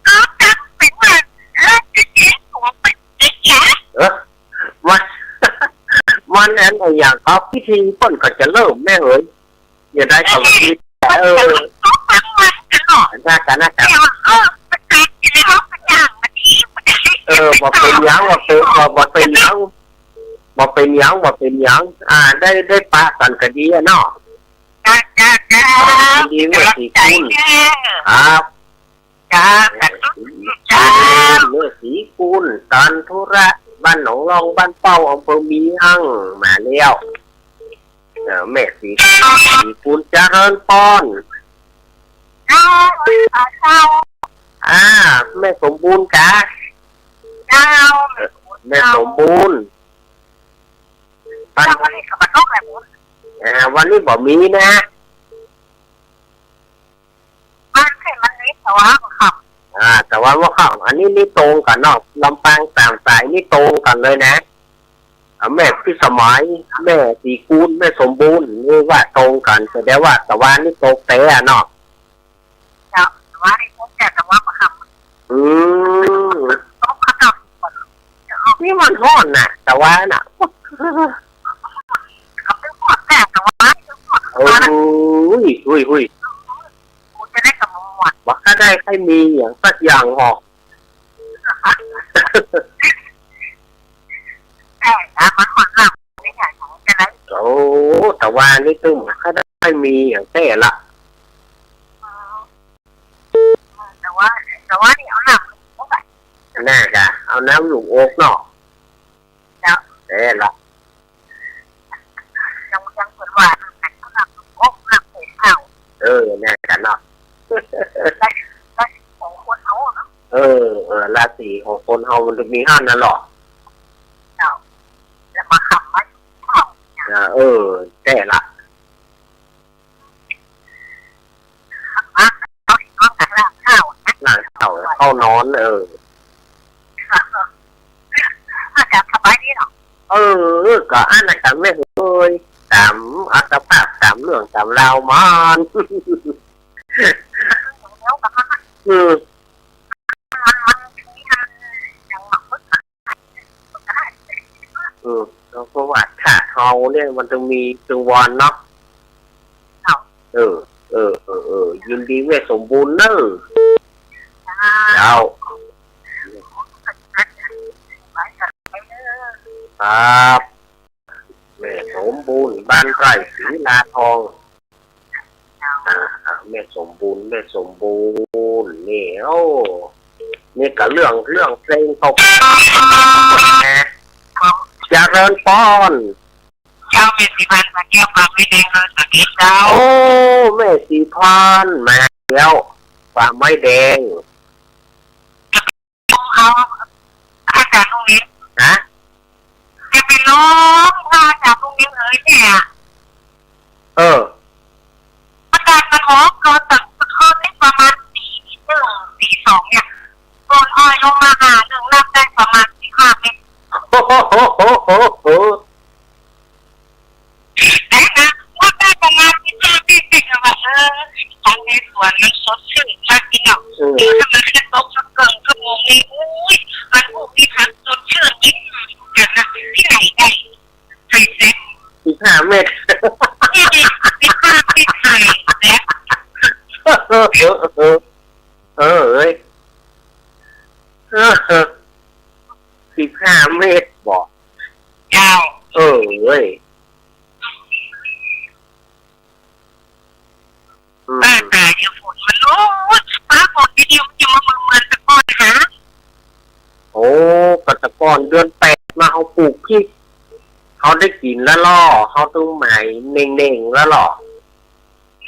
ก็จะเป็นว่าแล้วจะเจ๊หัวเป็นแก่มันแอนอย่างเขาพิธีต้นก็จะเริ่มแม่เอ๋ยอย่าได้เขาพิธีต้องฟังมันกันหรอน่ากันมันเป็นอะไรเขาเป็นอย่างมันที่มันบอกเป็นยังบอกเป็นยังได้ปะกันก็ดีเนาะดีเมื่อสีกุลครับเมื่อสีกุลตอนธุระบ้านหนองรองบ้านเป้าอำเภอเมียงมาแล้วแม่สีกุลเจริญพรแม่สมบูรณ์กะแม่สมบูรณ์วันนี้บอกมีนะมันนี้แต่ว่าครับแต่ว่าข้าวอันนี้นี่ตรงกันเนาะลำปางตามสายนี่ตรงกันเลยนะแม่พี่สมัยแม่สีกุลแม่สมบูรณ์นี่ว่าตรงกันแสดงว่าแต่ว่านี่ตรงเตะเนาะแต่ว่านี่พวกแต่ว่าครับนี่มันห้อนน่ะแต่ว่าน่ะเขาเป็นพวกแต่ว่าอุ้ยจะได้กับหมดว่าถ้าได้ใครมีอย่างสักอย่างหอกมันหอนหลับไม่ใช่ของจะได้แต่ว่านี่ตึ้งถ้าได้มีอย่างแท้ละแต่ว่านี่เอาหนักน่าจะเอาน้ำหลุมโอ๊กเนาะแท้ละยังเปิดว่าเอาหนักโอ๊กหนักเอ้าน่าจะเนาะของคนเขาเนาะราศีของคนเขามันจะมีห้านั่นหรอแล้วมาขับมาแต่ละเขาเห็นว่าแต่ละข้าวเข้านอนอาจารย์สบายดีเนาะก็อ่านกันไม่เคยตามอัตภาพตามเรื่องตามราวมันเพราะว่าถ้าเขาเนี่ยมันจะมีตัววันเนาะยินดีแม่สมบูรณ์เนอะครับแม่สมบูรณ์บ้านไร่ศรีนาทองแม่สมบูรณ์นี่นี่กับเรื่องเพลงตกนะเจริญพร เจ้าแม่สีพันมาแก้วความไม่แดงเลยสักทีเจ้าแม่สีพันมาแล้วความไม่แดงเอาอาจารย์ตรงนี้นะจะไปร้องอาจารย์ตรงนี้เลยเนี่ย แต่นะว่าได้ประมาณที่เจ้าพี่ติดว่าทางในสวนมันสดชื่นมากจริงอ่ะเดี๋ยวถ้ามันแค่ตกสักเกินชั่วโมงนี้อุ้ยมันพวกที่พักสดชื่นยิ่งกันนะที่ไหนได้ไทยเซ็ต 15 เมตร ที่ดีที่ภาพที่ไทยและ เอ้ย15 เมตรบอก ยาว เอ้ย บ้าตาเดี๋ยวฝนมันรู้ฟ้าฝนทีเดียวจะมาเมืองตะกอนหา โอ้ปัตตกรเดือน8มาเอาปลูกพริกเขาได้กินแล้วล่อเขาต้องหมายเน่งๆแล้วหรอ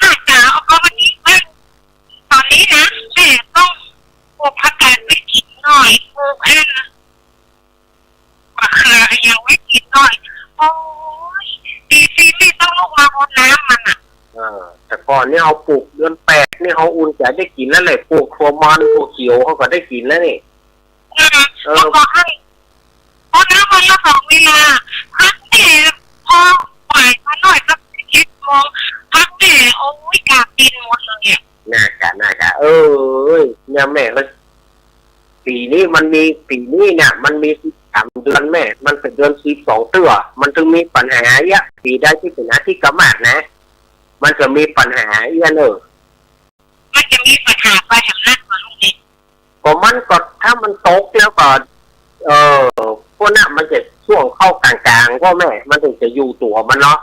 ถ้าจ๋าเอาวันนี้ตอนนี้นะแม่ต้องปลูกผักกาดไว้กินหน่อยปลูกแอนมะเขือยังไว้กินหน่อยโอ้ยดีซีไม่ต้องลงมาบนน้ำมันอ่ะ แต่ก่อนนี่เอาปลูกเดือน8นี่เขาอุ่นใจได้กินแล้วเลยปลูกถั่วมันถั่วเขียวเขาก็ได้กินแล้วนี่ ต้องบอกให้เพราะน้ำวันละ2 เวลาพักแต่พอบ่ายมาหน่อยสัก10 โมงพักแต่โอ้ยกาบดินหมดเลยเนี่ย น่าจะเนี่ยแม่ก็ปีนี้เนี่ยมันมี3 เดือนแม่มันเป็นเดือน12เตื้อมันถึงมีปัญหาเยอะปีได้ที่เป็นอาทิตย์กระมาดนะ มันจะมีปัญหาเยอะมันจะมีปัญหาไปทางนั้นมาลูกเด็ก ก็มันก็ถ้ามันตกแล้วก็พวกนั้นมันจะช่วงเข้ากลางๆก็แม่มันถึงจะอยู่ตัวมันเนาะ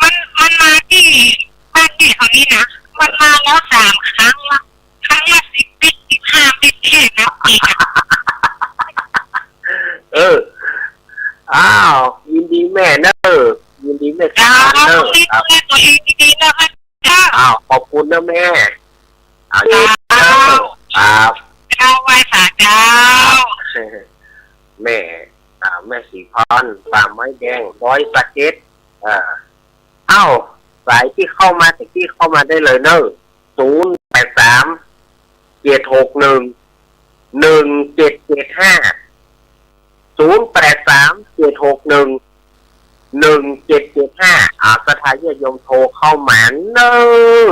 มันมาที่บ้านที่เขานี้นะมันมาแล้ว3 ครั้งละครั้งละ10 ปี15 ปีแค่นั้นเองอ้าวยินดีแม่เนอะยินดีแม่ จ้า เนอะ ดูแลตัวเองดีๆนะคะจ้า ขอบคุณนะแม่จ้า ครับ เจ้าไหว้สาเจ้า แม่สีพรตามไม้แดง100 สายที่เข้ามาแต่ที่เข้ามาได้เลยเนอะ083-761-1775 083-761-1775สถานญาติโยมโทรเข้ามาเนอะ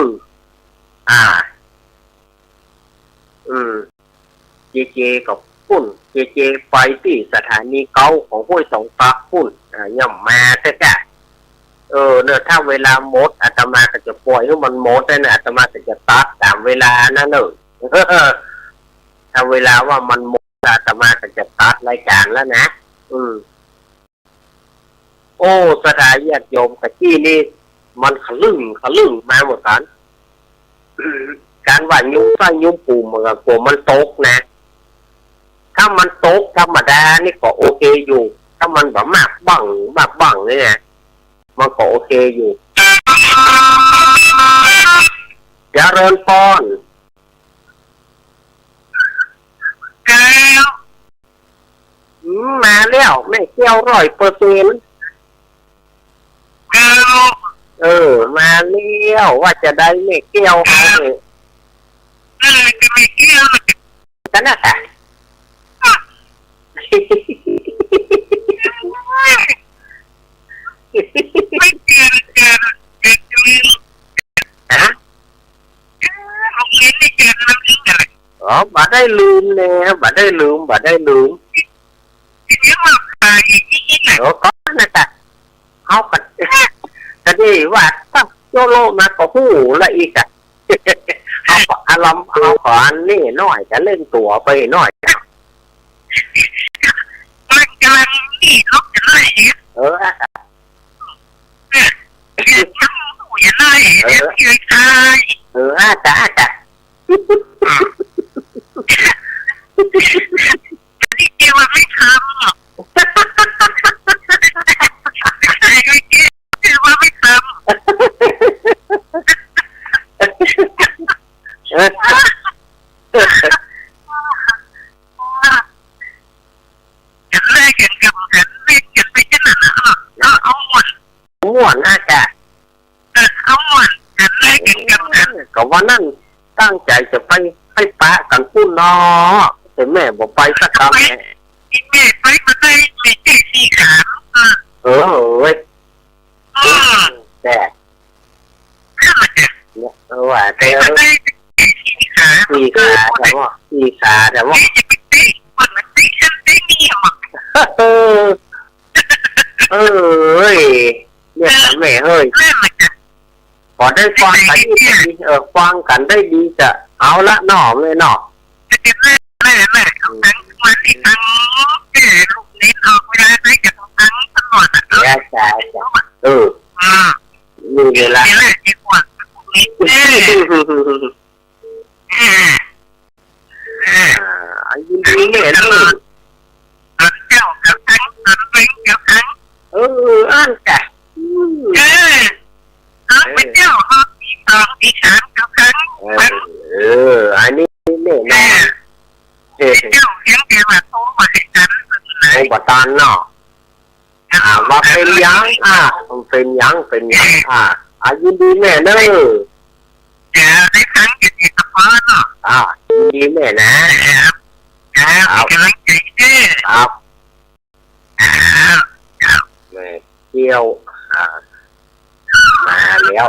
เจกับพุ่นเจไปที่สถานีเก้าของห้วยสองตักพุ่นย่ำมาแท้เนี่ยถ้าเวลาหมดอาตมาก็จะปล่อยให้มันหมดได้นะอาตมาก็จะตัดตามเวลานั่นเลยถ้าเวลาว่ามันหมดอาตมาก็จะตัดรายการแล้วนะโอ้สถานญาติโยมกับที่นี่มันขลึ่งมาหมดกันการว่ายุ่งสร้างยุ่งปูมันก็กลัวมันตกนะถ้ามันตกธรรมดานี่ก็โอเคอยู่ถ้ามันแบบมากบังนี่นะมันก็โอเคอยู่เจริญพรมาแล้วแม่เกี่ยว100%มาแล้วว่าจะได้แม่เกี่ยวเขาเลยจะไม่เกี่ยวกันนะค่ะไม่เกี่ยวฮะโรงเรียนไม่เกี่ยวน้ำทิ้งอะไรบ่ได้ลืมบ่ได้ลืมทีนี้ว่าใครที่ไหนก็นะจ๊ะเขาก็จะดีว่าถ้าโยโลมาก็หูละอีกอ่ะเขาก็อารมณ์เขาขออันนี้หน่อยจะเล่นตัวไปหน่อยมันกำลังนี่เขาจะไล่ทั้งหูอย่าไล่จ้าที่เกี่ยวไม่ทำไม่ทำจะแลกกันกับกันเล่นกันไปจะหนาเอาหมดนะจ๊ะเอาหมดกันแลกกันกับกันก็ว่านั่นตั้งใจจะไปให้ปะกันพูดเนาะแต่แม่บอกไปสักคำ กินแม่ไปมาได้ไม่ใช่สีขาวเว้ยแต่ข้ามาจากว่าแต่มาได้สีขาวสีขาแต่ว่าจะไปตีคนมันตีฉันได้มีหรอเนี่ยแม่เฮ้ยพอได้ฟังกันดีฟังกันได้ดีจะเอาละหน่อเลยหน่อแม่ทั้งมาที่ทั้งลูกเล่นออกเวลาได้จากทั้งตลอดมีเวลาดีกว่ายินดีแม่เลยเจ้ากับทั้งเป็นกับทั้งอันแกเป็นเจ้าห้องที่สองที่สามกับทั้งอันนี้แม่เจ้าเห็นแกว่าโตมาให้ฉันโอ้ปตานเนาะว่าเป็นยังเป็นยังยินดีแม่เนอะได้ทั้งเจ็ดกับพ่อเนาะยินดีแม่นะกำลังใจครับแม่เที่ยวมาแล้ว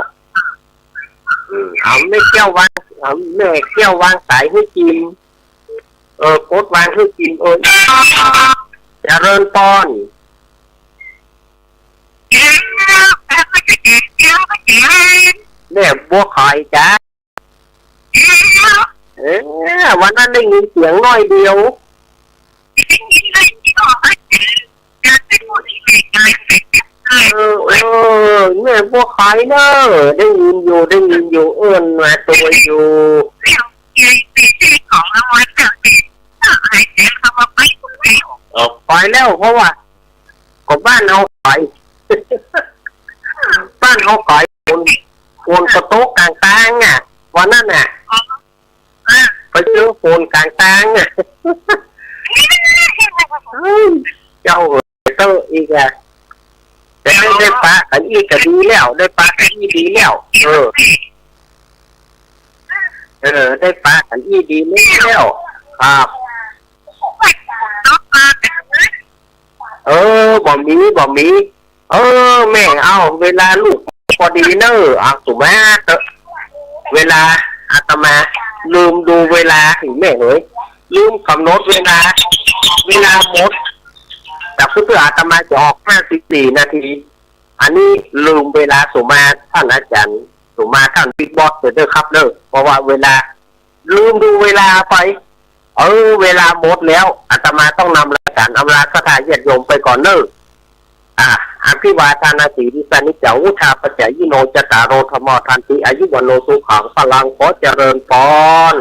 ไม่เที่ยววางแม่เที่ยววางสายให้กินโคตรวางให้กินจะเริ่มต้นแม่บัวคอยจ้าวันนั้นได้ยินเสียงน้อยเดียวแม่บัวคอยเนอะได้ยินอยู่มาตัวอยู่ของรางวัลจากไอ้เสียงคำว่าไปไปแล้วเพราะว่าก็บ้านเอาไปบ้านเอาไปคนกระโต๊ะกลางตางอ่ะวันนั้นน่ะไปเจอคนกลางตางอ่ะเจ้าเตออีกอ่ะแต่ได้ปลาอันอีกก็ดีแล้วได้ปลาอันอีดีแล้วได้ปลาอันอีดีแล้วครับบ่มีแม่เอาเวลาลูกพอดีเนอะถูกไหมเวลาอาตมาลืมดูเวลาถึงแม่เลยลืมกำหนดเวลาหมดจากเพื่ออาตมาจะออก54 นาทีอันนี้ลืมเวลาสุมาท่านอาจารย์สุมาท่านบิ๊กบอสเด้อครับเด้อเพราะว่าเวลาลืมดูเวลาไปเวลาหมดแล้วอาตมาต้องนำรายการอำลาสถานญาติโยมไปก่อนเนอะอภิวาทานาสีดิสานิจาวุชาปัจจยิโนจตารโรธรรมทันติอายุวันโนสุขังพลังขอเจริญพร